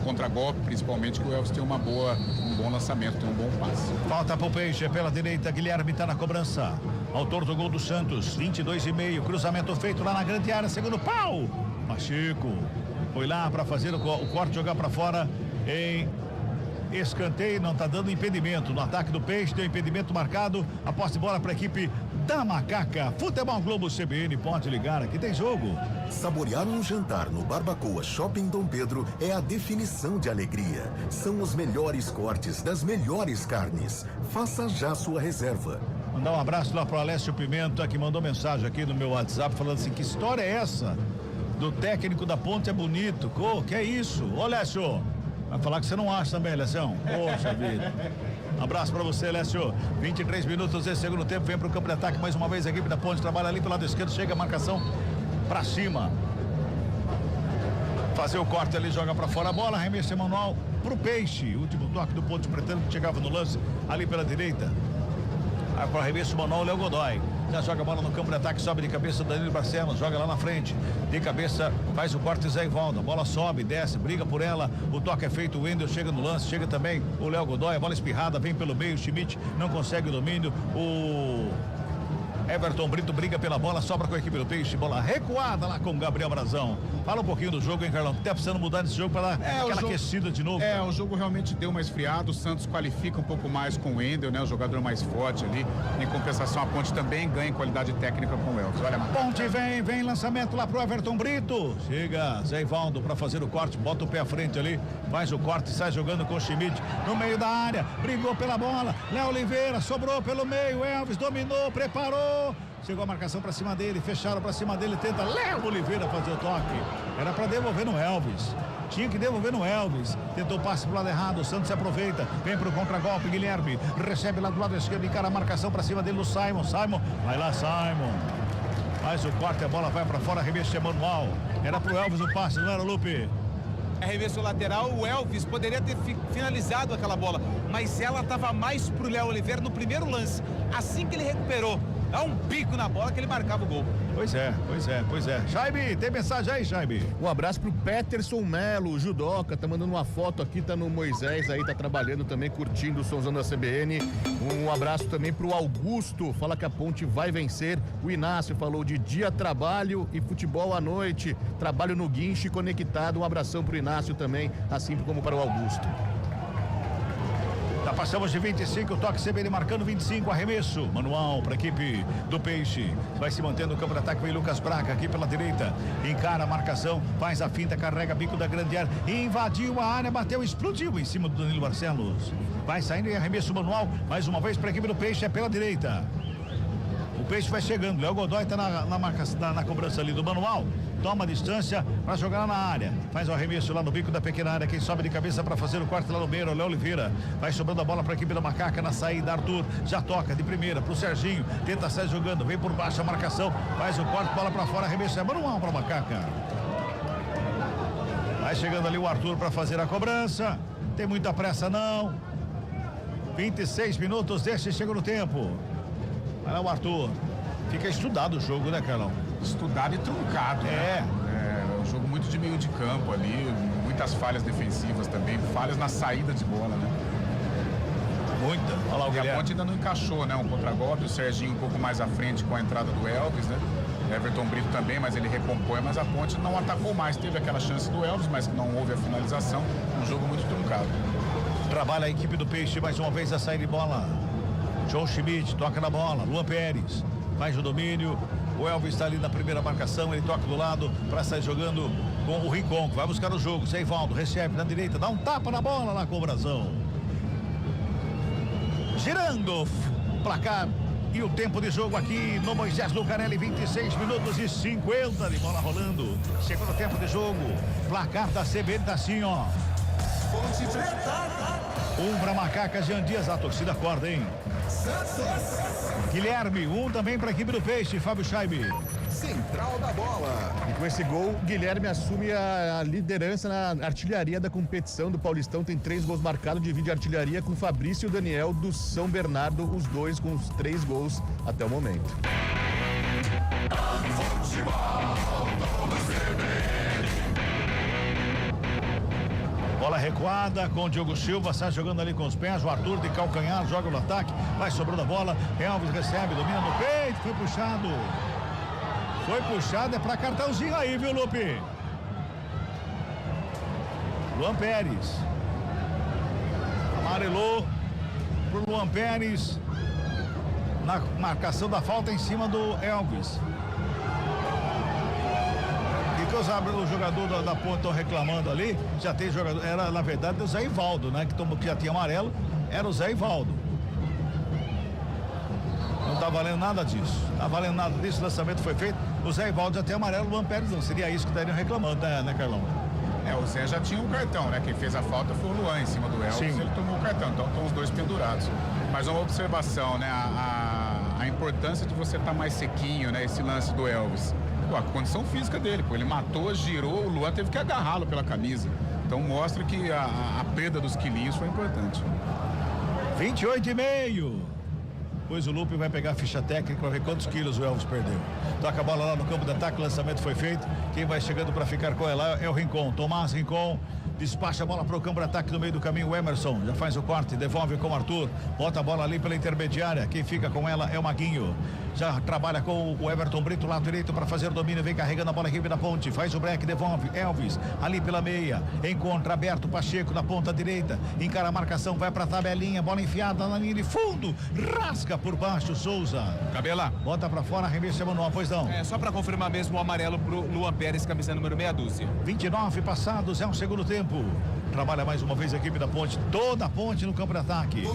contragolpe, principalmente, que o Elvis tem um bom lançamento, tem um bom passe. Falta pro Peixe pela direita, Guilherme tá na cobrança. Autor do gol do Santos, 22,5, cruzamento feito lá na grande área, segundo pau. Pacheco foi lá para fazer o corte, jogar para fora em escanteio, não tá dando impedimento. No ataque do Peixe, deu impedimento marcado. A posse de bola para a equipe da Macaca. Futebol Globo CBN, pode ligar, aqui tem jogo. Saborear um jantar no Barbacoa Shopping Dom Pedro é a definição de alegria. São os melhores cortes das melhores carnes. Faça já sua reserva. Mandar um abraço lá pro Alessio Pimenta, que mandou mensagem aqui no meu WhatsApp falando assim: que história é essa? Do técnico da Ponte é bonito. Que é isso? Ô, Lécio, vai falar que você não acha também, Lécio? Poxa vida. Abraço pra você, Lécio. 23 minutos desse segundo tempo, vem pro campo de ataque mais uma vez a equipe da Ponte, trabalha ali pelo lado esquerdo, chega a marcação pra cima. Fazer o corte ali, joga pra fora a bola, arremesso manual pro Peixe. Último toque do Ponte Pretano que chegava no lance ali pela direita. Aí para arremesso manual, o Léo Godoy. Já joga a bola no campo de ataque, sobe de cabeça, Danilo Barcelos, joga lá na frente. De cabeça, faz o corte, Zé Ivaldo. A bola sobe, desce, briga por ela. O toque é feito, o Wendel chega no lance, chega também o Léo Godoy. A bola espirrada, vem pelo meio, o Schmidt não consegue o domínio. O Everton Brito briga pela bola, sobra com a equipe do Peixe, bola recuada lá com o Gabriel Brazão. Fala um pouquinho do jogo, hein, Carlão? Tá precisando mudar desse jogo para dar aquela aquecida de novo. O jogo realmente deu uma esfriada, o Santos qualifica um pouco mais com o Wendel, né? O jogador mais forte ali. Em compensação, a Ponte também ganha em qualidade técnica com o Elvis. Olha, Ponte vem lançamento lá pro Everton Brito. Chega Zé Ivaldo para fazer o corte, bota o pé à frente ali, faz o corte, sai jogando com o Schmidt no meio da área, brigou pela bola, Léo Oliveira sobrou pelo meio, Elvis dominou, preparou. Chegou a marcação pra cima dele, fecharam pra cima dele, tenta Léo Oliveira fazer o toque. Era pra devolver no Elvis. Tinha que devolver no Elvis. Tentou passe pro lado errado, o Santos se aproveita. Vem pro contragolpe, Guilherme. Recebe lá do lado esquerdo, encara a marcação pra cima dele do Simon. Simon, vai lá, Simon. Faz o corte, a bola vai pra fora, arremesso manual. Era pro Elvis o passe, não era, Lupe? Arremesso lateral, o Elvis poderia ter finalizado aquela bola, mas ela estava mais pro Léo Oliveira no primeiro lance. Assim que ele recuperou dá um pico na bola que ele marcava o gol. Pois é. Jaime, tem mensagem aí, Jaime? Um abraço pro Peterson Melo, judoca, tá mandando uma foto aqui, tá no Moisés aí, tá trabalhando também, curtindo o somzão da CBN. Um abraço também pro Augusto, fala que a Ponte vai vencer. O Inácio falou de dia, trabalho e futebol à noite, trabalho no guinche conectado. Um abração pro Inácio também, assim como para o Augusto. Já passamos de 25, toque CBN marcando 25, arremesso manual para a equipe do Peixe. Vai se mantendo no campo de ataque, vem Lucas Braga aqui pela direita, encara a marcação, faz a finta, carrega bico da grande área, invadiu a área, bateu, explodiu em cima do Danilo Barcelos. Vai saindo em arremesso manual, mais uma vez para a equipe do Peixe, é pela direita. O Peixe vai chegando, Léo Godoy está na cobrança ali do manual, toma a distância para jogar lá na área, faz o arremesso lá no bico da pequena área, quem sobe de cabeça para fazer o corte lá no meio, o Léo Oliveira, vai sobrando a bola para a equipe da Macaca na saída, Arthur já toca de primeira pro Serginho, tenta sair jogando, vem por baixo a marcação, faz o corte, bola para fora, arremesso é manual para a Macaca. Vai chegando ali o Arthur para fazer a cobrança, tem muita pressa não, 26 minutos desse segundo tempo. Vai lá o Arthur. Fica estudado o jogo, né, Carlão? Estudado e truncado, né? É um jogo muito de meio de campo ali, muitas falhas defensivas também, falhas na saída de bola, né? Muita. Olha lá o Guilherme. E a Ponte ainda não encaixou, né? Um contragolpe, o Serginho um pouco mais à frente com a entrada do Elvis, né? Everton Brito também, mas ele recompõe, mas a Ponte não atacou mais. Teve aquela chance do Elvis, mas não houve a finalização. Um jogo muito truncado. Trabalha a equipe do Peixe mais uma vez a sair de bola. João Schmidt toca na bola, Luan Pérez faz o domínio, o Elvis está ali na primeira marcação, ele toca do lado para sair jogando com o Rincon, vai buscar o jogo, Zé Ivaldo recebe na direita, dá um tapa na bola na cobração. Girando o placar e o tempo de jogo aqui no Moisés Lucarelli, 26 minutos e 50 de bola rolando. Segundo tempo de jogo, placar da CBN tá assim, ó. Um para Macaca, Jean Dias, a torcida acorda, hein? Guilherme, um também para a equipe do Peixe, Fábio Scheibe. Central da bola. E com esse gol, Guilherme assume a liderança na artilharia da competição do Paulistão. Tem 3 gols marcados, divide a artilharia com Fabrício e Daniel do São Bernardo, os dois com os 3 gols até o momento. Bola recuada com o Diogo Silva, sai jogando ali com os pés, o Arthur de calcanhar, joga no ataque, vai sobrando a bola, Elvis recebe, domina no peito, foi puxado, é pra cartãozinho aí, viu, Lupe? Luan Pérez, amarelou pro Luan Pérez, na marcação da falta em cima do Elvis. O jogador da Ponte estão reclamando ali, já tem jogador, era na verdade o Zé Ivaldo, né? Que já tinha amarelo, era o Zé Ivaldo. Não tá valendo nada disso, o lançamento foi feito, o Zé Ivaldo já tem amarelo, o Luan Pérez não, seria isso que estariam reclamando, né, Carlão? O Zé já tinha um cartão, né? Quem fez a falta foi o Luan em cima do Elvis, sim. Ele tomou o cartão, então estão os dois pendurados. Mas uma observação, né? A importância de você estar mais sequinho, né? Esse lance do Elvis. A condição física dele, ele matou, girou, o Luan teve que agarrá-lo pela camisa. Então mostra que a perda dos quilinhos foi importante. 28,5. Pois o Lupe vai pegar a ficha técnica para ver quantos quilos o Elvis perdeu. Toca a bola lá no campo de ataque, o lançamento foi feito. Quem vai chegando para ficar com ela é o Rincon, Tomás Rincon. Despacha a bola para o campo de ataque no meio do caminho, o Emerson já faz o corte, devolve com o Arthur, bota a bola ali pela intermediária, quem fica com ela é o Maguinho, já trabalha com o Everton Brito, lado direito para fazer o domínio, vem carregando a bola aqui na ponte, faz o break, devolve, Elvis, ali pela meia, encontra aberto Pacheco na ponta direita, encara a marcação, vai para a tabelinha, bola enfiada na linha de fundo, rasga por baixo, Souza. Cabela. Bota para fora, arremesso manual, pois não. Só para confirmar mesmo o amarelo pro Luan Pérez, camisa número meia dúzia. 29 passados, é um segundo tempo. Trabalha mais uma vez a equipe da Ponte, toda a Ponte no campo de ataque.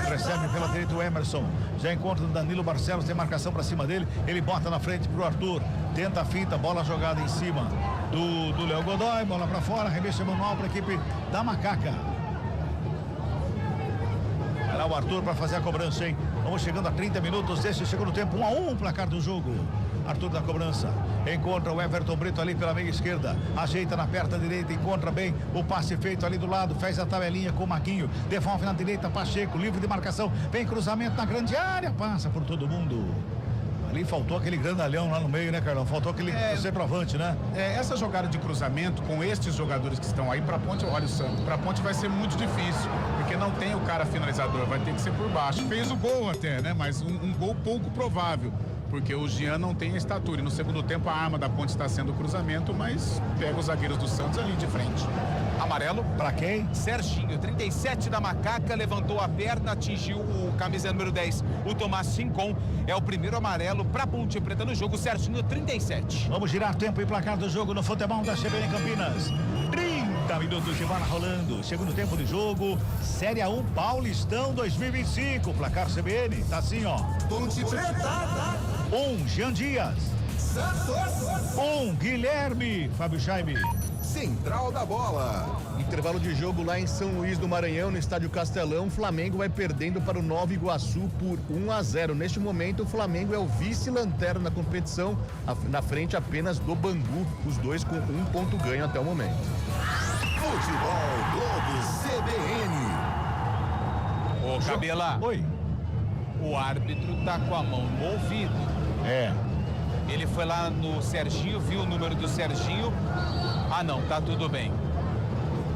Recebe pela direita o Emerson, já encontra o Danilo Barcelos, tem marcação para cima dele, ele bota na frente pro Arthur, tenta a finta, bola jogada em cima do Léo Godoy, bola para fora, arremesso manual para a equipe da Macaca. Vai lá o Arthur para fazer a cobrança, hein? Vamos chegando a 30 minutos desse segundo tempo, 1-1 o placar do jogo. Arthur da cobrança, encontra o Everton Brito ali pela meia esquerda, ajeita na perna direita, encontra bem o passe feito ali do lado, faz a tabelinha com o Maguinho, devolve na direita, Pacheco, livre de marcação, vem cruzamento na grande área, passa por todo mundo. Ali faltou aquele grandalhão lá no meio, né, Carlão? Faltou aquele centroavante, né? Essa jogada de cruzamento com estes jogadores que estão aí, pra ponte, olha o Santos, pra ponte vai ser muito difícil, porque não tem o cara finalizador, vai ter que ser por baixo. Fez o gol até, né? Mas um gol pouco provável, porque o Jean não tem a estatura. E no segundo tempo a arma da ponte está sendo o cruzamento, mas pega os zagueiros do Santos ali de frente. Amarelo. Pra quem? Serginho, 37 da Macaca, levantou a perna, atingiu o camisa número 10, o Tomás Sincon. É o primeiro amarelo pra Ponte Preta no jogo, Serginho, 37. Vamos girar tempo e placar do jogo no futebol da CBN Campinas. 30 minutos de bola rolando. Segundo tempo de jogo, Série A1 Paulistão 2025. Placar CBN, tá assim, ó. Ponte Preta. 1, Jean Dias. Santos. 1, Guilherme. Fábio Chaime. Central da Bola. Intervalo de jogo lá em São Luís do Maranhão, no estádio Castelão. O Flamengo vai perdendo para o Nova Iguaçu por 1-0. Neste momento, o Flamengo é o vice-lanterna na competição, na frente apenas do Bangu, os dois com 1 ponto ganho até o momento. Futebol Globo CBN. Ô, Cabela. Oi. O árbitro tá com a mão no ouvido. Ele foi lá no Serginho, viu o número do Serginho. Ah, não, tá tudo bem.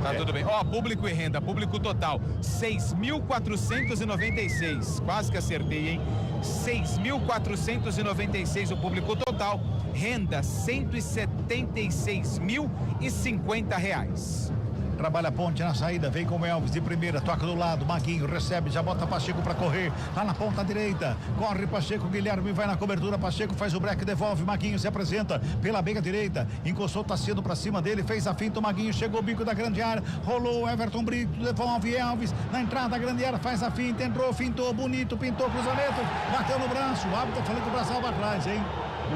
Tá tudo bem. Ó, público e renda, público total, 6.496. Quase que acertei, hein? 6.496 o público total. Renda, R$176.050. Trabalha a ponte na saída, vem com o Elvis de primeira, toca do lado, Maguinho recebe, já bota Pacheco pra correr, lá na ponta direita, corre Pacheco, Guilherme vai na cobertura, Pacheco faz o break, devolve, Maguinho se apresenta pela beira direita, encostou Tassiano pra cima dele, fez a finta, o Maguinho chegou o bico da grande área, rolou Everton Brito, devolve Elvis, na entrada da grande área, faz a finta, entrou, fintou, bonito, pintou cruzamento, bateu no braço, o árbitro falando que o braço estava atrás, hein?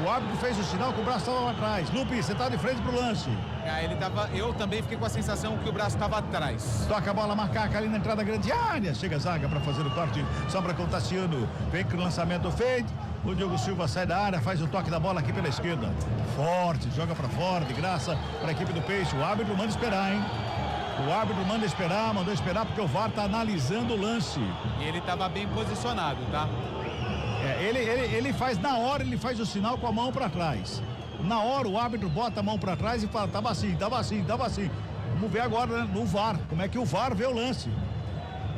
O árbitro fez o sinal que o braço estava atrás. Lupe, você tá de frente pro lance. Eu também fiquei com a sensação que o braço estava atrás. Toca a bola, Macaca ali na entrada da grande área. Chega a zaga para fazer o corte. Sobra com o Tassiano. Vem com o lançamento feito. O Diogo Silva sai da área, faz o toque da bola aqui pela esquerda. Forte, joga para fora, de graça para a equipe do Peixe. O árbitro manda esperar, hein? O árbitro manda esperar, mandou esperar porque o VAR tá analisando o lance. E ele estava bem posicionado, tá? Ele faz, na hora ele faz o sinal com a mão para trás. Na hora o árbitro bota a mão para trás e fala, tava assim. Vamos ver agora, né, no VAR, como é que o VAR vê o lance.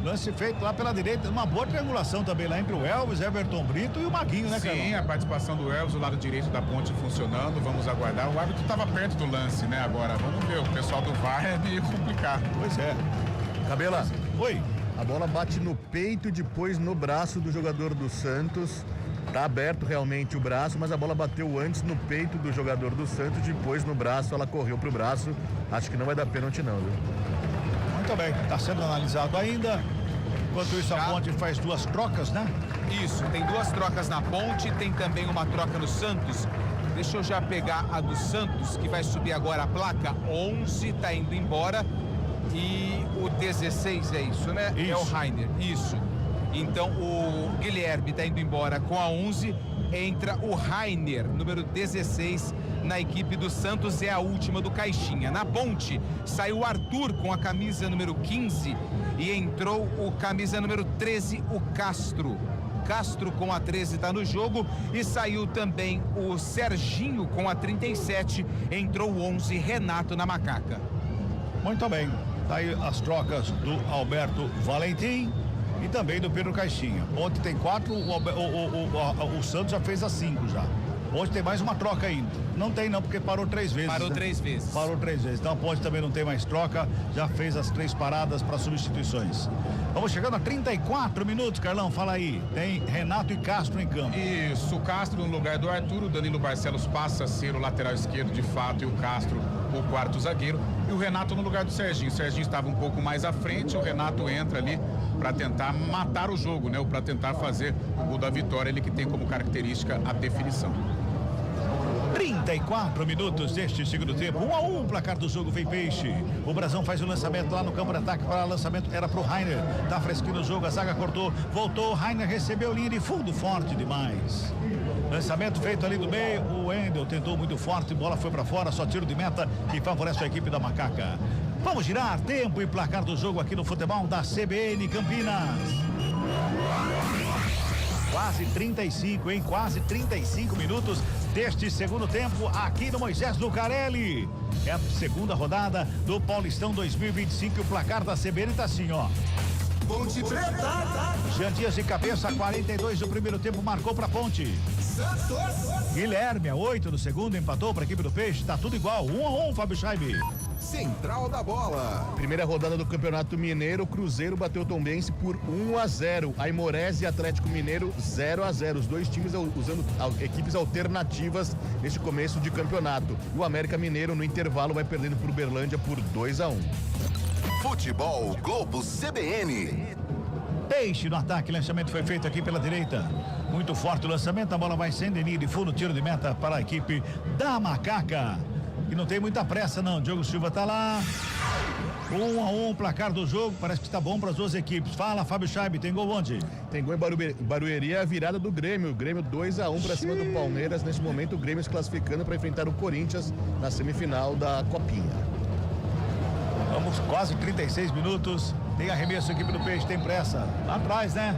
Lance feito lá pela direita, uma boa triangulação também lá entre o Elvis, Everton Brito e o Maguinho, né, Carlão? Sim, a participação do Elvis, o lado direito da ponte funcionando, vamos aguardar. O árbitro estava perto do lance, né, agora, vamos ver, o pessoal do VAR é meio complicado. Pois é. Cabela. Oi. A bola bate no peito e depois no braço do jogador do Santos. Tá aberto realmente o braço, mas a bola bateu antes no peito do jogador do Santos, depois no braço, ela correu pro braço. Acho que não vai dar pênalti não, viu? Muito bem, tá sendo analisado ainda. Enquanto isso, a ponte faz 2 trocas, né? Isso, tem 2 trocas na ponte, tem também uma troca no Santos. Deixa eu já pegar a do Santos, que vai subir agora a placa. 11 tá indo embora. E o 16 é isso, né? Isso. É o Rainer, isso. Então o Guilherme tá indo embora com a 11, entra o Rainer, número 16, na equipe do Santos, é a última do Caixinha. Na ponte, saiu o Arthur com a camisa número 15 e entrou o camisa número 13, o Castro. Castro com a 13 tá no jogo e saiu também o Serginho com a 37, entrou o 11, Renato na Macaca. Muito bem. Tá aí as trocas do Alberto Valentim e também do Pedro Caixinha. Ontem tem 4, o Santos já fez as 5 já. Hoje tem mais uma troca ainda. Não tem não, porque parou 3 vezes. Parou, né? 3 vezes. Parou 3 vezes. Então a ponte também não tem mais troca. Já fez as 3 paradas para substituições. Vamos chegando a 34 minutos, Carlão. Fala aí. Tem Renato e Castro em campo. Isso, o Castro no lugar do Arthur, o Danilo Barcelos passa a ser o lateral esquerdo de fato e o Castro o quarto zagueiro. E o Renato no lugar do Serginho. O Serginho estava um pouco mais à frente, o Renato entra ali para tentar matar o jogo, né? Ou para tentar fazer o gol da vitória, ele que tem como característica a definição. 34 minutos deste segundo tempo, 1-1, placar do jogo vem Peixe. O Brasão faz o lançamento lá no campo de ataque para o lançamento, era pro Rainer, tá fresquinho o jogo, a zaga cortou, voltou, Rainer recebeu linha de fundo, forte demais. Lançamento feito ali do meio, o Wendel tentou muito forte, bola foi para fora, só tiro de meta que favorece a equipe da Macaca. Vamos girar tempo e placar do jogo aqui no futebol da CBN Campinas. Quase 35, hein? Quase 35 minutos deste segundo tempo aqui no Moisés Lucarelli. É a segunda rodada do Paulistão 2025 e o placar da CBN tá assim, ó. Ponte Preta. Jean Dias de cabeça, 42 do primeiro tempo, marcou pra Ponte. Santos. Guilherme, a 8 do segundo, empatou pra equipe do Peixe. Tá tudo igual, 1-1, Fábio Scheibe. Central da Bola. Primeira rodada do Campeonato Mineiro, Cruzeiro bateu o Tombense por 1-0. Aimorés e Atlético Mineiro 0-0. Os dois times usando equipes alternativas neste começo de campeonato. E o América Mineiro no intervalo vai perdendo por Uberlândia por 2-1. Futebol Globo CBN. Peixe no ataque, lançamento foi feito aqui pela direita. Muito forte o lançamento, a bola vai sem Denir e fundo tiro de meta para a equipe da Macaca. E não tem muita pressa não, Diogo Silva tá lá. 1-1, placar do jogo, parece que está bom para as duas equipes. Fala, Fábio Scheibe, tem gol onde? Tem gol em Barueri, a virada do Grêmio. O Grêmio 2-1 para cima do Palmeiras. Neste momento o Grêmio se classificando para enfrentar o Corinthians na semifinal da Copinha. Vamos quase 36 minutos. Tem arremesso, a equipe do Peixe tem pressa. Lá atrás, né?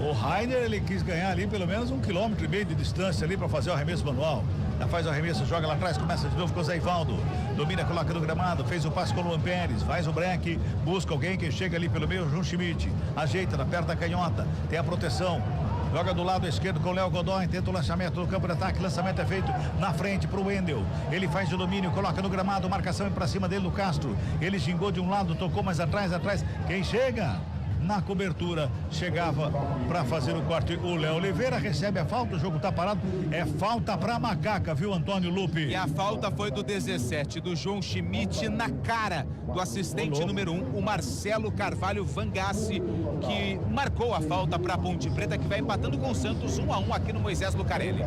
O Rainer, ele quis ganhar ali pelo menos 1,5 km de distância ali para fazer o arremesso manual. Já faz o arremesso, joga lá atrás, começa de novo com o Zé Ivaldo. Domina, coloca no gramado, fez o passe com o Luan Pérez, faz o break, busca alguém que chega ali pelo meio, João Schmidt. Ajeita na perna da canhota, tem a proteção. Joga do lado esquerdo com o Léo Godoy, tenta o lançamento no campo de ataque, lançamento é feito na frente pro Wendel. Ele faz o domínio, coloca no gramado, marcação é pra cima dele do Castro. Ele gingou de um lado, tocou mais atrás, quem chega? Na cobertura, chegava para fazer o corte o Léo Oliveira, recebe a falta, o jogo tá parado, é falta pra Macaca, viu, Antônio Lupe? E a falta foi do 17, do João Schmidt, na cara do assistente número 1, o Marcelo Carvalho Vangassi, que marcou a falta pra Ponte Preta, que vai empatando com o Santos 1-1 aqui no Moisés Lucarelli.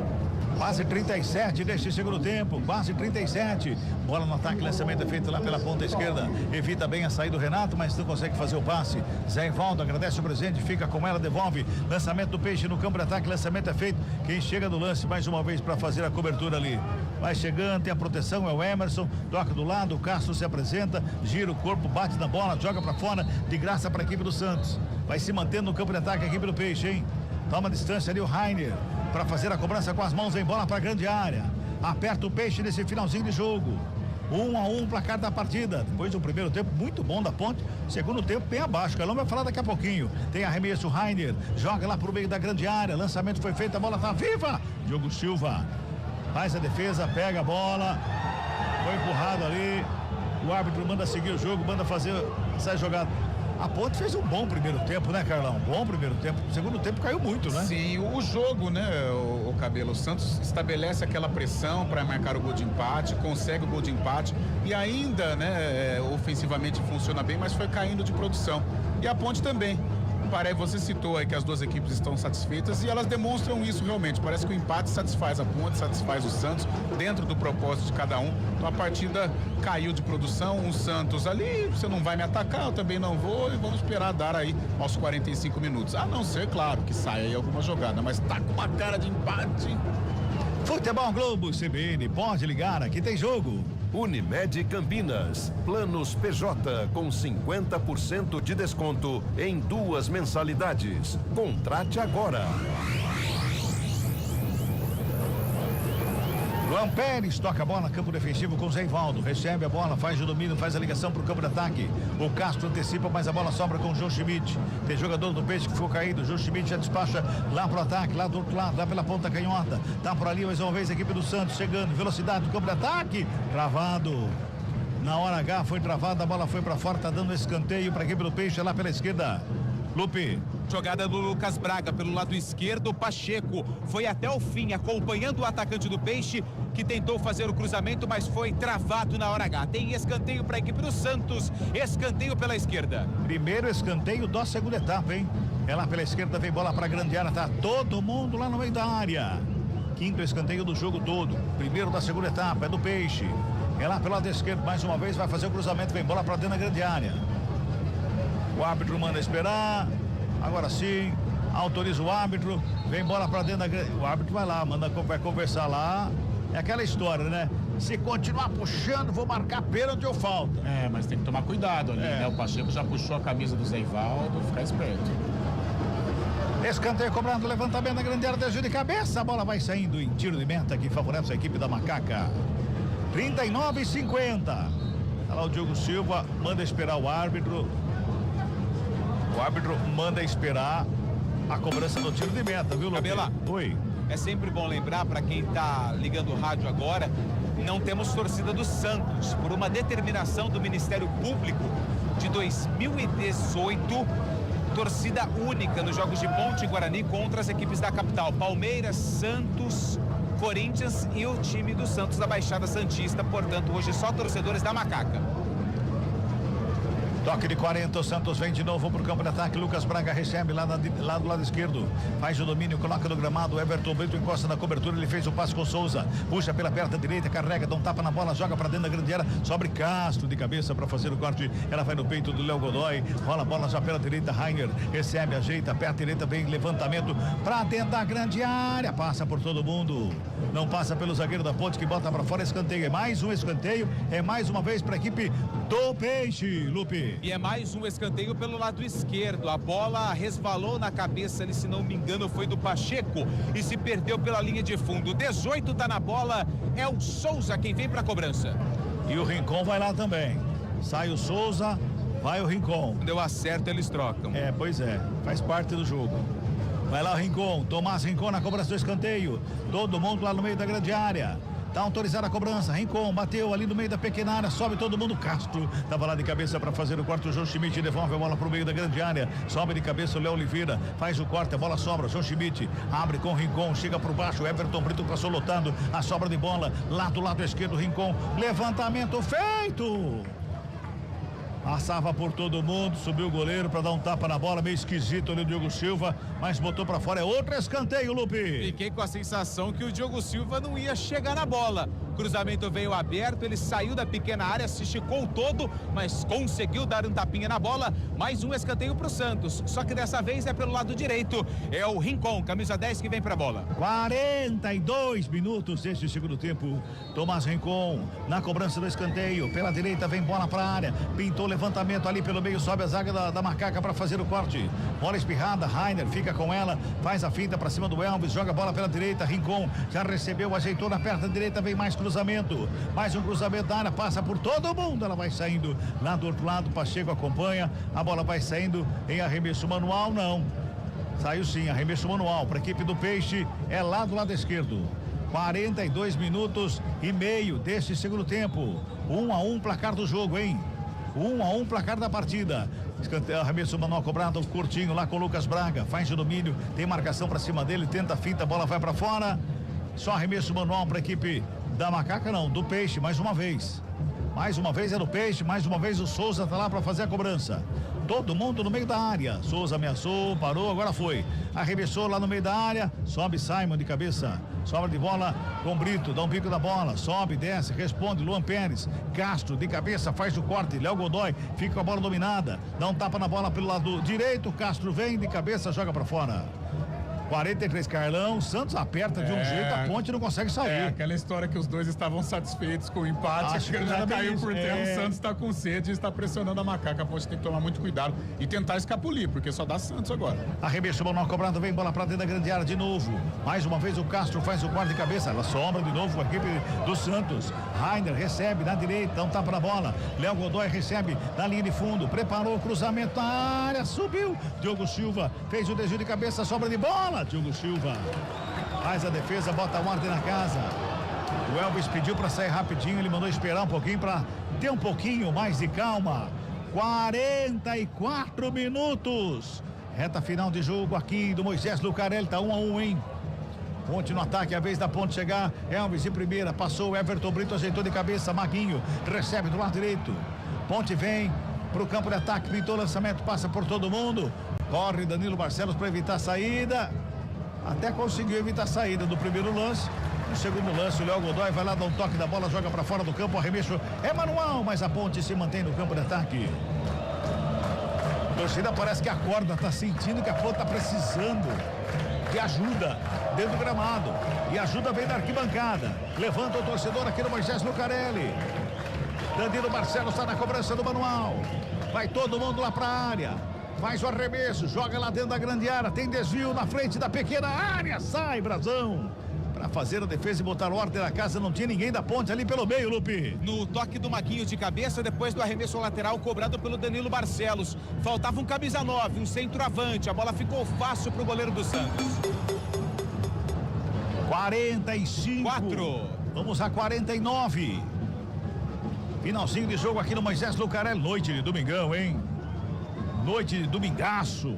Quase 37 deste segundo tempo, quase 37. Bola no ataque, lançamento é feito lá pela ponta esquerda. Evita bem a saída do Renato, mas não consegue fazer o passe. Zé Ivaldo agradece o presente, fica com ela, devolve. Lançamento do Peixe no campo de ataque, lançamento é feito. Quem chega do lance mais uma vez para fazer a cobertura ali. Vai chegando, tem a proteção, é o Emerson, toca do lado, o Castro se apresenta, gira o corpo, bate na bola, joga para fora, de graça para a equipe do Santos. Vai se mantendo no campo de ataque a equipe do Peixe, hein? Toma distância ali o Rainer para fazer a cobrança com as mãos, vem bola para a grande área. Aperta o Peixe nesse finalzinho de jogo. 1-1, placar da partida. Depois do primeiro tempo muito bom da Ponte, segundo tempo bem abaixo. O Carlão vai falar daqui a pouquinho. Tem arremesso, Rainer joga lá pro meio da grande área. Lançamento foi feito, a bola tá viva. Diogo Silva faz a defesa, pega a bola, foi empurrado ali. O árbitro manda seguir o jogo, manda fazer essa jogada. A Ponte fez um bom primeiro tempo, né, Carlão? Bom primeiro tempo. O segundo tempo caiu muito, né? Sim, o jogo, né, o Cabelo. O Santos estabelece aquela pressão para marcar o gol de empate, consegue o gol de empate e ainda, né, ofensivamente funciona bem, mas foi caindo de produção. E a Ponte também. Você citou aí que as duas equipes estão satisfeitas e elas demonstram isso realmente. Parece que o empate satisfaz a Ponte, satisfaz o Santos, dentro do propósito de cada um. Então a partida caiu de produção, o Santos ali, você não vai me atacar, eu também não vou e vamos esperar dar aí aos 45 minutos. A não ser, claro, que saia aí alguma jogada, mas tá com uma cara de empate. Futebol Globo CBN, pode ligar, aqui tem jogo. Unimed Campinas, planos PJ com 50% de desconto em 2 mensalidades. Contrate agora. Luan Pérez toca a bola, campo defensivo com Zé Ivaldo, recebe a bola, faz o domínio, faz a ligação para o campo de ataque. O Castro antecipa, mas a bola sobra com o João Schmidt. Tem jogador do Peixe que ficou caído, o João Schmidt já despacha lá pro ataque, lá do outro lado, lá pela ponta canhota. Tá por ali mais uma vez a equipe do Santos chegando, velocidade do campo de ataque, travado. Na hora H foi travada, a bola foi para fora, tá dando escanteio para a equipe do Peixe lá pela esquerda. Lupe. Jogada do Lucas Braga pelo lado esquerdo, Pacheco foi até o fim acompanhando o atacante do Peixe que tentou fazer o cruzamento, mas foi travado na hora H. Tem escanteio para a equipe do Santos, escanteio pela esquerda. Primeiro escanteio da segunda etapa, hein? É lá pela esquerda, vem bola para a grande área, tá todo mundo lá no meio da área. Quinto escanteio do jogo todo, primeiro da segunda etapa, é do Peixe. É lá pelo lado esquerdo, mais uma vez vai fazer o cruzamento, vem bola para dentro da grande área. O árbitro manda esperar. Agora sim, autoriza o árbitro. Vem bola pra dentro da grande. O árbitro vai lá, vai conversar lá. É aquela história, né? Se continuar puxando, vou marcar pênalti ou falta. É, mas tem que tomar cuidado ali, né? O Pacheco já puxou a camisa do Zé Ivaldo, ficar esperto. Escanteio cobrado, levantamento na grande área, desvio de cabeça, a bola vai saindo em tiro de meta que favorece a equipe da Macaca. 39-50. Tá lá o Diogo Silva, manda esperar o árbitro. O árbitro manda esperar a cobrança do tiro de meta, viu, Lupe? Cabela. Oi. É sempre bom lembrar, para quem tá ligando o rádio agora, não temos torcida do Santos. Por uma determinação do Ministério Público de 2018, torcida única nos jogos de Ponte e Guarani contra as equipes da capital. Palmeiras, Santos, Corinthians e o time do Santos da Baixada Santista. Portanto, hoje só torcedores da Macaca. Toque de 40, o Santos vem de novo pro campo de ataque. Lucas Braga recebe lá do lado esquerdo. Faz o domínio, coloca no gramado. Everton Brito encosta na cobertura. Ele fez o passe com Souza. Puxa pela perna direita, carrega, dá um tapa na bola, joga pra dentro da grande área. Sobre Castro de cabeça pra fazer o corte. Ela vai no peito do Léo Godoy. Rola a bola já pela direita. Rainer recebe, ajeita, perna direita, vem levantamento pra dentro da grande área. Passa por todo mundo. Não passa pelo zagueiro da Ponte que bota pra fora. Escanteio. É mais um escanteio. É mais uma vez pra equipe do Peixe, Lupe. E é mais um escanteio pelo lado esquerdo. A bola resvalou na cabeça ali, se não me engano, foi do Pacheco e se perdeu pela linha de fundo. 18 tá na bola, é o Souza quem vem pra cobrança. E o Rincon vai lá também. Sai o Souza, vai o Rincon. Quando eu acerto, eles trocam. É, pois é, faz parte do jogo. Vai lá o Rincon, Tomás Rincon na cobrança do escanteio. Todo mundo lá no meio da grande área. Tá autorizada a cobrança, Rincon bateu ali no meio da pequena área, sobe todo mundo, Castro tava lá de cabeça para fazer o corte, o João Schmidt devolve a bola pro meio da grande área, sobe de cabeça o Léo Oliveira, faz o corte, a bola sobra, João Schmidt abre com o Rincon, chega por baixo, Everton Brito passou lotando, a sobra de bola lá do lado esquerdo, Rincon, levantamento feito! Passava por todo mundo, subiu o goleiro para dar um tapa na bola, meio esquisito ali o Diogo Silva, mas botou para fora, é outro escanteio, Lupe. Fiquei com a sensação que o Diogo Silva não ia chegar na bola. Cruzamento veio aberto, ele saiu da pequena área, se esticou todo, mas conseguiu dar um tapinha na bola. Mais um escanteio pro Santos, só que dessa vez é pelo lado direito. É o Rincon, camisa 10, que vem pra bola. 42 minutos deste segundo tempo. Tomás Rincon na cobrança do escanteio, pela direita vem bola pra área, pintou levantamento ali pelo meio, sobe a zaga da Macaca para fazer o corte. Bola espirrada, Rainer fica com ela, faz a finta para cima do Elvis, joga a bola pela direita, Rincon já recebeu, ajeitou na perna direita, vem mais cruzamento, mais um cruzamento da área, passa por todo mundo, ela vai saindo lá do outro lado, Pacheco acompanha, a bola vai saindo em arremesso manual, não. Saiu sim, arremesso manual para a equipe do Peixe, é lá do lado esquerdo. 42 minutos e meio deste segundo tempo. 1-1 placar do jogo, hein? 1-1 placar da partida. Arremesso manual cobrado, curtinho lá com o Lucas Braga, faz o domínio, tem marcação para cima dele, tenta a finta, a bola vai para fora. Só arremesso manual para a equipe da Macaca, não, do Peixe, mais uma vez. Mais uma vez é do Peixe, mais uma vez o Souza tá lá para fazer a cobrança. Todo mundo no meio da área. Souza ameaçou, parou, agora foi. Arremessou lá no meio da área, sobe Simon de cabeça. Sobra de bola com Brito, dá um bico da bola, sobe, desce, responde Luan Pérez. Castro de cabeça, faz o corte. Léo Godoy fica com a bola dominada, dá um tapa na bola pelo lado direito. Castro vem de cabeça, joga para fora. 43, Carlão, Santos aperta de um jeito, a Ponte não consegue sair. É aquela história que os dois estavam satisfeitos com o empate, acho que ele já caiu por terra, o Santos está com sede e está pressionando a Macaca. A Ponte tem que tomar muito cuidado e tentar escapulir, porque só dá Santos agora. Arremesso, manual cobrado, vem bola pra dentro da grande área de novo. Mais uma vez o Castro faz o corte de cabeça, ela sobra de novo com a equipe do Santos. Rainer recebe na direita, dá um tapa na bola. Léo Godoy recebe na linha de fundo, preparou o cruzamento na área, subiu. Diogo Silva fez o desvio de cabeça, sobra de bola. Diogo Silva faz a defesa, bota a ordem na casa. O Elvis pediu para sair rapidinho, ele mandou esperar um pouquinho para ter um pouquinho mais de calma. 44 minutos, reta final de jogo aqui do Moisés Lucarelli, tá 1-1, hein? Ponte no ataque, a vez da Ponte chegar. Elvis em primeira, passou, Everton Brito ajeitou de cabeça, Maguinho recebe do lado direito. Ponte vem pro campo de ataque, pintou o lançamento, passa por todo mundo. Corre Danilo Barcelos para evitar a saída. Até conseguiu evitar a saída do primeiro lance. No segundo lance, o Léo Godoy vai lá, dá um toque da bola, joga para fora do campo, arremesso é manual, mas a Ponte se mantém no campo de ataque. A torcida parece que acorda, tá sentindo que a Ponte tá precisando de ajuda dentro do gramado. E ajuda vem da arquibancada. Levanta o torcedor aqui no Moisés Lucarelli. Danilo Barcelos está na cobrança do manual. Vai todo mundo lá para a área. faz o arremesso, joga lá dentro da grande área, tem desvio na frente da pequena área, sai Brazão. Para fazer a defesa e botar ordem na casa, não tinha ninguém da ponte ali pelo meio, Lupe. No toque do Maguinho de cabeça, depois do arremesso lateral cobrado pelo Danilo Barcelos. Faltava um camisa 9, um centroavante. A bola ficou fácil pro goleiro do Santos. 45. Vamos a 49. Finalzinho de jogo aqui no Moisés Lucarelli. Noite de domingão, hein? Noite de domingaço.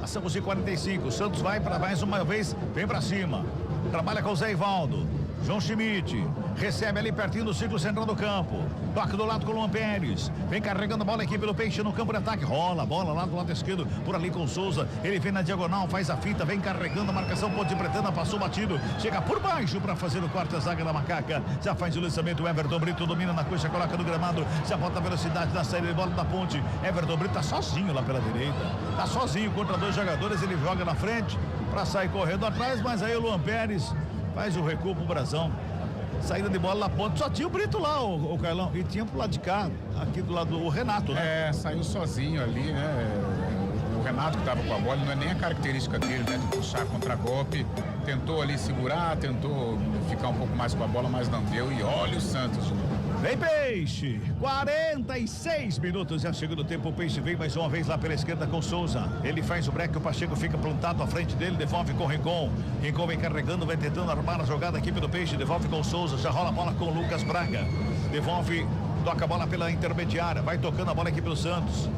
Passamos em 45. O Santos vai para mais uma vez, vem para cima. Trabalha com o Zé Ivaldo. João Schmidt recebe ali pertinho do círculo central do campo. Toca do lado com o Luan Pérez. Vem carregando a bola aqui pelo Peixe no campo de ataque. Rola a bola lá do lado esquerdo. Por ali com o Souza. Ele vem na diagonal, faz a fita. Vem carregando a marcação. Ponte Pretana passou batido. Chega por baixo para fazer o corte. A zaga da Macaca. Já faz o lançamento. O Everton Brito domina na coxa. Coloca no gramado. Já bota a velocidade da saída de bola da Ponte. Everton Brito tá sozinho lá pela direita. Tá sozinho contra dois jogadores. Ele joga na frente para sair correndo atrás. Mas aí o Luan Pérez faz o recuo pro Brazão. Saída de bola na ponta, só tinha o Brito lá, o Carlão, e tinha pro lado de cá, aqui do lado do Renato, né? Saiu sozinho ali, né? O Renato que tava com a bola, não é nem a característica dele, né? De puxar contra-golpe, tentou ali segurar, tentou ficar um pouco mais com a bola, mas não deu, e olha o Santos de novo. Vem Peixe, 46 minutos, já chegou do tempo, o Peixe vem mais uma vez lá pela esquerda com Souza, ele faz o break, o Pacheco fica plantado à frente dele, devolve com o Rincon vem carregando, vai tentando armar a jogada aqui pelo Peixe, devolve com o Souza, já rola a bola com o Lucas Braga, devolve, toca a bola pela intermediária, vai tocando a bola aqui pelo Santos.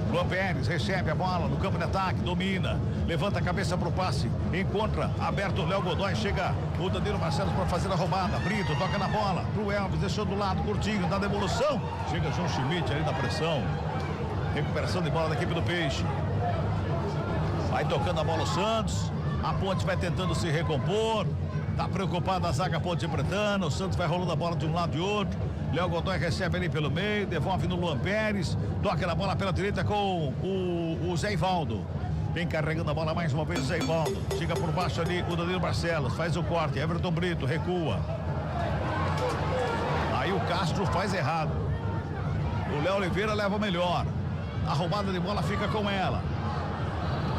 Luan Pérez recebe a bola no campo de ataque, domina, levanta a cabeça pro passe, encontra, aberto o Léo Godoy, chega o Danilo Barcelos para fazer a roubada, Brito toca na bola, pro Elvis, deixou do lado, curtinho, dá devolução, chega João Schmidt ali na pressão, recuperação de bola da equipe do Peixe, vai tocando a bola o Santos, a Ponte vai tentando se recompor, tá preocupada a zaga Ponte Pretana, o Santos vai rolando a bola de um lado e outro, Léo Godoy recebe ali pelo meio, devolve no Luan Pérez, toca na bola pela direita com o Zé Ivaldo. Vem carregando a bola mais uma vez o Zé Ivaldo. Chega por baixo ali o Danilo Barcelos, faz o corte, Everton Brito recua. Aí o Castro faz errado. O Léo Oliveira leva o melhor. A roubada de bola fica com ela.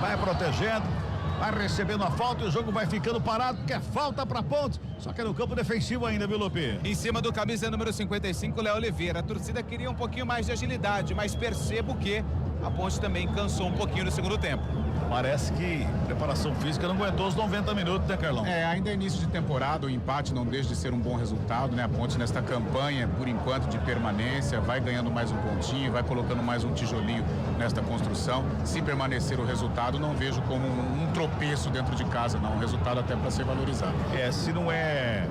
Vai protegendo. Vai recebendo a falta e o jogo vai ficando parado, porque é falta pra Ponte. Só que é no campo defensivo ainda, viu, Lupe? Em cima do camisa número 55, Léo Oliveira. A torcida queria um pouquinho mais de agilidade, mas percebo que a Ponte também cansou um pouquinho no segundo tempo. Parece que preparação física não aguentou os 90 minutos, né, Carlão? Ainda é início de temporada, o empate não deixa de ser um bom resultado, né? A Ponte nesta campanha, por enquanto, de permanência, vai ganhando mais um pontinho, vai colocando mais um tijolinho nesta construção. Se permanecer o resultado, não vejo como um tropeço dentro de casa, não. Um resultado até para ser valorizado. Se não é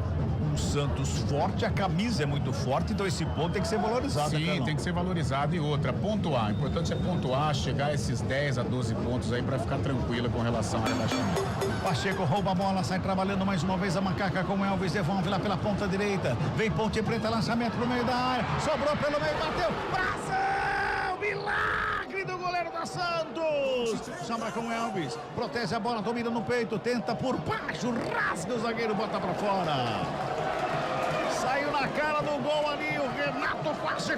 um Santos forte, a camisa é muito forte, então esse ponto tem que ser valorizado. Sim, tem que ser valorizado. E outra, pontuar. O importante é pontuar, chegar a esses 10 a 12 pontos aí para ficar tranquila com relação ao rebaixamento. Pacheco rouba a bola, sai trabalhando mais uma vez a Macaca com o Elvis, devolve lá pela ponta direita, vem Ponte Preta, lançamento no meio da área, sobrou pelo meio, bateu, Brasil, milagre do goleiro da Santos, sobra com o Elvis, protege a bola, domina no peito, tenta por baixo, rasga o zagueiro, bota pra fora. Saiu na cara do gol ali, o Renato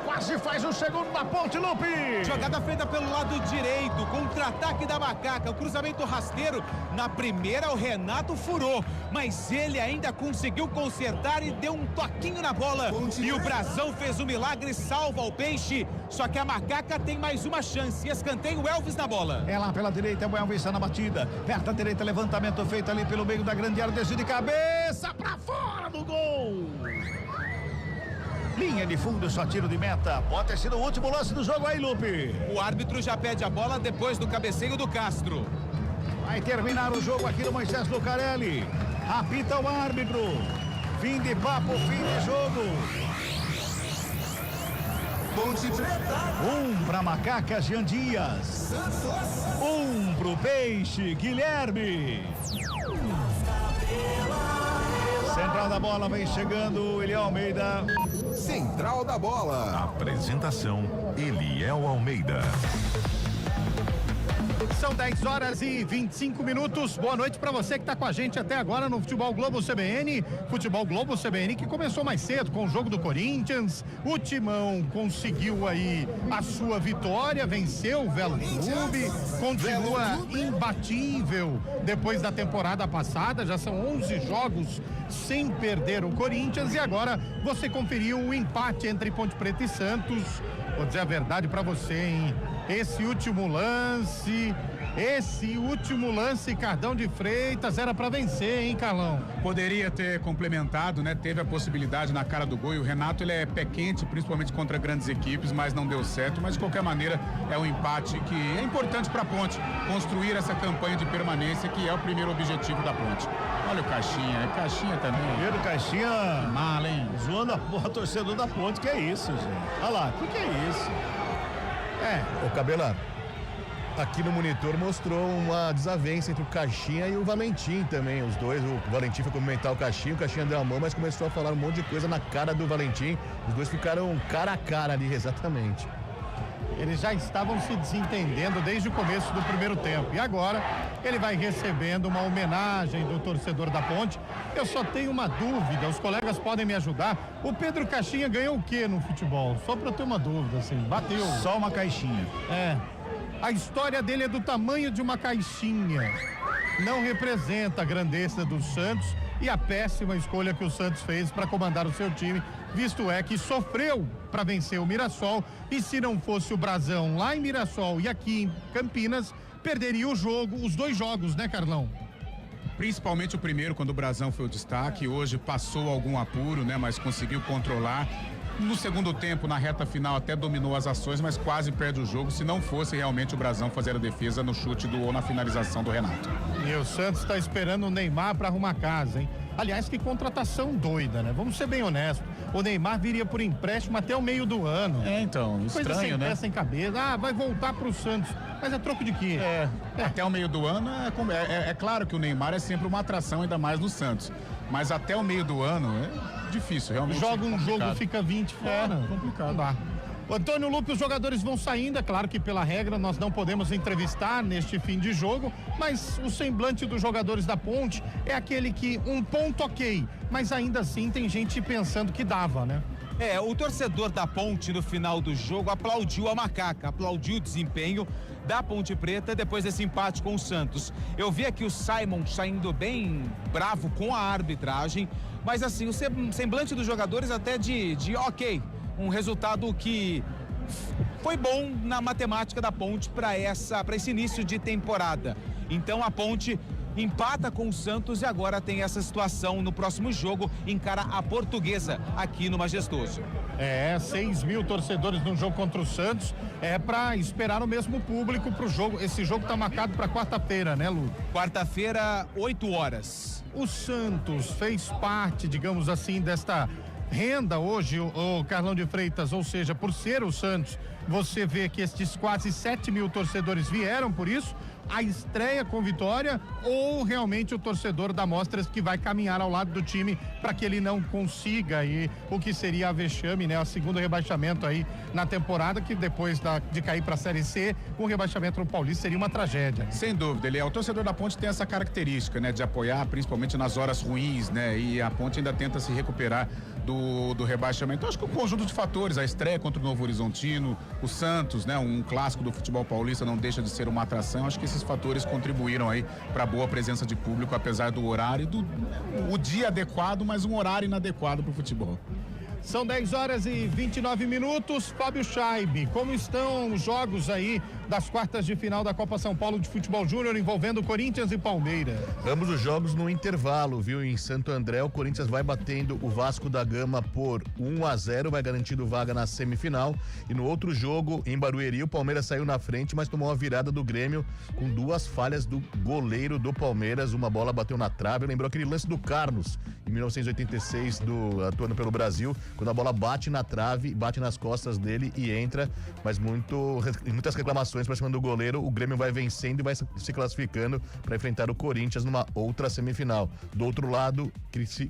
quase faz o segundo da Ponte, Lupe. Jogada feita pelo lado direito, contra-ataque da Macaca, o cruzamento rasteiro. Na primeira o Renato furou, mas ele ainda conseguiu consertar e deu um toquinho na bola. E o Brazão fez o milagre, salva o Peixe. Só que a Macaca tem mais uma chance. Escanteio, o Elvis na bola. É lá pela direita, o Elvis está na batida. Perto da direita, levantamento feito ali pelo meio da grande área, desvio de cabeça pra fora do gol. Linha de fundo, só tiro de meta. Pode ter sido o último lance do jogo aí, Lupe. O árbitro já pede a bola depois do cabeceio do Castro. Vai terminar o jogo aqui no Moisés Lucarelli. Apita o árbitro. Fim de papo, fim de jogo. Ponte Preta. Pra Macaca, Jean Dias. 1 pro Peixe, Guilherme. Central da bola vem chegando, Eliel Almeida. Central da bola. Apresentação, Eliel Almeida. São 10h25. Boa noite para você que está com a gente até agora no Futebol Globo CBN. Futebol Globo CBN que começou mais cedo com o jogo do Corinthians. O Timão conseguiu aí a sua vitória, venceu o Velo Clube, continua imbatível depois da temporada passada. Já são 11 jogos sem perder o Corinthians e agora você conferiu o empate entre Ponte Preta e Santos. Vou dizer a verdade para você, hein? Esse último lance, Cardão de Freitas, era para vencer, hein, Carlão? Poderia ter complementado, né? Teve a possibilidade na cara do gol e o Renato, ele é pé quente, principalmente contra grandes equipes, mas não deu certo. Mas de qualquer maneira, é um empate que é importante para a Ponte construir essa campanha de permanência, que é o primeiro objetivo da Ponte. Olha o Caixinha também. Primeiro Caixinha. Mal, hein? Zoando a torcedor da Ponte, que é isso, gente? Olha lá, o que é isso? Ô Cabelado, aqui no monitor mostrou uma desavença entre o Caixinha e o Valentim também, os dois. O Valentim foi cumprimentar o Caixinha deu a mão, mas começou a falar um monte de coisa na cara do Valentim. Os dois ficaram cara a cara ali, exatamente. Eles já estavam se desentendendo desde o começo do primeiro tempo. E agora ele vai recebendo uma homenagem do torcedor da Ponte. Eu só tenho uma dúvida, os colegas podem me ajudar. O Pedro Caixinha ganhou o que no futebol? Só para eu ter uma dúvida, assim, bateu. Só uma caixinha. A história dele é do tamanho de uma caixinha. Não representa a grandeza do Santos e a péssima escolha que o Santos fez para comandar o seu time, visto é que sofreu para vencer o Mirassol, e se não fosse o Brasão lá em Mirassol e aqui em Campinas, perderia o jogo, os dois jogos, né, Carlão? Principalmente o primeiro, quando o Brasão foi o destaque. Hoje passou algum apuro, né, mas conseguiu controlar. No segundo tempo, na reta final, até dominou as ações, mas quase perde o jogo, se não fosse realmente o Brasão fazer a defesa no chute ou na finalização do Renato. E o Santos está esperando o Neymar para arrumar casa, hein? Aliás, que contratação doida, né? Vamos ser bem honestos. O Neymar viria por empréstimo até o meio do ano. Então, coisa estranho, sem né? pé, sem cabeça. Vai voltar pro Santos. Mas é troco de quê? Até o meio do ano, é claro que o Neymar é sempre uma atração, ainda mais no Santos. Mas até o meio do ano é difícil, realmente. Joga um jogo, fica 20 fora. Complicado. Não dá. O Antônio Lupe, os jogadores vão saindo, é claro que pela regra nós não podemos entrevistar neste fim de jogo, mas o semblante dos jogadores da Ponte é aquele que um ponto ok, mas ainda assim tem gente pensando que dava, né? O torcedor da Ponte no final do jogo aplaudiu a Macaca, aplaudiu o desempenho da Ponte Preta depois desse empate com o Santos. Eu vi aqui o Simon saindo bem bravo com a arbitragem, mas assim, o semblante dos jogadores até de ok, um resultado que foi bom na matemática da Ponte para esse início de temporada. Então a Ponte empata com o Santos e agora tem essa situação no próximo jogo, encara a Portuguesa aqui no Majestoso. 6 mil torcedores no jogo contra o Santos, para esperar o mesmo público pro jogo. Esse jogo tá marcado para quarta-feira, né, Lu? Quarta-feira, 8 horas. O Santos fez parte, digamos assim, desta renda hoje, o Carlão de Freitas, ou seja, por ser o Santos, você vê que estes quase 7 mil torcedores vieram por isso, a estreia com vitória, ou realmente o torcedor da Mostras que vai caminhar ao lado do time para que ele não consiga aí o que seria a vexame, né? O segundo rebaixamento aí na temporada, que depois de cair para a Série C, o rebaixamento no Paulista seria uma tragédia. Sem dúvida, o torcedor da Ponte tem essa característica, né? De apoiar principalmente nas horas ruins, né? E a Ponte ainda tenta se recuperar do rebaixamento. Eu acho que o conjunto de fatores, a estreia contra o Novo Horizontino, o Santos, né? Um clássico do futebol paulista, não deixa de ser uma atração. Acho que esses fatores contribuíram aí para a boa presença de público, apesar do horário, o dia adequado, mas um horário inadequado para o futebol. São 10h29. Fábio Scheibe, como estão os jogos aí das quartas de final da Copa São Paulo de Futebol Júnior envolvendo Corinthians e Palmeiras? Ambos os jogos no intervalo, viu? Em Santo André, o Corinthians vai batendo o Vasco da Gama por 1-0, vai garantindo vaga na semifinal. E no outro jogo, em Barueri, o Palmeiras saiu na frente, mas tomou a virada do Grêmio com 2 falhas do goleiro do Palmeiras. Uma bola bateu na trave, lembrou aquele lance do Carlos, em 1986, atuando pelo Brasil, quando a bola bate na trave, bate nas costas dele e entra, mas muitas reclamações para cima do goleiro. O Grêmio vai vencendo e vai se classificando para enfrentar o Corinthians numa outra semifinal. Do outro lado,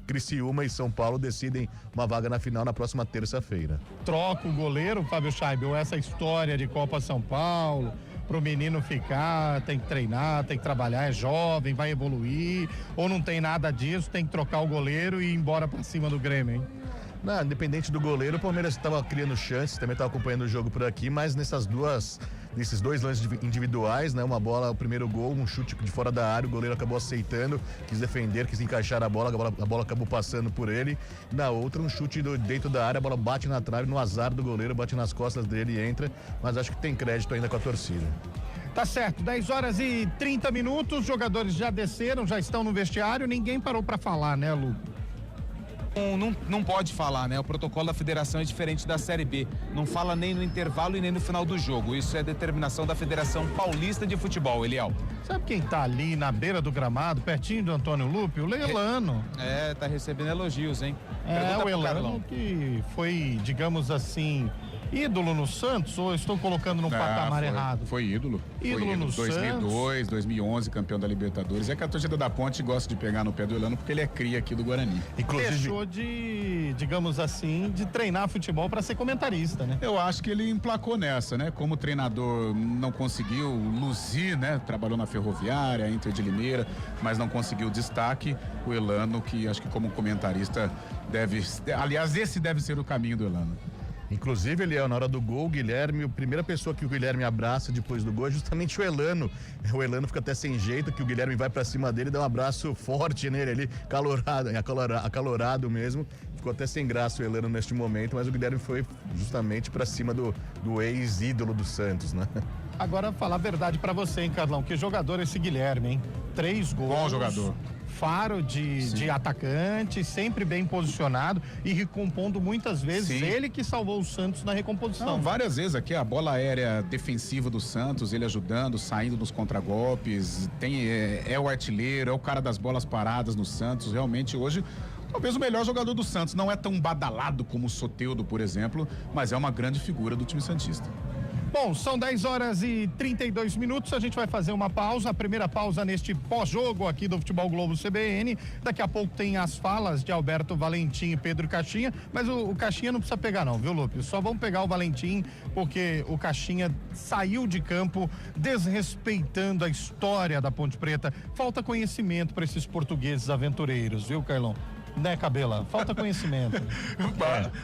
Criciúma e São Paulo decidem uma vaga na final na próxima terça-feira. Troca o goleiro, Fábio Scheibe, ou essa história de Copa São Paulo, pro menino ficar, tem que treinar, tem que trabalhar, é jovem, vai evoluir, ou não tem nada disso, tem que trocar o goleiro e ir embora pra cima do Grêmio, hein? Não, independente do goleiro, o Palmeiras estava criando chances, também estava acompanhando o jogo por aqui, mas nesses dois lances individuais, né? Uma bola, o primeiro gol, um chute de fora da área, o goleiro acabou aceitando, quis defender, quis encaixar a bola acabou passando por ele. Na outra, um chute dentro da área, a bola bate na trave, no azar do goleiro, bate nas costas dele e entra, mas acho que tem crédito ainda com a torcida. Tá certo, 10 horas e 30 minutos, os jogadores já desceram, já estão no vestiário, ninguém parou para falar, né, Lu? Não pode falar, né? O protocolo da federação é diferente da Série B. Não fala nem no intervalo e nem no final do jogo. Isso é determinação da Federação Paulista de Futebol, Eliel. Sabe quem tá ali na beira do gramado, pertinho do Antônio Lupe? O Elano. Tá recebendo elogios, hein? O Elano que foi, digamos assim, ídolo no Santos, ou eu estou colocando no patamar errado? Foi ídolo. Ídolo no 2002, 2011, campeão da Libertadores. É que a torcida da Ponte gosta de pegar no pé do Elano porque ele é cria aqui do Guarani. Inclusive, deixou de, digamos assim, de treinar futebol para ser comentarista, né? Eu acho que ele emplacou nessa, né? Como treinador não conseguiu luzir, né? Trabalhou na Ferroviária, Inter de Limeira, mas não conseguiu destaque. O Elano, que acho que como comentarista esse deve ser o caminho do Elano. Inclusive, Eliel, na hora do gol, o Guilherme, a primeira pessoa que o Guilherme abraça depois do gol é justamente o Elano. O Elano fica até sem jeito, que o Guilherme vai pra cima dele e dá um abraço forte nele ali, acalorado mesmo. Ficou até sem graça o Elano neste momento, mas o Guilherme foi justamente pra cima do ex-ídolo do Santos, né? Agora, falar a verdade pra você, hein, Carlão? Que jogador é esse Guilherme, hein? 3 gols. Bom jogador. Faro de atacante, sempre bem posicionado e recompondo muitas vezes. Sim. Ele que salvou o Santos na recomposição. Não, várias vezes aqui, a bola aérea defensiva do Santos, ele ajudando, saindo nos contragolpes, é o artilheiro, é o cara das bolas paradas no Santos. Realmente hoje, talvez o melhor jogador do Santos. Não é tão badalado como o Soteldo, por exemplo, mas é uma grande figura do time santista. Bom, são 10 horas e 32 minutos, a gente vai fazer uma pausa, a primeira pausa neste pós-jogo aqui do Futebol Globo CBN. Daqui a pouco tem as falas de Alberto Valentim e Pedro Caixinha, mas o Caixinha não precisa pegar não, viu, Lupe? Só vamos pegar o Valentim, porque o Caixinha saiu de campo desrespeitando a história da Ponte Preta. Falta conhecimento para esses portugueses aventureiros, viu, Carlão? Né, Cabela? Falta conhecimento.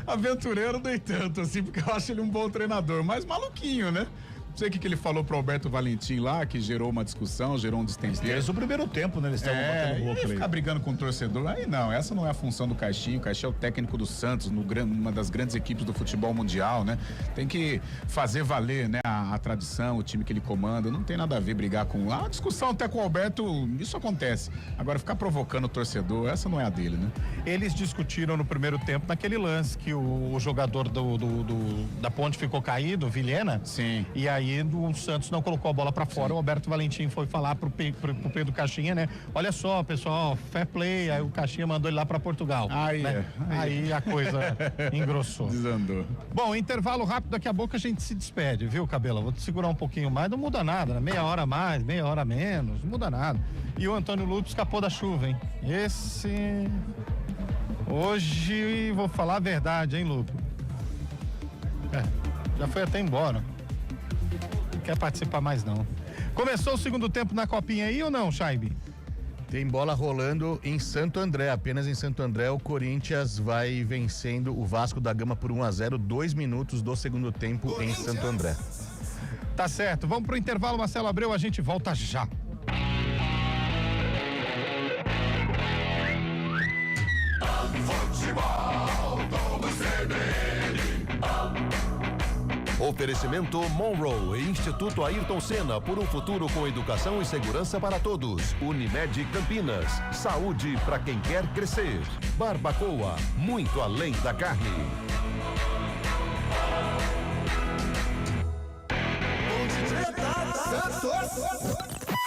Aventureiro nem tanto, assim, porque eu acho ele um bom treinador, mas maluquinho, né? Não sei o que ele falou pro Alberto Valentim lá, que gerou uma discussão, gerou um destempero. Desde o primeiro tempo, né? Eles estavam batendo louco ali. Ficar brigando com o torcedor, aí não, essa não é a função do Caixinha. O Caixinha é o técnico do Santos, uma das grandes equipes do futebol mundial, né? Tem que fazer valer, né, a tradição, o time que ele comanda. Não tem nada a ver brigar com... A discussão até com o Alberto, isso acontece. Agora, ficar provocando o torcedor, essa não é a dele, né? Eles discutiram no primeiro tempo, naquele lance que o jogador da Ponte ficou caído, Vilhena. Sim. E aí o Santos não colocou a bola pra fora. Sim. O Alberto Valentim foi falar pro Pedro Caixinha, né? Olha só, pessoal, fair play. Aí o Caixinha mandou ele lá pra Portugal. Aí a coisa engrossou. Desandou. Bom, intervalo rápido, daqui a pouco a gente se despede, viu, Cabela? Vou te segurar um pouquinho mais, não muda nada, né? Meia hora a mais, meia hora a menos, não muda nada. E o Antônio Lupe escapou da chuva, hein? Hoje, vou falar a verdade, hein, Lupe? Já foi até embora. Não quer participar mais, não. Começou o segundo tempo na copinha aí ou não, Chaibe? Tem bola rolando em Santo André, apenas em Santo André. O Corinthians vai vencendo o Vasco da Gama por 1-0, 2 minutos do segundo tempo em Santo André. Tá certo, vamos pro intervalo, Marcelo Abreu, a gente volta já. Oferecimento Monroe e Instituto Ayrton Senna, por um futuro com educação e segurança para todos. Unimed Campinas, saúde para quem quer crescer. Barbacoa, muito além da carne.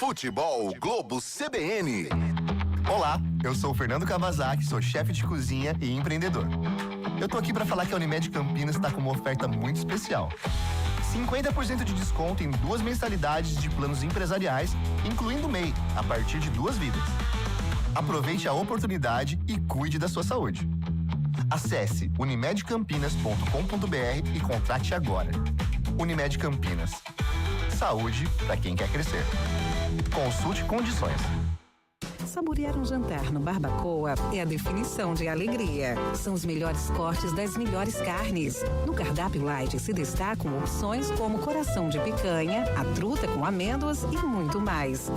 Futebol Globo CBN. Olá, eu sou o Fernando Kawasaki, sou chefe de cozinha e empreendedor. Eu tô aqui para falar que a Unimed Campinas está com uma oferta muito especial. 50% de desconto em 2 mensalidades de planos empresariais, incluindo MEI, a partir de 2 vidas. Aproveite a oportunidade e cuide da sua saúde. Acesse unimedcampinas.com.br e contrate agora. Unimed Campinas. saúde para quem quer crescer. Consulte condições. Saborear um jantar no Barbacoa é a definição de alegria. São os melhores cortes das melhores carnes. No cardápio light se destacam opções como coração de picanha, a truta com amêndoas e muito mais.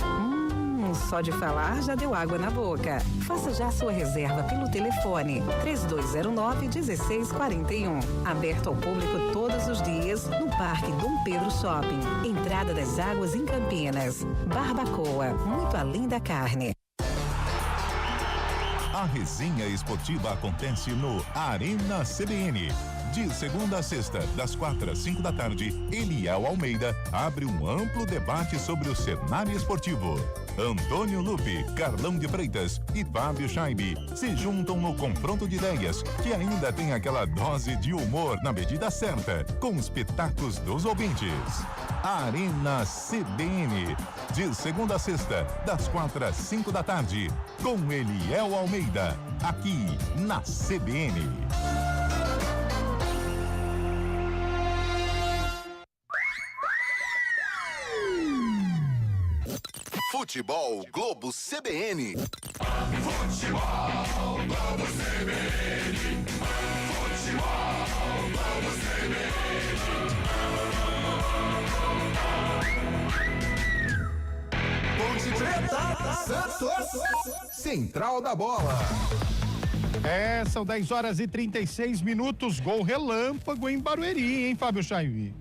Só de falar já deu água na boca. Faça já sua reserva pelo telefone 3209-1641. Aberto ao público todos os dias no Parque Dom Pedro Shopping. Entrada das Águas em Campinas. Barbacoa, muito além da carne. A resenha esportiva acontece no Arena CBN. De segunda a sexta, das 4 às 5 da tarde, Eliel Almeida abre um amplo debate sobre o cenário esportivo. Antônio Lupe, Carlão de Freitas e Fábio Scheibe se juntam no confronto de ideias, que ainda tem aquela dose de humor na medida certa, com os pitacos dos ouvintes. Arena CBN, de segunda a sexta, das 4 às 5 da tarde, com Eliel Almeida, aqui na CBN. Futebol Globo CBN. Futebol Globo CBN. Futebol Globo CBN. Ponte Preta, Santos. Central da Bola. São 10 horas e 36 minutos. Gol relâmpago em Barueri, hein, Fábio Scheibe?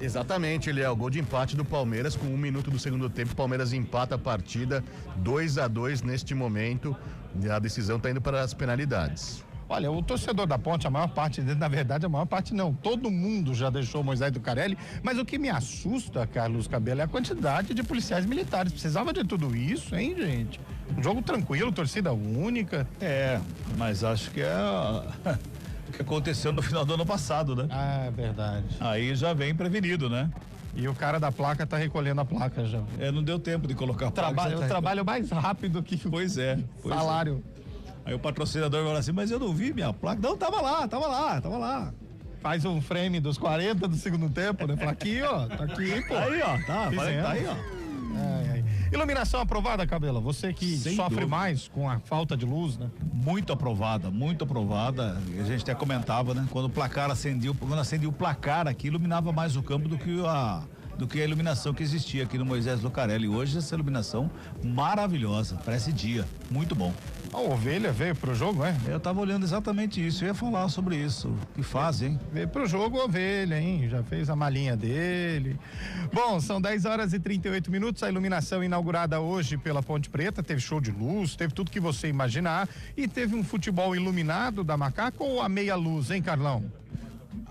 Exatamente, ele é o gol de empate do Palmeiras com 1 minuto do segundo tempo. O Palmeiras empata a partida 2-2 neste momento. E a decisão está indo para as penalidades. Olha, o torcedor da Ponte, a maior parte dele, na verdade, a maior parte não, todo mundo já deixou o Moisés Lucarelli, mas o que me assusta, Carlos Cabelo, é a quantidade de policiais militares. Precisava de tudo isso, hein, gente? Um jogo tranquilo, torcida única. Mas acho que o que aconteceu no final do ano passado, né? Ah, é verdade. Aí já vem prevenido, né? E o cara da placa tá recolhendo a placa já. Não deu tempo de colocar a placa. O trabalho mais rápido que o salário. Aí o patrocinador vai falar assim, mas eu não vi minha placa. Não, tava lá. Faz um frame dos 40 do segundo tempo, né? Fala aqui, ó, tá aqui, pô. Aí, ó, tá aí, ó. Iluminação aprovada, Cabela? Você que sofre mais com a falta de luz, né? Muito aprovada. A gente até comentava, né? Quando acendia o placar aqui, iluminava mais o campo do que a iluminação que existia aqui no Moisés Lucarelli. Hoje essa iluminação maravilhosa, parece dia, muito bom. A ovelha veio pro jogo, é? Eu tava olhando exatamente isso, eu ia falar sobre isso. Que fase, hein? Veio pro jogo ovelha, hein? Já fez a malinha dele. Bom, são 10 horas e 38 minutos, a iluminação inaugurada hoje pela Ponte Preta, teve show de luz, teve tudo que você imaginar e teve um futebol iluminado da Macaca ou a meia luz, hein, Carlão?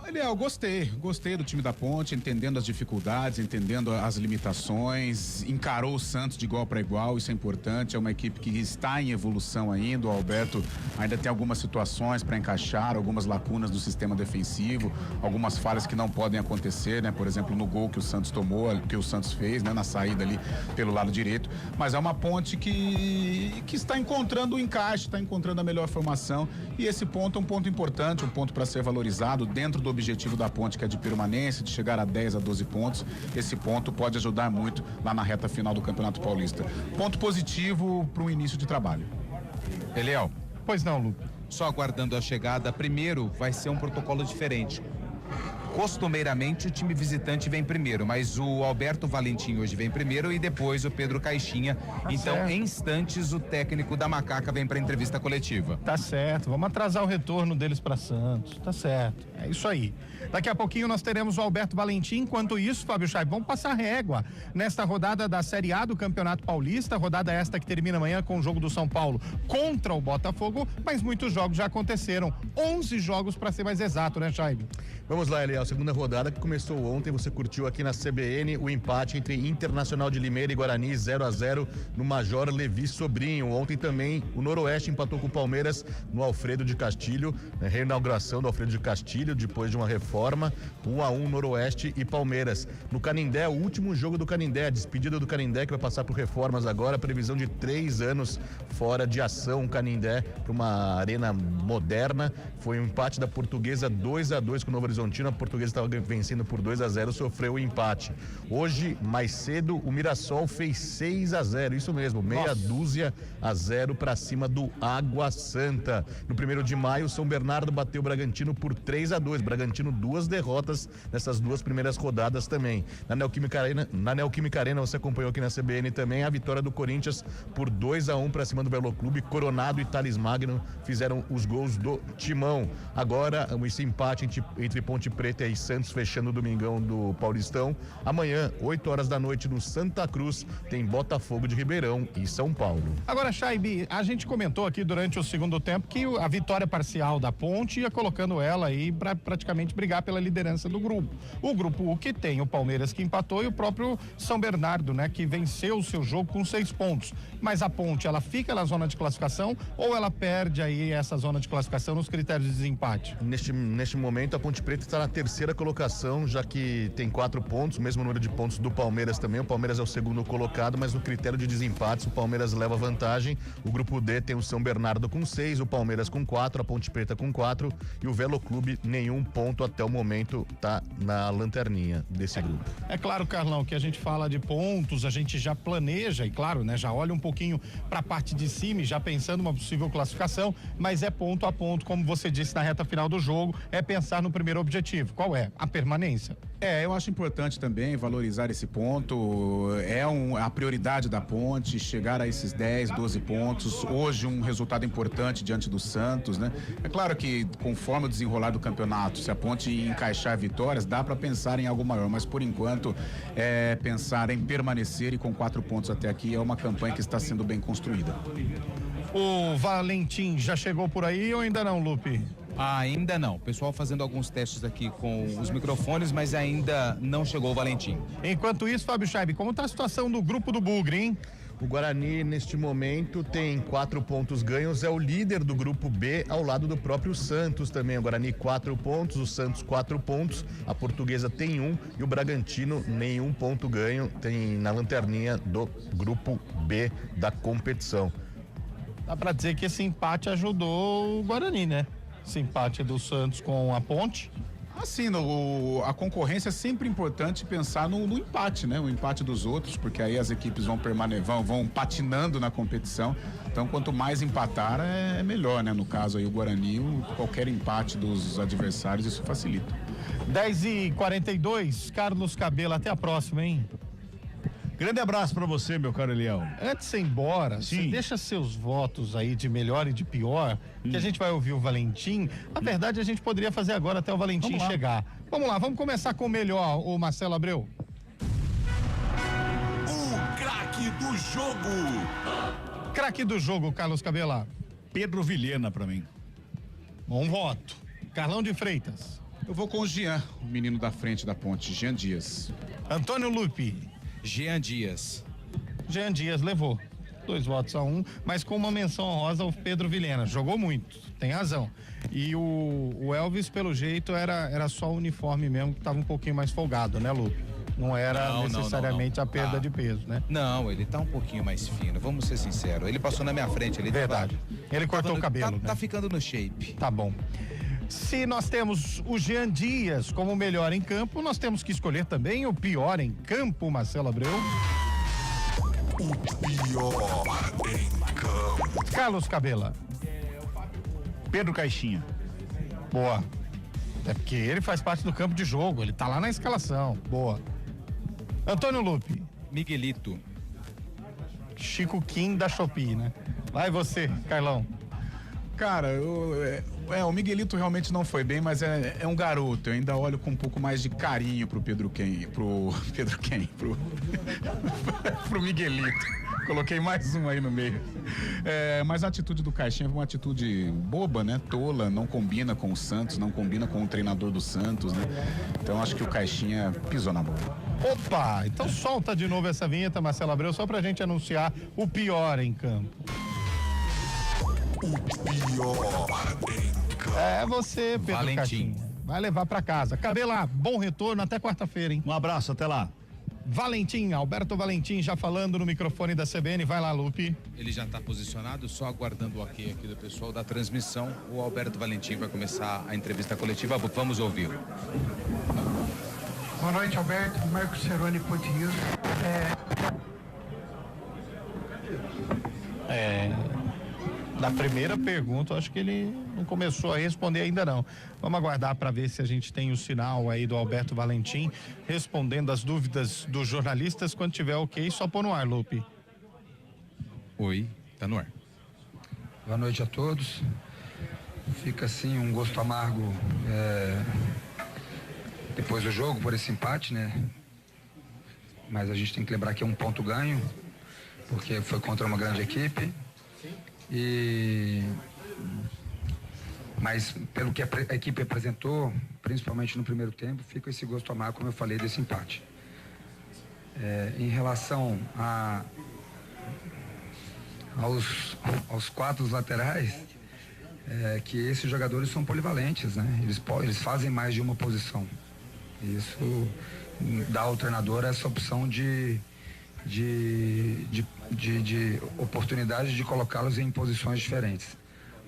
Eliel, gostei do time da Ponte, entendendo as dificuldades, entendendo as limitações, encarou o Santos de igual para igual, isso é importante, é uma equipe que está em evolução ainda, o Alberto ainda tem algumas situações para encaixar, algumas lacunas do sistema defensivo, algumas falhas que não podem acontecer, né? Por exemplo, no gol que o Santos tomou, que o Santos fez, né? Na saída ali pelo lado direito, mas é uma Ponte que está encontrando o encaixe, está encontrando a melhor formação e esse ponto é um ponto importante, um ponto para ser valorizado dentro do objetivo da Ponte, que é de permanência, de chegar a 10 a 12 pontos. Esse ponto pode ajudar muito lá na reta final do Campeonato Paulista. Ponto positivo para o início de trabalho. Eliel. Pois não, Lu. Só aguardando a chegada. Primeiro vai ser um protocolo diferente. Costumeiramente o time visitante vem primeiro, mas o Alberto Valentim hoje vem primeiro e depois o Pedro Caixinha. Então, certo. Em instantes, o técnico da Macaca vem para entrevista coletiva. Tá certo, vamos atrasar o retorno deles para Santos, tá certo, é isso aí. Daqui a pouquinho nós teremos o Alberto Valentim. Enquanto isso, Fábio Scheibe, vamos passar régua nesta rodada da Série A do Campeonato Paulista, rodada esta que termina amanhã com o jogo do São Paulo contra o Botafogo, mas muitos jogos já aconteceram, 11 jogos para ser mais exato, né, Scheibe? Vamos lá, Eliel, segunda rodada que começou ontem, você curtiu aqui na CBN o empate entre Internacional de Limeira e Guarani 0-0 no Major Levi Sobrinho. Ontem também o Noroeste empatou com o Palmeiras no Alfredo de Castilho, reinauguração do Alfredo de Castilho depois de uma reforma, 1-1 Noroeste e Palmeiras. No Canindé, o último jogo do Canindé, a despedida do Canindé que vai passar por reformas agora, previsão de 3 anos fora de ação, Canindé para uma arena moderna. Foi um empate da Portuguesa 2-2 com o Novo Horizontino. A Portuguesa Portuguesa estava vencendo por 2-0, sofreu o empate. Hoje, mais cedo, o Mirassol fez 6-0, isso mesmo, meia dúzia a 0 para cima do Água Santa. No 1º de maio, o São Bernardo bateu o Bragantino por 3-2. Bragantino, 2 derrotas nessas 2 primeiras rodadas também. Na Neoquímica Arena, você acompanhou aqui na CBN também, a vitória do Corinthians por 2-1 para cima do Belo Clube. Coronado e Thales Magno fizeram os gols do Timão. Agora, esse empate entre Ponte Preta e Santos, fechando o domingão do Paulistão. Amanhã, 8 horas da noite, no Santa Cruz, tem Botafogo de Ribeirão e São Paulo. Agora, Chaibi, a gente comentou aqui durante o segundo tempo que a vitória parcial da Ponte ia colocando ela aí para praticamente brigar pela liderança do grupo. O grupo U, que tem o Palmeiras, que empatou, e o próprio São Bernardo, né, que venceu o seu jogo com 6 pontos. Mas a Ponte, ela fica na zona de classificação ou ela perde aí essa zona de classificação nos critérios de desempate? Neste momento, a Ponte Preta está na 3ª colocação, já que tem 4 pontos, o mesmo número de pontos do Palmeiras também. O Palmeiras é o 2º colocado, mas no critério de desempates, o Palmeiras leva vantagem. O grupo D tem o São Bernardo com 6, o Palmeiras com 4, a Ponte Preta com 4 e o Velo Clube nenhum ponto até o momento, tá na lanterninha desse grupo. É claro, Carlão, que a gente fala de pontos, a gente já planeja e, claro, né, já olha um pouquinho para a parte de cima e já pensando uma possível classificação, mas é ponto a ponto, como você disse na reta final do jogo, é pensar no primeiro objetivo. Qual é? A permanência. Eu acho importante também valorizar esse ponto. A prioridade da Ponte, chegar a esses 10, 12 pontos. Hoje um resultado importante diante do Santos, né? É claro que conforme o desenrolar do campeonato, se a Ponte encaixar vitórias, dá para pensar em algo maior, mas por enquanto pensar em permanecer, e com 4 pontos até aqui é uma campanha que está sendo bem construída. O Valentim já chegou por aí ou ainda não, Lupe? Ainda não. O pessoal fazendo alguns testes aqui com os microfones, mas ainda não chegou o Valentim. Enquanto isso, Fábio Chaib, como está a situação do grupo do Bugre, hein? O Guarani, neste momento, tem 4 pontos ganhos, é o líder do grupo B, ao lado do próprio Santos também. O Guarani, 4 pontos, o Santos, 4 pontos, a Portuguesa tem 1 e o Bragantino, nenhum ponto ganho, tem na lanterninha do grupo B da competição. Dá para dizer que esse empate ajudou o Guarani, né? Esse empate do Santos com a Ponte. Assim, a concorrência é sempre importante pensar no empate, né? O empate dos outros, porque aí as equipes vão patinando na competição. Então, quanto mais empatar, é melhor, né? No caso aí, o Guarani, qualquer empate dos adversários, isso facilita. 10h42, Carlos Cabelo, até a próxima, hein? Grande abraço pra você, meu caro Eliel. Antes de ir embora, você deixa seus votos aí de melhor e de pior, que a gente vai ouvir o Valentim. Na verdade, a gente poderia fazer agora até o Valentim chegar. Vamos lá, vamos começar com o melhor, o Marcelo Abreu. O craque do jogo. Craque do jogo, Carlos Cabela. Pedro Vilhena pra mim. Bom voto. Carlão de Freitas. Eu vou com o Jean, o menino da frente da Ponte, Jean Dias. Antônio Lupe. Jean Dias. Jean Dias levou 2 votos a 1, mas com uma menção honrosa ao Pedro Vilhena. Jogou muito, tem razão. E o Elvis, pelo jeito, era só o uniforme mesmo, que estava um pouquinho mais folgado, né, Lupe? Não era necessariamente a perda de peso, né? Não, ele tá um pouquinho mais fino, vamos ser sinceros. Ele passou na minha frente ali. Verdade. Ele cortou o cabelo, né? Tá ficando no shape. Tá bom. Se nós temos o Jean Dias como o melhor em campo, nós temos que escolher também o pior em campo, Marcelo Abreu. O pior em campo. Carlos Cabela. Pedro Caixinha. Boa. É porque ele faz parte do campo de jogo, ele tá lá na escalação. Boa. Antônio Lupe. Miguelito. Chico Kim da Shopee, né? Vai você, Carlão. Cara, o Miguelito realmente não foi bem, mas é um garoto. Eu ainda olho com um pouco mais de carinho pro pro Miguelito. Coloquei mais um aí no meio. Mas a atitude do Caixinha foi uma atitude boba, né? Tola, não combina com o Santos, não combina com o treinador do Santos, né? Então acho que o Caixinha pisou na bola. Opa, então solta de novo essa vinheta, Marcelo Abreu, só pra gente anunciar o pior em campo. O pior em campo. É você, Pedro Valentim. Caixinha. Vai levar pra casa. Cabela, bom retorno, até quarta-feira, hein? Um abraço, até lá. Valentim, Alberto Valentim já falando no microfone da CBN. Vai lá, Lupe. Ele já está posicionado, só aguardando o ok aqui do pessoal da transmissão. O Alberto Valentim vai começar a entrevista coletiva. Vamos ouvir. Boa noite, Alberto. Marcos Ceroni, Ponte News. Da primeira pergunta, acho que ele não começou a responder ainda não. Vamos aguardar para ver se a gente tem o sinal aí do Alberto Valentim respondendo as dúvidas dos jornalistas. Quando tiver ok, só pôr no ar, Lupe. Oi, tá no ar. Boa noite a todos. Fica assim um gosto amargo depois do jogo por esse empate, né? Mas a gente tem que lembrar que é um ponto ganho, porque foi contra uma grande equipe. Mas pelo que a equipe apresentou, principalmente no primeiro tempo, fica esse gosto amargo, como eu falei, desse empate. Em relação aos 4 laterais, que esses jogadores são polivalentes, né? Eles fazem mais de uma posição. Isso dá ao treinador essa opção de oportunidade de colocá-los em posições diferentes.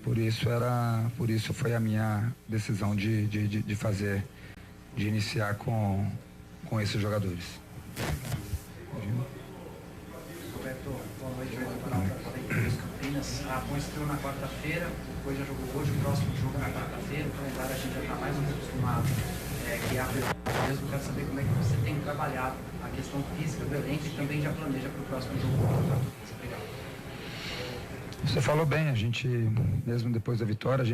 Por isso foi a minha decisão de iniciar com esses jogadores. Roberto, boa noite, Campinas. A Ponte estreou na quarta-feira, depois já jogou hoje, o próximo jogo na quarta-feira, o calendário a gente já está mais ou menos acostumado que abre mesmo. Quero saber como é que você tem trabalhado a questão física do elenco e também já planeja para o próximo jogo. Obrigado. Você falou bem, a gente, mesmo depois da vitória,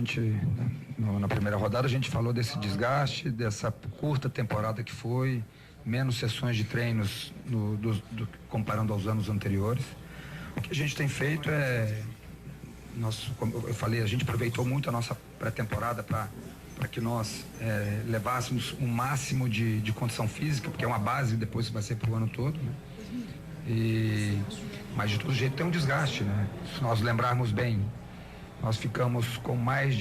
na primeira rodada, a gente falou desse desgaste, dessa curta temporada que foi, menos sessões de treinos comparando aos anos anteriores. O que a gente tem feito como eu falei, a gente aproveitou muito a nossa pré-temporada para que nós levássemos um máximo de condição física, porque é uma base depois que vai ser para o ano todo, né? Mas de todo jeito tem um desgaste, né? Se nós lembrarmos bem, nós ficamos com mais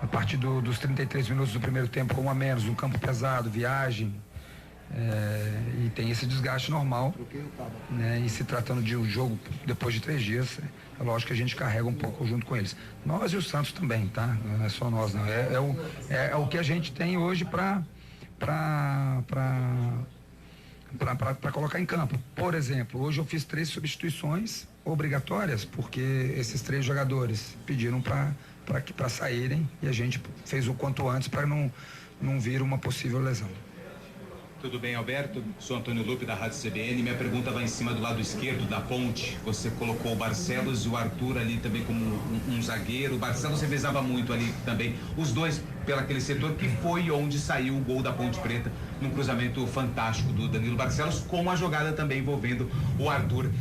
a partir dos 33 minutos do primeiro tempo, com um a menos, um campo pesado, viagem, e tem esse desgaste normal, né? E se tratando de um jogo depois de 3 dias, é lógico que a gente carrega um pouco junto com eles. Nós e o Santos também, tá? Não é só nós, não. É o que a gente tem hoje para colocar em campo. Por exemplo, hoje eu fiz 3 substituições obrigatórias, porque esses 3 jogadores pediram para saírem e a gente fez o quanto antes para não vir uma possível lesão. Tudo bem, Alberto? Sou Antônio Lupe, da Rádio CBN. Minha pergunta vai em cima do lado esquerdo da ponte. Você colocou o Barcelos e o Arthur ali também como um zagueiro. O Barcelos revezava muito ali também. Os dois pelaquele setor que foi onde saiu o gol da Ponte Preta, num cruzamento fantástico do Danilo Barcelos, com a jogada também envolvendo o Arthur.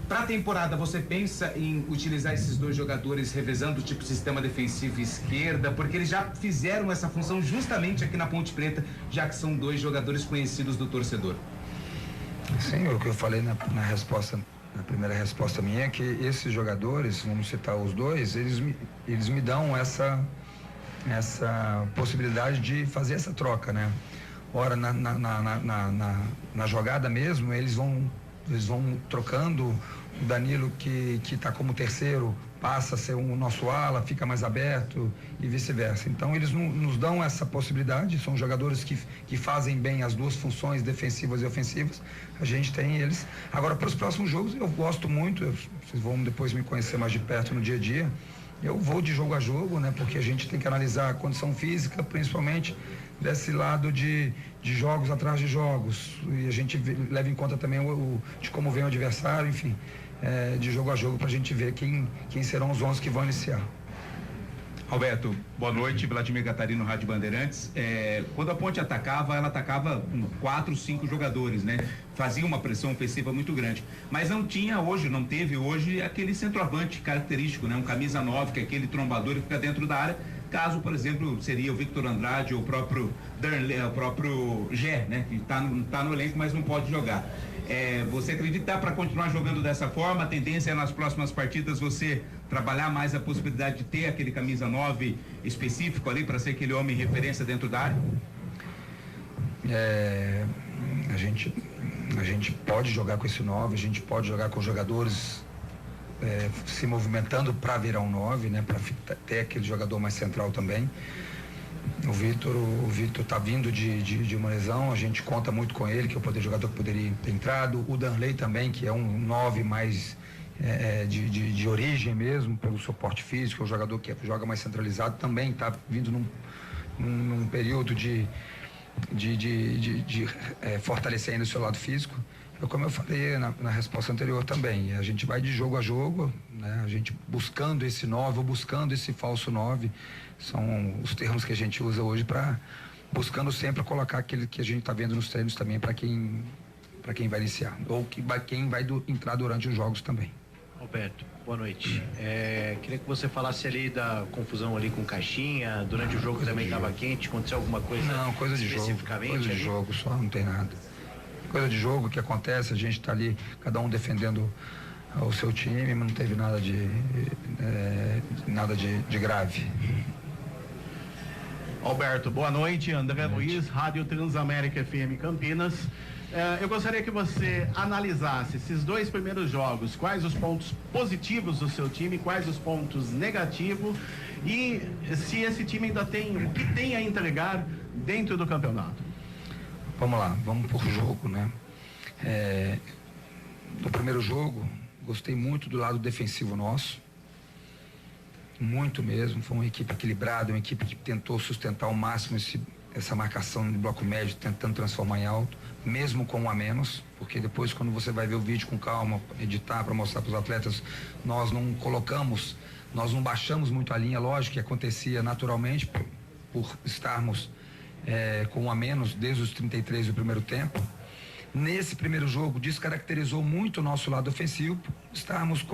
Para a temporada, você pensa em utilizar esses 2 jogadores revezando o tipo de sistema defensivo esquerda, porque eles já fizeram essa função justamente aqui na Ponte Preta, já que são 2 jogadores conhecidos do torcedor? Sim, o que eu falei na primeira resposta minha é que esses jogadores, vamos citar os 2, eles me dão essa possibilidade de fazer essa troca, né? Ora, na jogada mesmo, eles vão trocando. O Danilo, que está como terceiro, passa a ser o nosso ala, fica mais aberto e vice-versa. Então eles nos dão essa possibilidade, são jogadores que fazem bem as 2 funções defensivas e ofensivas, a gente tem eles. Agora, para os próximos jogos, eu gosto muito, vocês vão depois me conhecer mais de perto no dia a dia, eu vou de jogo a jogo, né? Porque a gente tem que analisar a condição física, principalmente desse lado de jogos atrás de jogos, e a gente leva em conta também de como vem o adversário, enfim, de jogo a jogo, para a gente ver quem serão os 11 que vão iniciar. Alberto, boa noite, Vladimir Gatarino, Rádio Bandeirantes. Quando a Ponte atacava, ela atacava com 4, 5 jogadores, né? Fazia uma pressão ofensiva muito grande, mas não teve hoje aquele centroavante característico, né? Um camisa 9, que é aquele trombador que fica dentro da área, caso, por exemplo, seria o Victor Andrade ou o próprio Gé, né? Que tá no elenco, mas não pode jogar. Você acredita para continuar jogando dessa forma? A tendência é nas próximas partidas você trabalhar mais a possibilidade de ter aquele camisa 9 específico ali para ser aquele homem referência dentro da área? A gente pode jogar com esse 9, a gente pode jogar com jogadores se movimentando para virar um 9, né? Para ter aquele jogador mais central também. O Vitor tá vindo de uma lesão, a gente conta muito com ele, que é o poder jogador que poderia ter entrado. O Danley também, que é um 9 mais de origem mesmo, pelo suporte físico, é um jogador que joga mais centralizado, também está vindo num período de fortalecer ainda o seu lado físico. Como eu falei na resposta anterior também, a gente vai de jogo a jogo, né? A gente buscando esse 9 ou buscando esse falso 9, são os termos que a gente usa hoje buscando sempre colocar aquele que a gente está vendo nos treinos também para quem vai iniciar, ou quem vai entrar durante os jogos também. Alberto, boa noite. Queria que você falasse ali da confusão ali com Caixinha, durante o jogo também estava quente, aconteceu alguma coisa? Não, coisa de jogo, coisa de jogo, só não tem nada. Coisa de jogo que acontece, a gente está ali, cada um defendendo o seu time, mas não teve nada de grave. Alberto, boa noite. André Luiz, Rádio Transamérica FM Campinas. Eu gostaria que você analisasse esses 2 primeiros jogos, quais os pontos positivos do seu time, quais os pontos negativos e se esse time ainda tem o que tem a entregar dentro do campeonato. Vamos lá, vamos por jogo, né? No primeiro jogo, gostei muito do lado defensivo nosso, muito mesmo. Foi uma equipe equilibrada, uma equipe que tentou sustentar ao máximo essa marcação de bloco médio, tentando transformar em alto, mesmo com um a menos, porque depois, quando você vai ver o vídeo com calma, editar para mostrar para os atletas, nós não baixamos muito a linha, lógico que acontecia naturalmente por estarmos com um a menos desde os 33 do primeiro tempo. Nesse primeiro jogo descaracterizou muito o nosso lado ofensivo, estarmos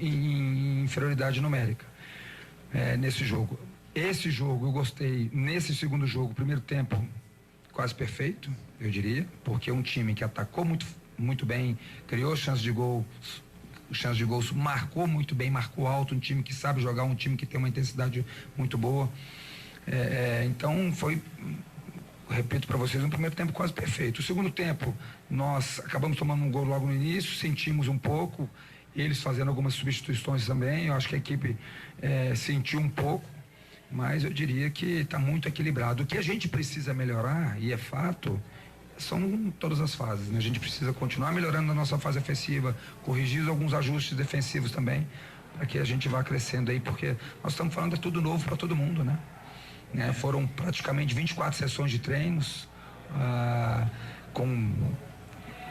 em inferioridade numérica nesse jogo. Esse jogo eu gostei. Nesse segundo jogo, primeiro tempo quase perfeito, eu diria, porque é um time que atacou muito bem, criou chances de gols, marcou muito bem, marcou alto, um time que sabe jogar, um time que tem uma intensidade muito boa. Então foi, repito para vocês, um primeiro tempo quase perfeito. O segundo tempo, nós acabamos tomando um gol logo no início, sentimos um pouco, eles fazendo algumas substituições também. Eu acho que a equipe sentiu um pouco, mas eu diria que está muito equilibrado. O que a gente precisa melhorar, e é fato, são todas as fases, né? A gente precisa continuar melhorando a nossa fase ofensiva, corrigir alguns ajustes defensivos também, para que a gente vá crescendo aí, porque nós estamos falando de tudo novo para todo mundo, né? Foram praticamente 24 sessões de treinos, com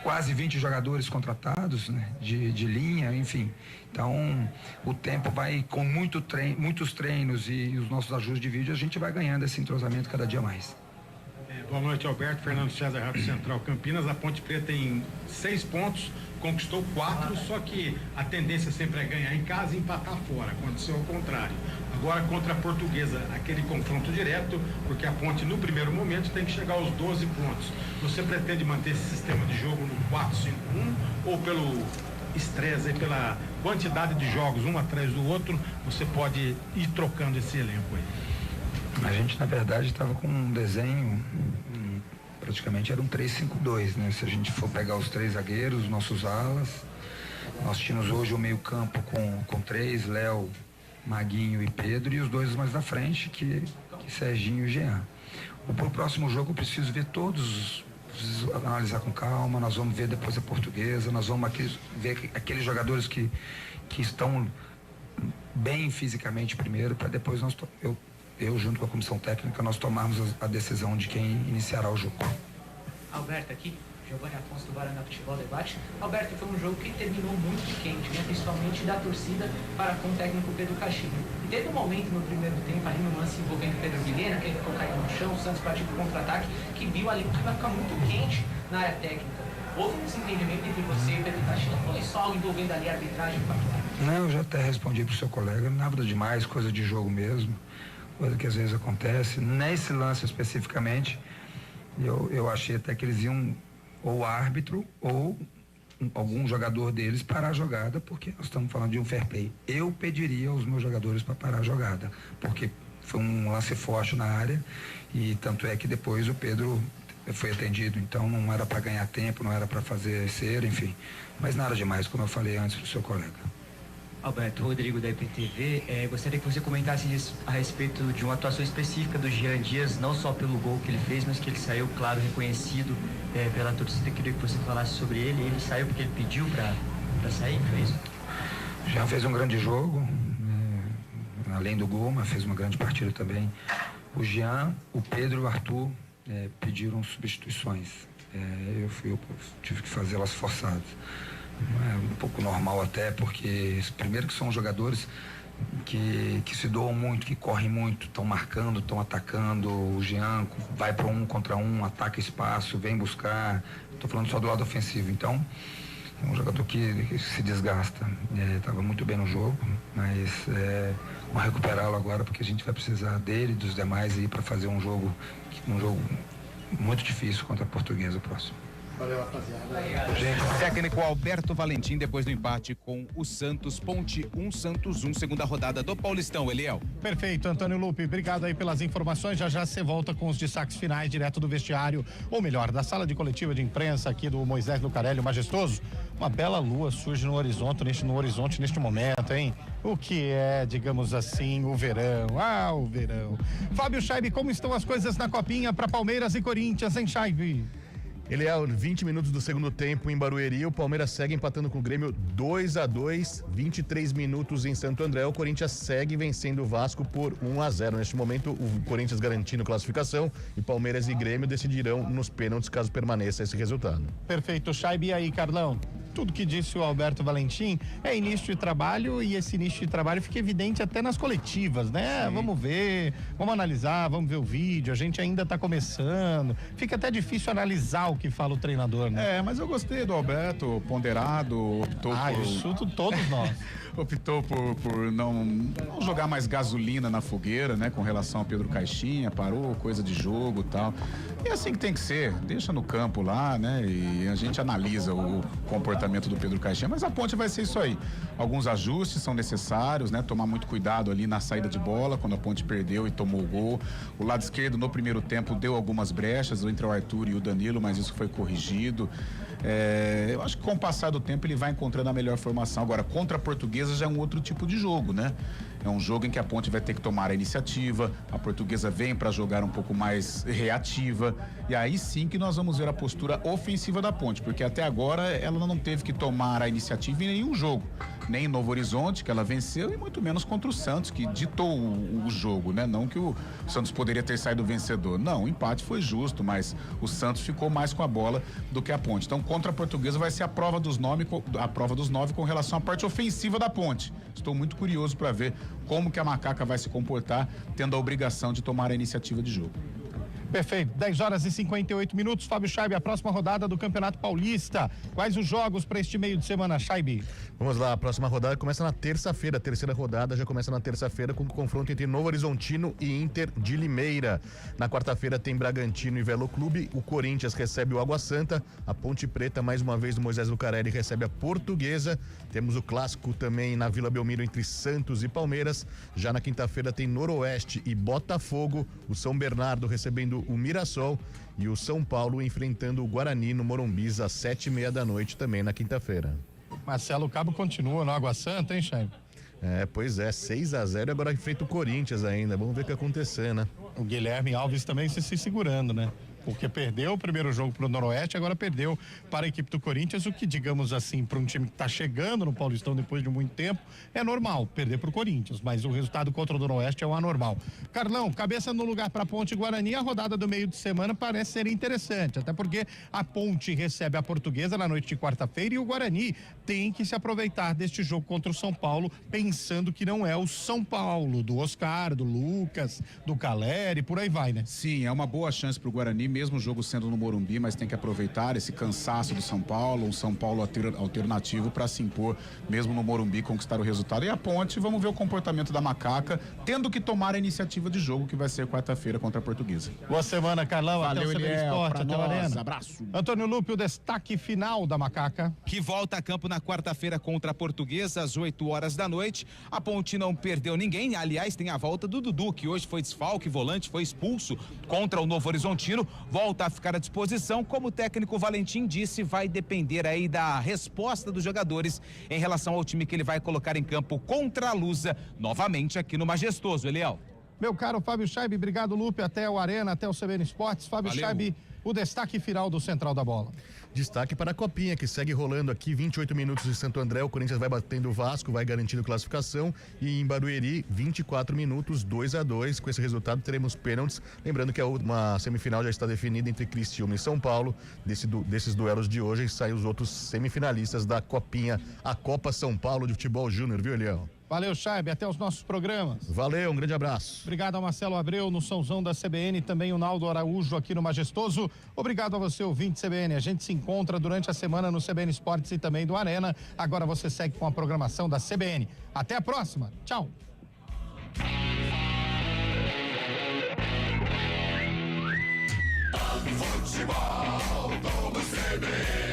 quase 20 jogadores contratados, né, de linha, enfim. Então, o tempo vai, com muitos treinos e os nossos ajustes de vídeo, a gente vai ganhando esse entrosamento cada dia mais. Boa noite, Alberto. Fernando César, Rádio Central Campinas. A Ponte Preta tem 6 pontos, conquistou 4, só que a tendência sempre é ganhar em casa e empatar fora. Aconteceu ao contrário. Agora, contra a Portuguesa, aquele confronto direto, porque a Ponte, no primeiro momento, tem que chegar aos 12 pontos. Você pretende manter esse sistema de jogo no 4-5-1 ou pelo estresse, pela quantidade de jogos, um atrás do outro, você pode ir trocando esse elenco aí? A gente, na verdade, estava com um desenho, praticamente era um 3-5-2, né? Se a gente for pegar os 3 zagueiros, os nossos alas, nós tínhamos hoje o meio campo com 3, Léo, Maguinho e Pedro, e os 2 mais da frente, que Serginho e Jean. Pro próximo jogo eu preciso ver todos, preciso analisar com calma, nós vamos ver depois a Portuguesa, nós vamos ver aqueles jogadores que estão bem fisicamente primeiro, para depois eu junto com a comissão técnica, nós tomarmos a decisão de quem iniciará o jogo. Alberto aqui, Giovanni Afonso do Guaraná Futebol Debate. Alberto, foi um jogo que terminou muito quente, né? Principalmente da torcida para com o técnico Pedro Caixinha. E teve um momento no primeiro tempo, ali no lance envolvendo Pedro Vilhena, que ele ficou caído no chão, o Santos partiu para o contra-ataque, que viu ali que vai ficar muito quente na área técnica. Houve um desentendimento entre você e Pedro Caixinha, foi só envolvendo ali a arbitragem? Não, eu já até respondi para o seu colega, nada demais, coisa de jogo mesmo. Coisa que às vezes acontece. Nesse lance especificamente, eu achei até que eles iam, ou árbitro, ou algum jogador deles parar a jogada, porque nós estamos falando de um fair play. Eu pediria aos meus jogadores para parar a jogada, porque foi um lance forte na área, e tanto é que depois o Pedro fui atendido, então não era para ganhar tempo, não era para fazer cera, enfim. Mas nada demais, como eu falei antes pro seu colega. Alberto, Rodrigo da IPTV, gostaria que você comentasse a respeito de uma atuação específica do Jean Dias, não só pelo gol que ele fez, mas que ele saiu, claro, reconhecido pela torcida. Queria que você falasse sobre ele. Ele saiu porque ele pediu para sair, foi isso? Jean fez um grande jogo, além do gol, mas fez uma grande partida também. O Jean, o Pedro e o Arthur pediram substituições. Eu tive que fazê-las forçadas. É um pouco normal até, porque primeiro que são jogadores que se doam muito, que correm muito, estão marcando, estão atacando. O Jean vai para 1 contra 1, ataca espaço, vem buscar. Estou falando só do lado ofensivo. Então, é um jogador que se desgasta. Estava muito bem no jogo, mas vamos recuperá-lo agora, porque a gente vai precisar dele e dos demais aí para fazer um jogo muito difícil contra a Portuguesa próximo. Valeu, rapaziada. Técnico Alberto Valentim, depois do empate com o Santos, Ponte 1, Santos 1, segunda rodada do Paulistão, Eliel. Perfeito, Antônio Lupe, obrigado aí pelas informações. Já você volta com os destaques finais direto do vestiário, ou melhor, da sala de coletiva de imprensa aqui do Moisés Lucarelli, o majestoso. Uma bela lua surge no horizonte neste momento, hein? O que é, digamos assim, o verão. O verão. Fábio Scheibe, como estão as coisas na Copinha para Palmeiras e Corinthians, hein, Scheibe? Ele é 20 minutos do segundo tempo em Barueri, o Palmeiras segue empatando com o Grêmio 2-2, 23 minutos em Santo André, o Corinthians segue vencendo o Vasco por 1-0. Neste momento, o Corinthians garantindo classificação e Palmeiras e Grêmio decidirão nos pênaltis caso permaneça esse resultado. Perfeito, Scheibe. E aí, Carlão? Tudo que disse o Alberto Valentim é início de trabalho, e esse início de trabalho fica evidente até nas coletivas, né? Sim. Vamos ver, vamos analisar, vamos ver o vídeo, a gente ainda está começando, fica até difícil analisar o que fala o treinador, né? Mas eu gostei do Alberto, ponderado, optou por... isso todos nós. Optou por não jogar mais gasolina na fogueira, né? Com relação ao Pedro Caixinha, parou, coisa de jogo e tal. E é assim que tem que ser, deixa no campo lá, né? E a gente analisa o comportamento do Pedro Caixinha, mas a Ponte vai ser isso aí. Alguns ajustes são necessários, né? Tomar muito cuidado ali na saída de bola, quando a Ponte perdeu e tomou o gol. O lado esquerdo, no primeiro tempo, deu algumas brechas entre o Arthur e o Danilo, mas isso foi corrigido. Eu acho que com o passar do tempo ele vai encontrando a melhor formação. Agora, contra a Portuguesa já é um outro tipo de jogo, né? É um jogo em que a Ponte vai ter que tomar a iniciativa, a Portuguesa vem para jogar um pouco mais reativa, e aí sim que nós vamos ver a postura ofensiva da Ponte, porque até agora ela não teve que tomar a iniciativa em nenhum jogo, nem em Novo Horizonte, que ela venceu, e muito menos contra o Santos, que ditou o jogo, né? Não que o Santos poderia ter saído vencedor, não, o empate foi justo, mas o Santos ficou mais com a bola do que a Ponte. Então, contra a Portuguesa vai ser a prova dos 9 com relação à parte ofensiva da Ponte. Estou muito curioso para ver como que a Macaca vai se comportar, tendo a obrigação de tomar a iniciativa de jogo. Perfeito, 10h58. Fábio Scheibe, a próxima rodada do Campeonato Paulista. Quais os jogos para este meio de semana, Scheibe? Vamos lá, a próxima rodada começa na terça-feira. A terceira rodada já começa na terça-feira com o confronto entre Novo Horizontino e Inter de Limeira. Na quarta-feira tem Bragantino e Velo Clube. O Corinthians recebe o Água Santa. A Ponte Preta, mais uma vez, do Moisés Lucarelli, recebe a Portuguesa. Temos o clássico também na Vila Belmiro entre Santos e Palmeiras. Já na quinta-feira tem Noroeste e Botafogo. O São Bernardo recebendo o Mirassol e o São Paulo enfrentando o Guarani no Morumbis às 7:30 da noite também na quinta-feira. Marcelo Cabo continua no Água Santa, hein, Scheibe? Pois é, 6-0 agora enfrenta o Corinthians ainda, vamos ver o que acontecer, né? O Guilherme Alves também se segurando, né? Porque perdeu o primeiro jogo pro Noroeste, agora perdeu para a equipe do Corinthians, o que, digamos assim, para um time que está chegando no Paulistão depois de muito tempo, é normal perder pro Corinthians, mas o resultado contra o Noroeste é o anormal. Carlão, cabeça no lugar para Ponte e Guarani, a rodada do meio de semana parece ser interessante, até porque a Ponte recebe a Portuguesa na noite de quarta-feira e o Guarani tem que se aproveitar deste jogo contra o São Paulo, pensando que não é o São Paulo do Oscar, do Lucas, do Caleri, por aí vai, né? Sim, é uma boa chance pro Guarani, mesmo o jogo sendo no Morumbi, mas tem que aproveitar esse cansaço do São Paulo, um São Paulo alternativo para se impor, mesmo no Morumbi, conquistar o resultado. E a Ponte, vamos ver o comportamento da Macaca, tendo que tomar a iniciativa de jogo, que vai ser quarta-feira contra a Portuguesa. Boa semana, Carlão. Valeu, até o Eliel, Esporte, até a Arena. Abraço. Antônio Lupe, o destaque final da Macaca. Que volta a campo na quarta-feira contra a Portuguesa, às 8h da noite. A Ponte não perdeu ninguém, aliás, tem a volta do Dudu, que hoje foi desfalque, volante, foi expulso contra o Novo Horizontino. volta a ficar à disposição. Como o técnico Valentim disse, vai depender aí da resposta dos jogadores em relação ao time que ele vai colocar em campo contra a Lusa, novamente aqui no Majestoso, Eliel. Meu caro Fábio Chaib, obrigado, Lupe, até o Arena, até o CBN Esportes. Fábio Chaib, o destaque final do Central da Bola. Destaque para a Copinha, que segue rolando aqui, 28 minutos em Santo André, o Corinthians vai batendo o Vasco, vai garantindo classificação, e em Barueri, 24 minutos, 2-2, com esse resultado teremos pênaltis, lembrando que uma semifinal já está definida entre Criciúma e São Paulo. Desses duelos de hoje, saem os outros semifinalistas da Copinha, a Copa São Paulo de Futebol Júnior, viu, Eliel? Valeu, Chaib, até os nossos programas. Valeu, um grande abraço. Obrigado ao Marcelo Abreu no Sãozão da CBN, também o Naldo Araújo aqui no Majestoso. Obrigado a você, ouvinte CBN. A gente se encontra durante a semana no CBN Esportes e também do Arena. Agora você segue com a programação da CBN. Até a próxima. Tchau. Futebol do CBN.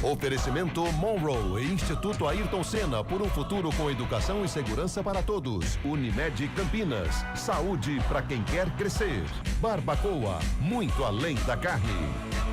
Oferecimento Monroe e Instituto Ayrton Senna, por um futuro com educação e segurança para todos. Unimed Campinas, saúde para quem quer crescer. Barbacoa, muito além da carne.